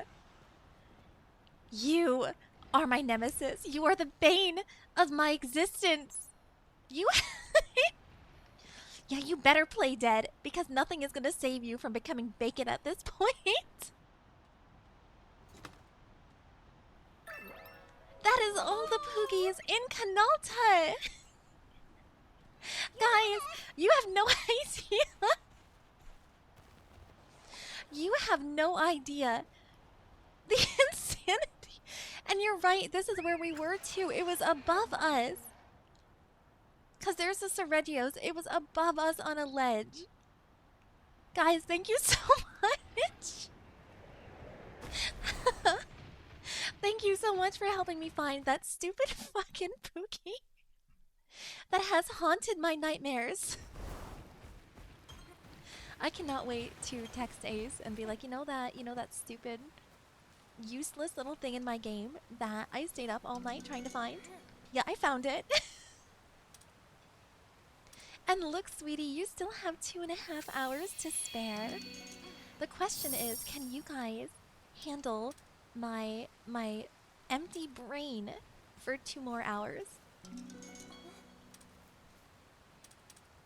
You are my nemesis. You are the bane of my existence. You... Yeah, you better play dead, because nothing is gonna save you from becoming bacon at this point. That is all the Poogies in Kanalta! Guys, you have no idea. You have no idea The insanity. And you're right, this is where we were too. It was above us. Because there's the Seredios. It was above us on a ledge. Guys, thank you so much. Thank you so much for helping me find that stupid fucking Pookie that has haunted my nightmares. I cannot wait to text Ace and be like, you know that stupid, useless little thing in my game that I stayed up all night trying to find? Yeah, I found it. And look, sweetie, you still have 2.5 hours to spare. The question is, can you guys handle my empty brain for 2 more hours?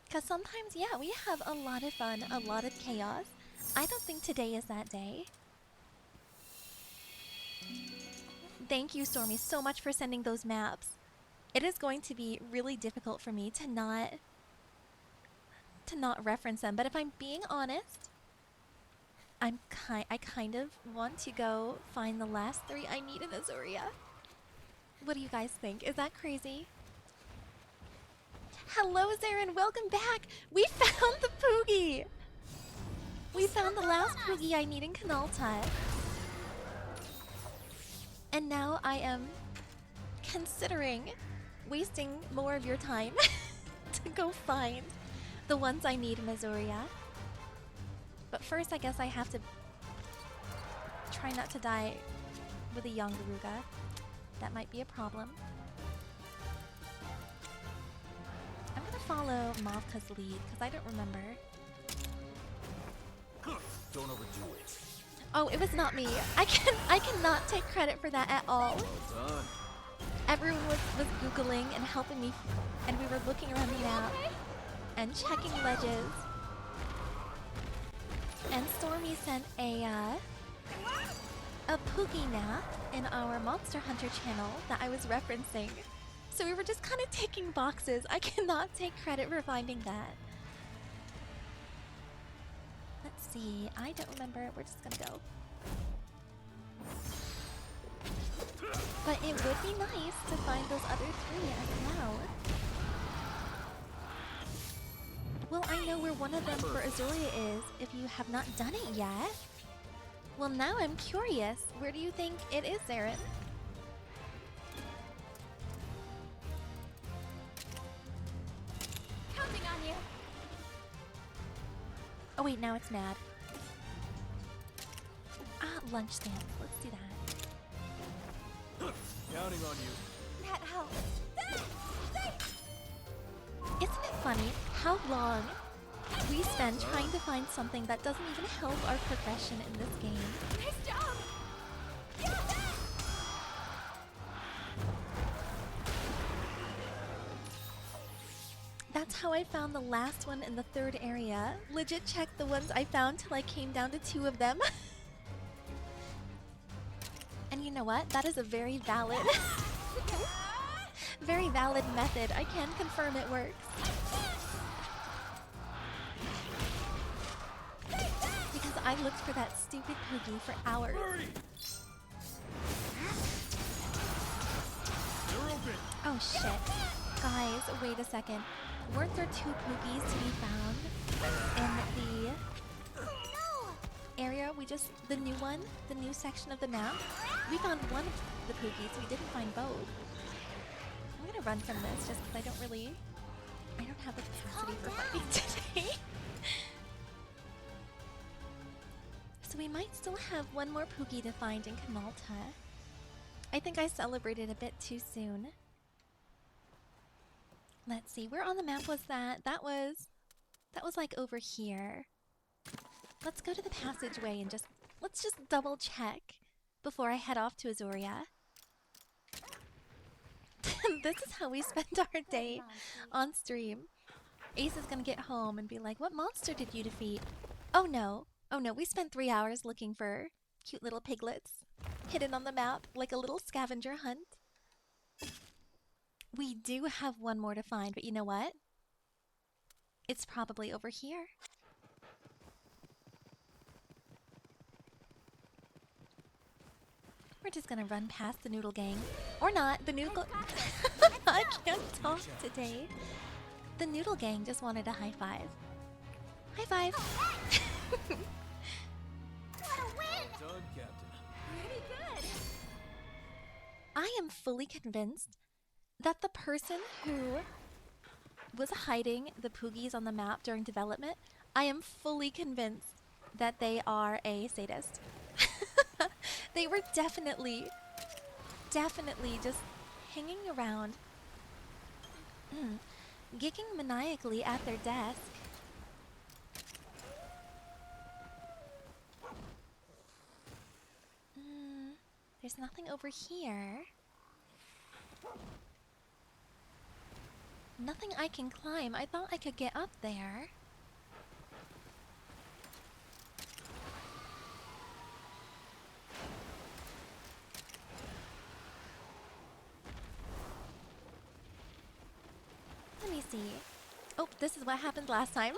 Because sometimes, yeah, we have a lot of fun, a lot of chaos. I don't think today is that day. Thank you, Stormy, so much for sending those maps. It is going to be really difficult for me to not reference them, but if I'm being honest, I kind of want to go find the last 3 I need in Azuria. What do you guys think? Is that crazy? Hello, Zarin, welcome back! We found the Poogie! We found the last Poogie I need in Kanalta. And now I am considering wasting more of your time to go find the ones I need in Azuria. But first, I guess I have to try not to die with a young Garuga. That might be a problem. I'm gonna follow Mavka's lead, because I don't remember. Don't overdo it. Oh, it was not me. I cannot take credit for that at all. Well done. Everyone was Googling and helping me, and we were looking around the map and checking ledges. And Stormy sent a Poogie map in our Monster Hunter channel that I was referencing. So we were just kind of ticking boxes. I cannot take credit for finding that. Let's see. I don't remember. We're just gonna go. But it would be nice to find those other 3 as well. Well, I know where one of them for Azuria is if you have not done it yet. Well, now I'm curious. Where do you think it is, Zarin? Counting on you. Oh wait, now it's mad. Lunch stamps. Let's do that. Counting on you. That helps. Isn't it funny how long we spend trying to find something that doesn't even help our progression in this game? Nice job. That's how I found the last one in the 3rd area. Legit checked the ones I found till I came down to 2 of them. And you know what? That is a very valid very valid method. I can confirm it works. Because I looked for that stupid Poogie for hours. They're open. Oh shit. Guys, wait a second. Weren't there 2 Poogies to be found in the area the new one, the new section of the map? We found one of the Poogies, we didn't find both. I'm gonna run from this just because I don't have the capacity for fighting today. So we might still have one more Poogie to find in Kanalta. I think I celebrated a bit too soon. Let's see, where on the map was that? That was like over here. Let's go to the passageway and let's just double check before I head off to Azuria. This is how we spend our day on stream. Ace is gonna get home and be like, what monster did you defeat? Oh no, we spent 3 hours looking for cute little piglets hidden on the map like a little scavenger hunt. We do have one more to find, but you know what? It's probably over here. We're just gonna run past the noodle gang. Or not, the noodle... I can't talk today. The noodle gang just wanted a high five. High five! Well done, Captain. Pretty good. I am fully convinced that the person who was hiding the Poogies on the map during development, I am fully convinced that they are a sadist. They were definitely just hanging around, gigging maniacally at their desk. There's nothing over here. Nothing I can climb. I thought I could get up there. Let me see. Oh, this is what happened last time.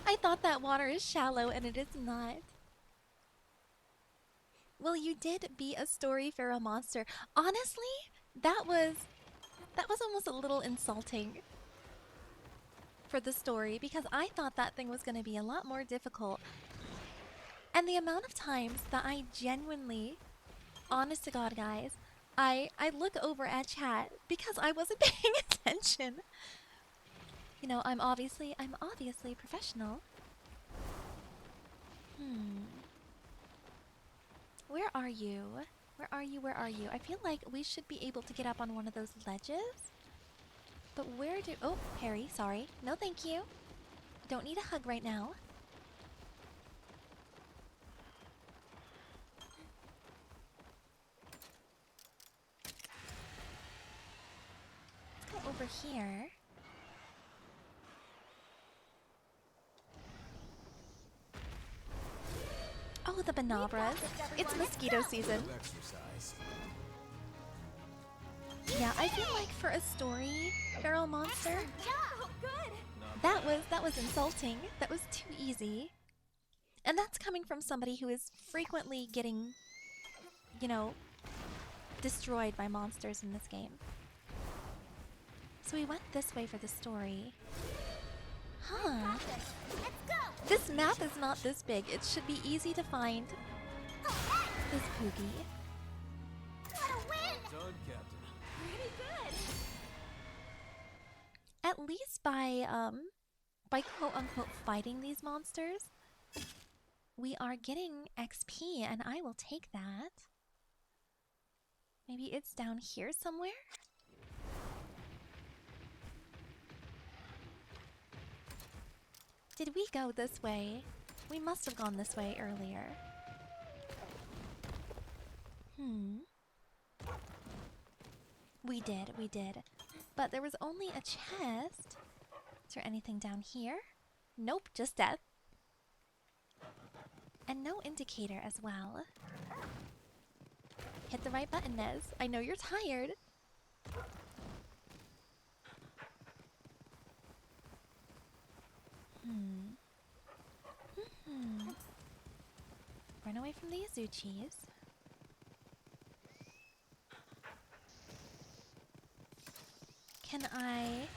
I thought that water is shallow and it is not. Well, you did beat a story pharaoh monster. Honestly, that was almost a little insulting for the story because I thought that thing was going to be a lot more difficult. And the amount of times that I genuinely, honest to God, guys, I look over at chat because I wasn't paying attention. You know, I'm obviously professional. Where are you? Where are you? Where are you? I feel like we should be able to get up on one of those ledges. But where do... Oh, Harry, sorry. No, thank you. Don't need a hug right now. Let's go over here. Oh, the Banabras. It's mosquito season. Exercise. Yeah, I feel like for a story feral monster, Oh, good. that was insulting. That was too easy. And that's coming from somebody who is frequently getting, you know, destroyed by monsters in this game. So we went this way for the story. Huh. Let's go. This map is not this big. It should be easy to find this Poogie. What a win. Done, Captain. Pretty good. At least by quote unquote fighting these monsters, we are getting XP and I will take that. Maybe it's down here somewhere? Did we go this way? We must have gone this way earlier. We did. But there was only a chest. Is there anything down here? Nope, just death. And no indicator as well. Hit the right button, Nez. I know you're tired. Run away from the Azuchis. Can I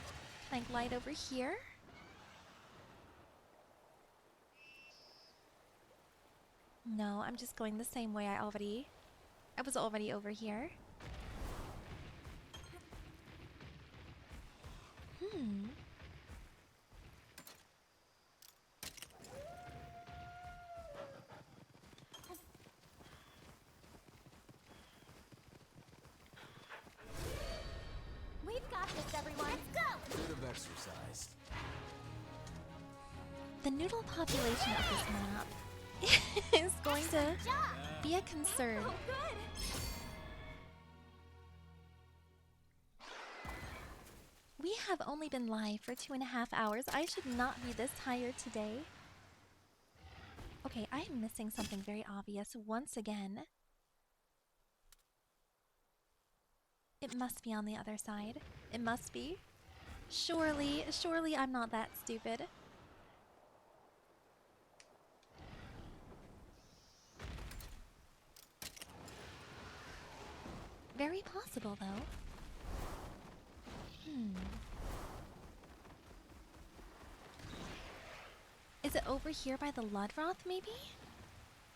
glide over here? No, I'm just going the same way I was already over here. We've got this, everyone. Let's go. Bit of exercise. The noodle population of this map is going to be a concern. Oh, good. We have only been live for 2.5 hours. I should not be this tired today. Okay, I am missing something very obvious once again. It must be on the other side. It must be. Surely I'm not that stupid. Very possible, though. Is it over here by the Ludroth, maybe?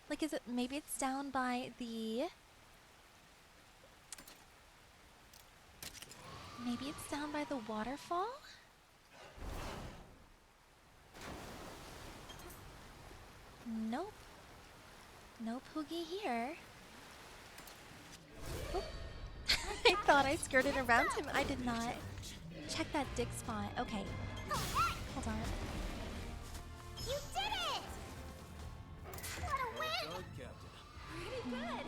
Like, is it... Maybe it's down by the... Maybe it's down by the waterfall? Nope. No Poogie here. Oh. I thought I skirted around him. I did not. Check that dig spot. Okay. Hold on. You did it! What a win! Done, Captain. Pretty good.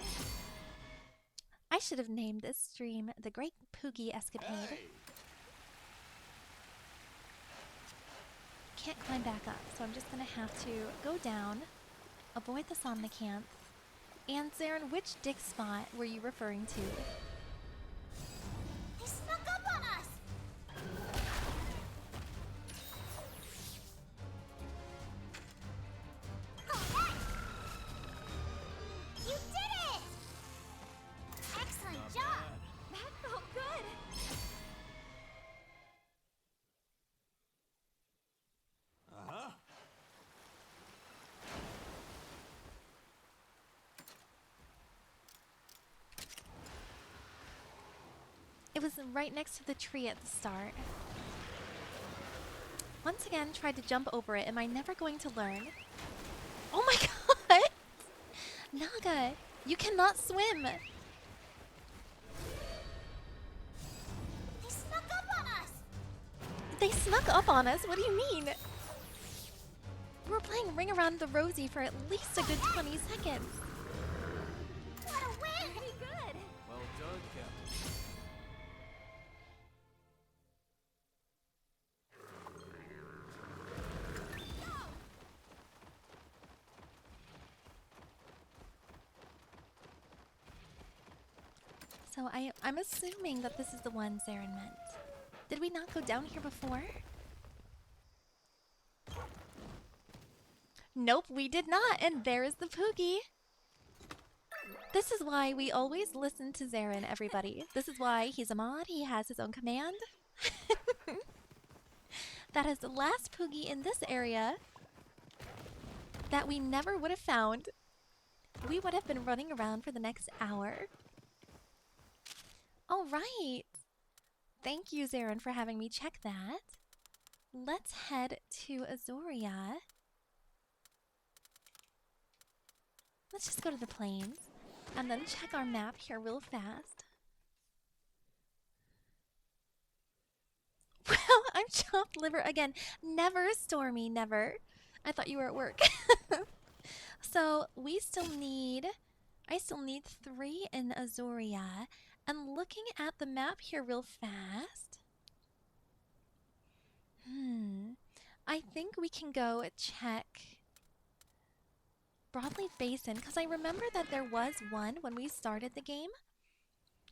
I should have named this stream The Great Poogie Escapade. Can't climb back up, so I'm just gonna have to go down, avoid the Somnicanth. And Zarin, which dig spot were you referring to? They snuck up on us! Alright! You did it! Excellent job! That felt good. Uh-huh. It was right next to the tree at the start. Once again, tried to jump over it. Am I never going to learn? Oh my god! Naga, you cannot swim! They snuck up on us! They snuck up on us? What do you mean? We were playing Ring Around the Rosie for at least a good 20 seconds. What a win! Pretty good. Well done, Captain. So I'm assuming that this is the one Zarin meant. Did we not go down here before? Nope, we did not, and there is the Poogie. This is why we always listen to Zarin, everybody. This is why he's a mod, he has his own command. That is the last Poogie in this area that we never would have found. We would have been running around for the next hour. All right. Thank you, Zarin, for having me check that. Let's head to Azoria. Let's just go to the plains and then check our map here real fast. Well, I'm chopped liver again. Never, Stormy, never. I thought you were at work. So we still need... I still need 3 in Azoria. And looking at the map here real fast... I think we can go check... Broadleaf Basin, because I remember that there was one when we started the game.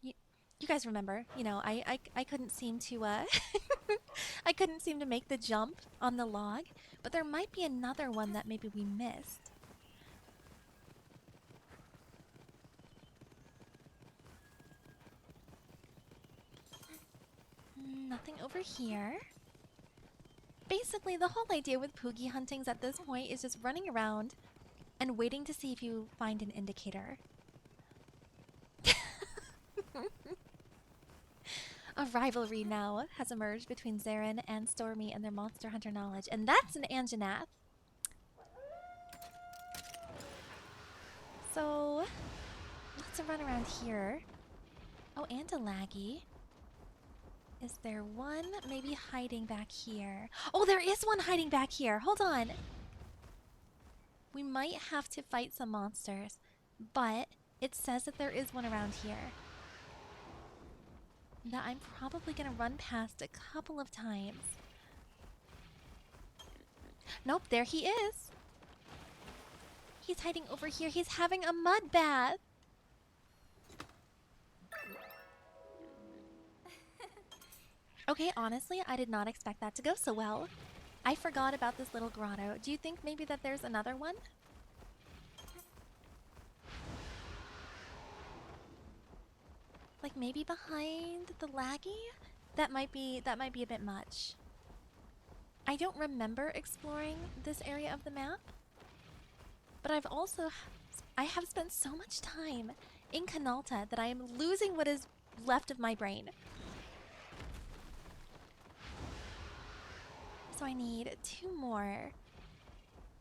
You guys remember, you know, I couldn't seem to, I couldn't seem to make the jump on the log, but there might be another one that maybe we missed. Nothing over here. Basically, the whole idea with Poogie huntings at this point is just running around and waiting to see if you find an indicator. A rivalry now has emerged between Zarin and Stormy and their Monster Hunter knowledge, and that's an Anjanath. So, let's run around here. Oh, and a Laggy. Is there one maybe hiding back here? Oh, there is one hiding back here. Hold on. We might have to fight some monsters, but it says that there is one around here that I'm probably going to run past a couple of times. Nope, there he is. He's hiding over here. He's having a mud bath. Okay, honestly, I did not expect that to go so well. I forgot about this little grotto. Do you think maybe that there's another one? Like maybe behind the laggy? That might be a bit much. I don't remember exploring this area of the map. But I have spent so much time in Canalta that I am losing what is left of my brain. So I need two more.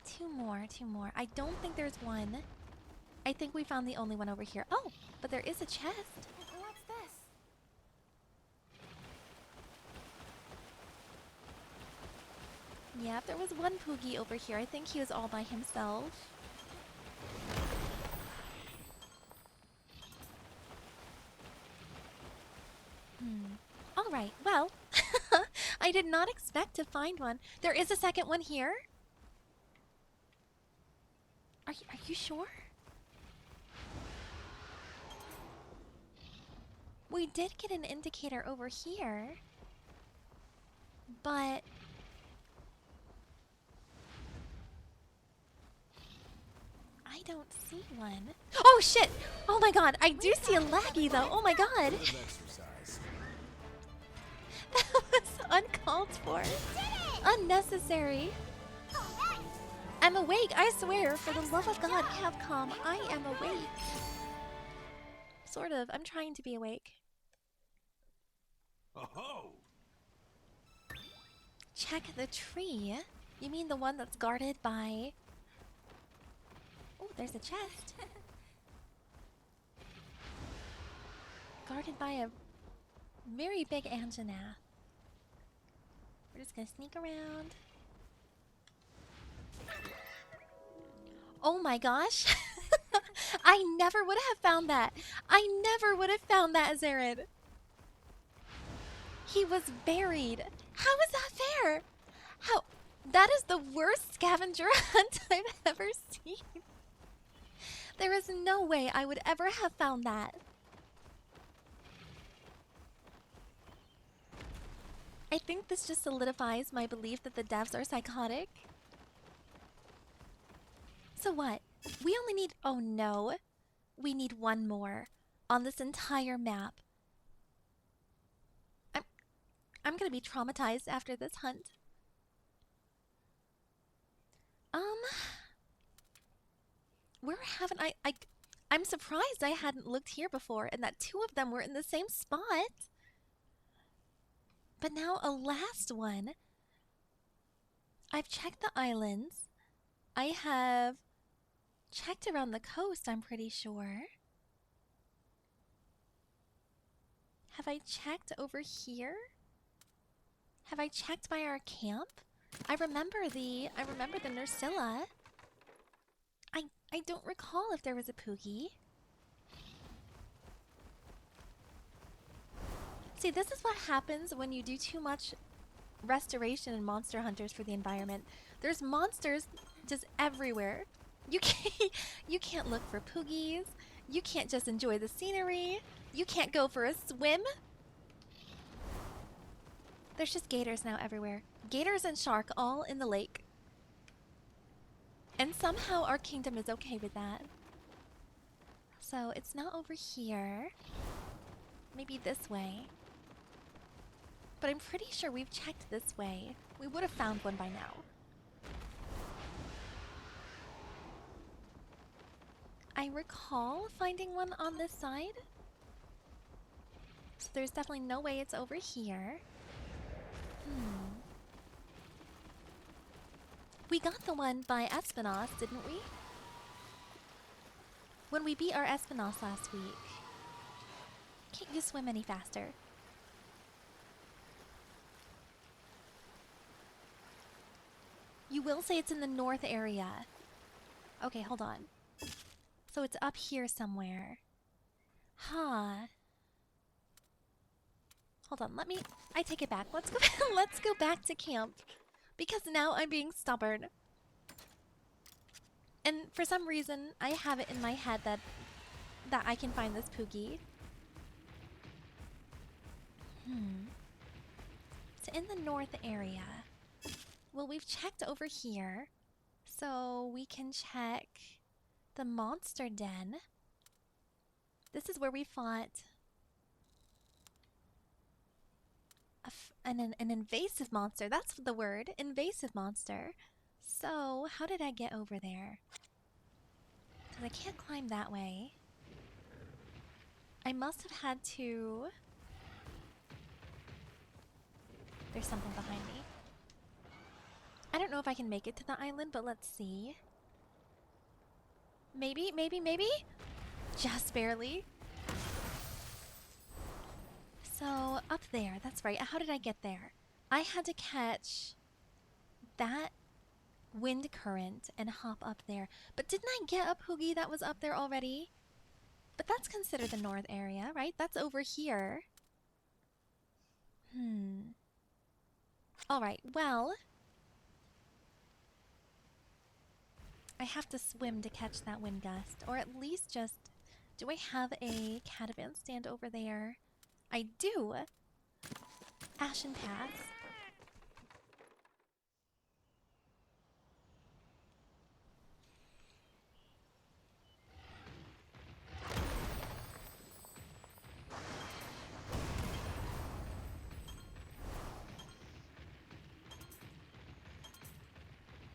Two more. I don't think there's one. I think we found the only one over here. Oh, but there is a chest. What's this? Yeah, there was one Poogie over here. I think he was all by himself. Alright, well, I did not expect to find one. There is a second one here. Are you sure? We did get an indicator over here. But I don't see one. Oh shit! Oh my god, I do see a laggy though. Oh my god. That was uncalled for. Unnecessary. I'm awake, I swear. For the love of God, Capcom, I am awake. Sort of. I'm trying to be awake. Oh! Check the tree. You mean the one that's guarded by... Oh, there's a chest. Guarded by a very big Anjanath. We're just gonna sneak around. Oh my gosh. I never would have found that. I never would have found that, Zared. He was buried. How is that fair? How? That is the worst scavenger hunt I've ever seen. There is no way I would ever have found that. I think this just solidifies my belief that the devs are psychotic. So what? We only need... Oh no. We need one more on this entire map. I'm gonna be traumatized after this hunt. Where haven't I'm surprised I hadn't looked here before and that two of them were in the same spot. But now a last one. I've checked the islands. I have checked around the coast, I'm pretty sure. Have I checked over here? Have I checked by our camp? I remember the Nursilla. I don't recall if there was a Poogie. See, this is what happens when you do too much restoration and monster hunters for the environment. There's monsters just everywhere. You can't look for Poogies. You can't just enjoy the scenery. You can't go for a swim. There's just gators now everywhere. Gators and shark all in the lake. And somehow our kingdom is okay with that. So it's not over here. Maybe this way. But I'm pretty sure we've checked this way. We would have found one by now. I recall finding one on this side. So there's definitely no way it's over here. We got the one by Espinos, didn't we? When we beat our Espinos last week. Can't you swim any faster? You will say it's in the north area. Okay, hold on. So it's up here somewhere. Huh. Hold on, I take it back. Let's go back to camp. Because now I'm being stubborn. And for some reason, I have it in my head that I can find this Poogie. It's in the north area. Well, we've checked over here. So we can check the monster den. This is where we fought an invasive monster. That's the word. Invasive monster. So, how did I get over there? Because I can't climb that way. I must have had to... There's something behind me. I don't know if I can make it to the island, but let's see. Maybe, maybe, maybe? Just barely. So, up there, that's right. How did I get there? I had to catch that wind current and hop up there. But didn't I get a Poogie that was up there already? But that's considered the north area, right? That's over here. Alright, well... I have to swim to catch that wind gust. Or at least just... Do I have a catavan stand over there? I do! Ashen Pass.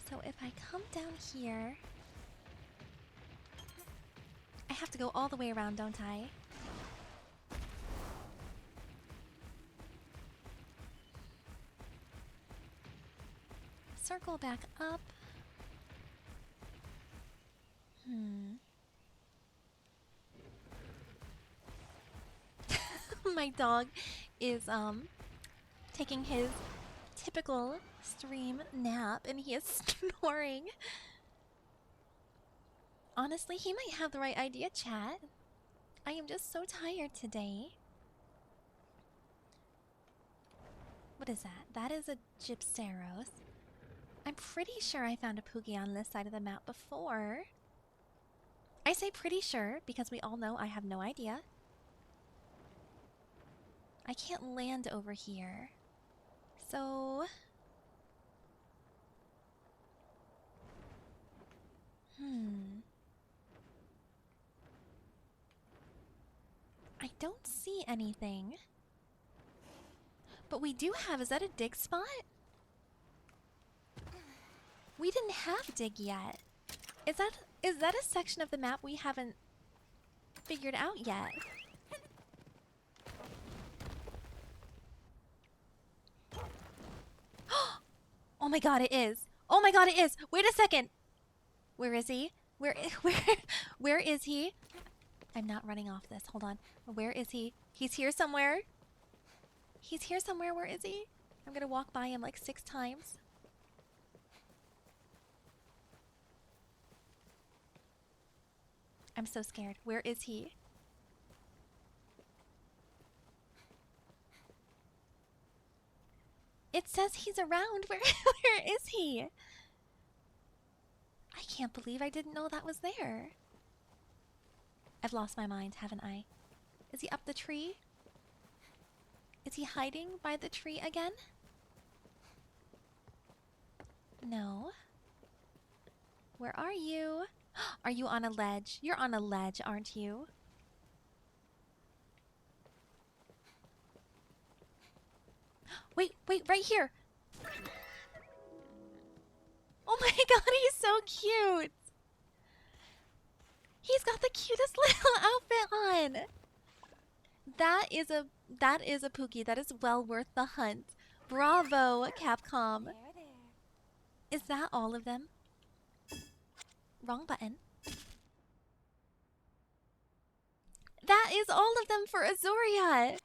So if I come down here... I have to go all the way around, don't I? Circle back up. My dog is taking his typical stream nap and he is snoring. Honestly, he might have the right idea, chat. I am just so tired today. What is that? That is a Gypceros. I'm pretty sure I found a Poogie on this side of the map before. I say pretty sure because we all know I have no idea. I can't land over here. So... I don't see anything. But we do have... Is that a dig spot? We didn't have dig yet. Is that a section of the map we haven't figured out yet? Oh my god, it is. Oh my god, it is. Wait a second. Where is he? Where is he? I'm not running off this. Hold on. Where is he? He's here somewhere. He's here somewhere. Where is he? I'm gonna walk by him like 6 times. I'm so scared. Where is he? It says he's around. Where is he? I can't believe I didn't know that was there. I've lost my mind, haven't I? Is he up the tree? Is he hiding by the tree again? No. Where are you? Are you on a ledge? You're on a ledge, aren't you? Wait, right here! Oh my god, he's so cute! He's got the cutest little outfit on! That is a Pookie. That is well worth the hunt. Bravo, Capcom. Is that all of them? Wrong button. That is all of them for Azuria!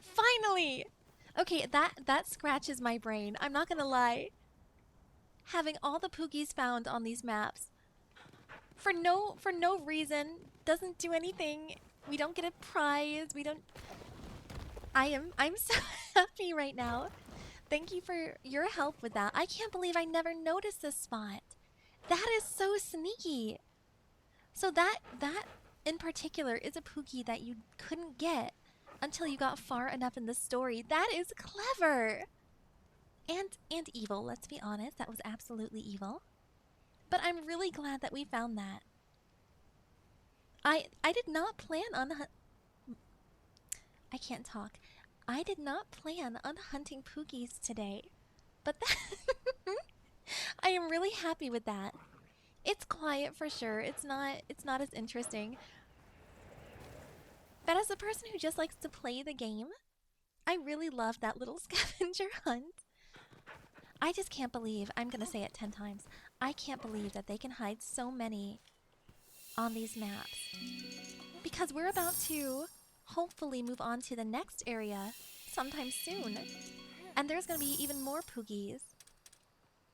Finally! Okay, that scratches my brain. I'm not gonna lie. Having all the Poogies found on these maps for no reason doesn't do anything. We don't get a prize. We don't. I'm so happy right now. Thank you for your help with that. I can't believe I never noticed this spot. That is so sneaky. So that in particular is a Poogie that you couldn't get until you got far enough in the story. That is clever. And evil, let's be honest. That was absolutely evil. But I'm really glad that we found that. I did not plan on I can't talk. I did not plan on hunting Poogies today, but I am really happy with that. It's quiet for sure. It's not as interesting. But as a person who just likes to play the game, I really love that little scavenger hunt. I just can't believe, I'm gonna say it 10 times, I can't believe that they can hide so many on these maps. Because we're about to hopefully move on to the next area sometime soon. And there's gonna be even more Poogies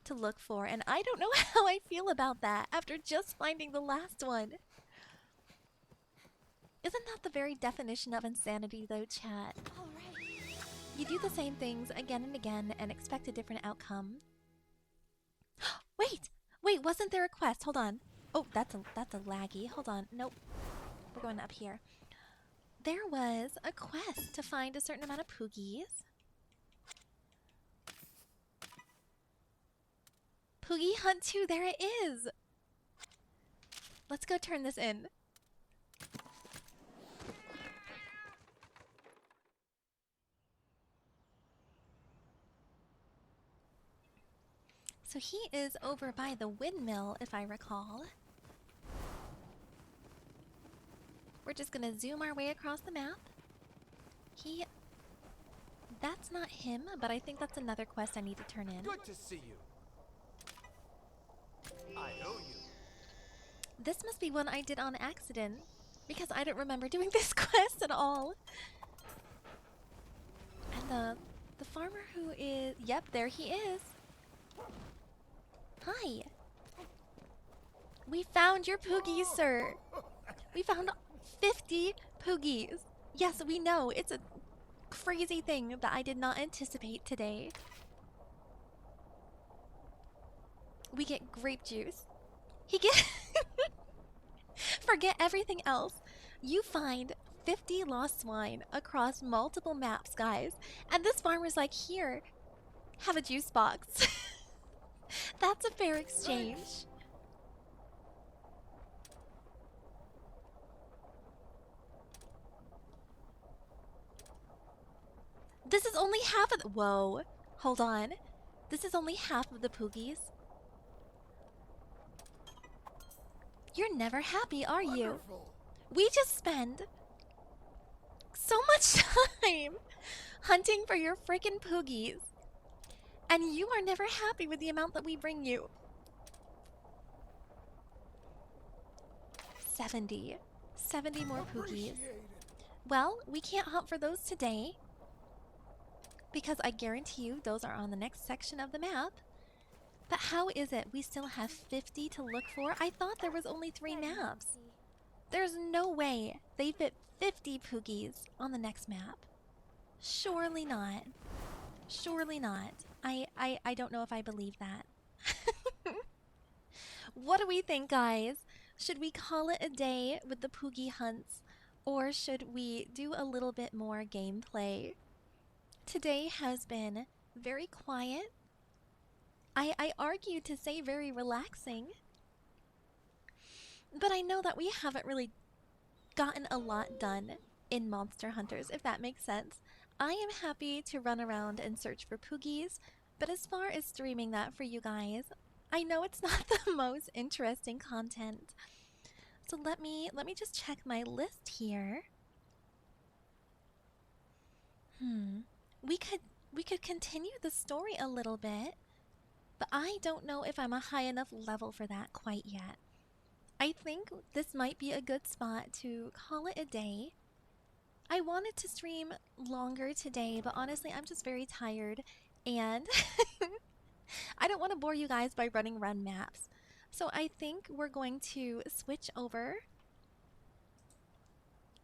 to look for. And I don't know how I feel about that after just finding the last one. Isn't that the very definition of insanity though, chat? You do the same things again and again and expect a different outcome. Wait! Wait, wasn't there a quest? Hold on. Oh, that's a laggy. Hold on. Nope. We're going up here. There was a quest to find a certain amount of Poogies. Poogie Hunt 2, there it is! Let's go turn this in. So he is over by the windmill, if I recall. We're just gonna zoom our way across the map. That's not him, but I think that's another quest I need to turn in. Good to see you. I owe you. This must be one I did on accident, because I don't remember doing this quest at all. And the farmer who is... Yep, there he is. Hi. We found your Poogies, sir. We found 50 Poogies. Yes, we know. It's a crazy thing that I did not anticipate today. We get grape juice. He get... Forget everything else. You find 50 lost swine across multiple maps, guys. And this farmer's like, here, have a juice box. That's a fair exchange. This is only half of the... Whoa. Hold on. This is only half of the Poogies. You're never happy, are you? Wonderful. We just spend so much time hunting for your freaking Poogies. And you are never happy with the amount that we bring you. 70. 70 more Poogies. Appreciate it. Well, we can't hunt for those today, because I guarantee you those are on the next section of the map. But how is it we still have 50 to look for? I thought there was only 3 maps. There's no way they fit 50 Poogies on the next map. Surely not. Surely not. I don't know if I believe that. What do we think, guys? Should we call it a day with the Poogie hunts, or should we do a little bit more gameplay? Today has been very quiet. I argue to say very relaxing. But I know that we haven't really gotten a lot done in Monster Hunters, if that makes sense. I am happy to run around and search for Poogies, but as far as streaming that for you guys, I know it's not the most interesting content. So let me just check my list here. We could continue the story a little bit, but I don't know if I'm a high enough level for that quite yet. I think this might be a good spot to call it a day. I wanted to stream longer today, but honestly, I'm just very tired, and I don't want to bore you guys by running run maps. So I think we're going to switch over,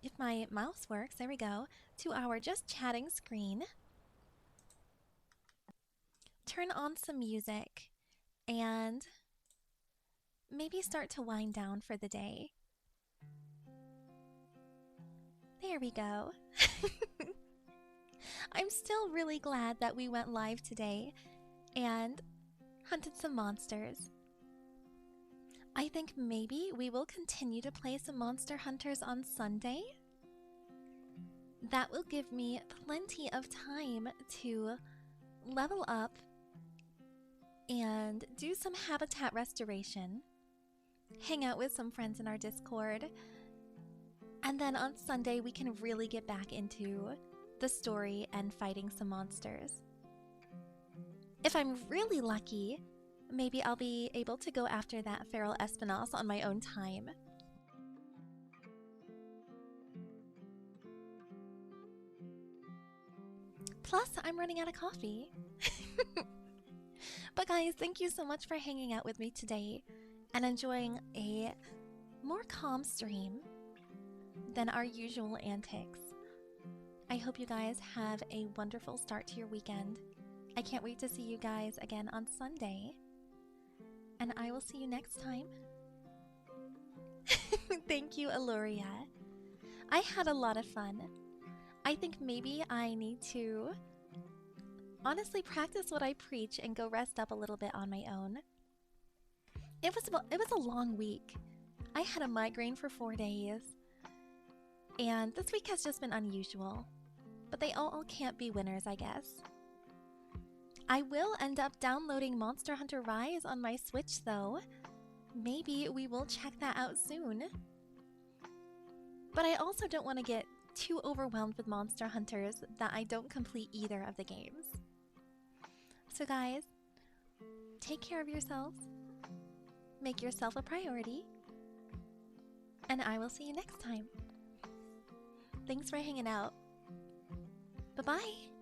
if my mouse works, there we go, to our just chatting screen. Turn on some music, and maybe start to wind down for the day. There we go. I'm still really glad that we went live today and hunted some monsters. I think maybe we will continue to play some Monster Hunters on Sunday. That will give me plenty of time to level up and do some habitat restoration, hang out with some friends in our Discord, and then on Sunday we can really get back into the story and fighting some monsters. If I'm really lucky, maybe I'll be able to go after that feral Espinos on my own time. Plus, I'm running out of coffee. But guys, thank you so much for hanging out with me today and enjoying a more calm stream than our usual antics. I hope you guys have a wonderful start to your weekend. I can't wait to see you guys again on Sunday. And I will see you next time. Thank you, Aluria. I had a lot of fun. I think maybe I need to honestly practice what I preach and go rest up a little bit on my own. It was a long week. I had a migraine for 4 days. And this week has just been unusual. But they all can't be winners, I guess. I will end up downloading Monster Hunter Rise on my Switch, though. Maybe we will check that out soon. But I also don't want to get too overwhelmed with Monster Hunters that I don't complete either of the games. So guys, take care of yourselves. Make yourself a priority. And I will see you next time. Thanks for hanging out. Bye-bye.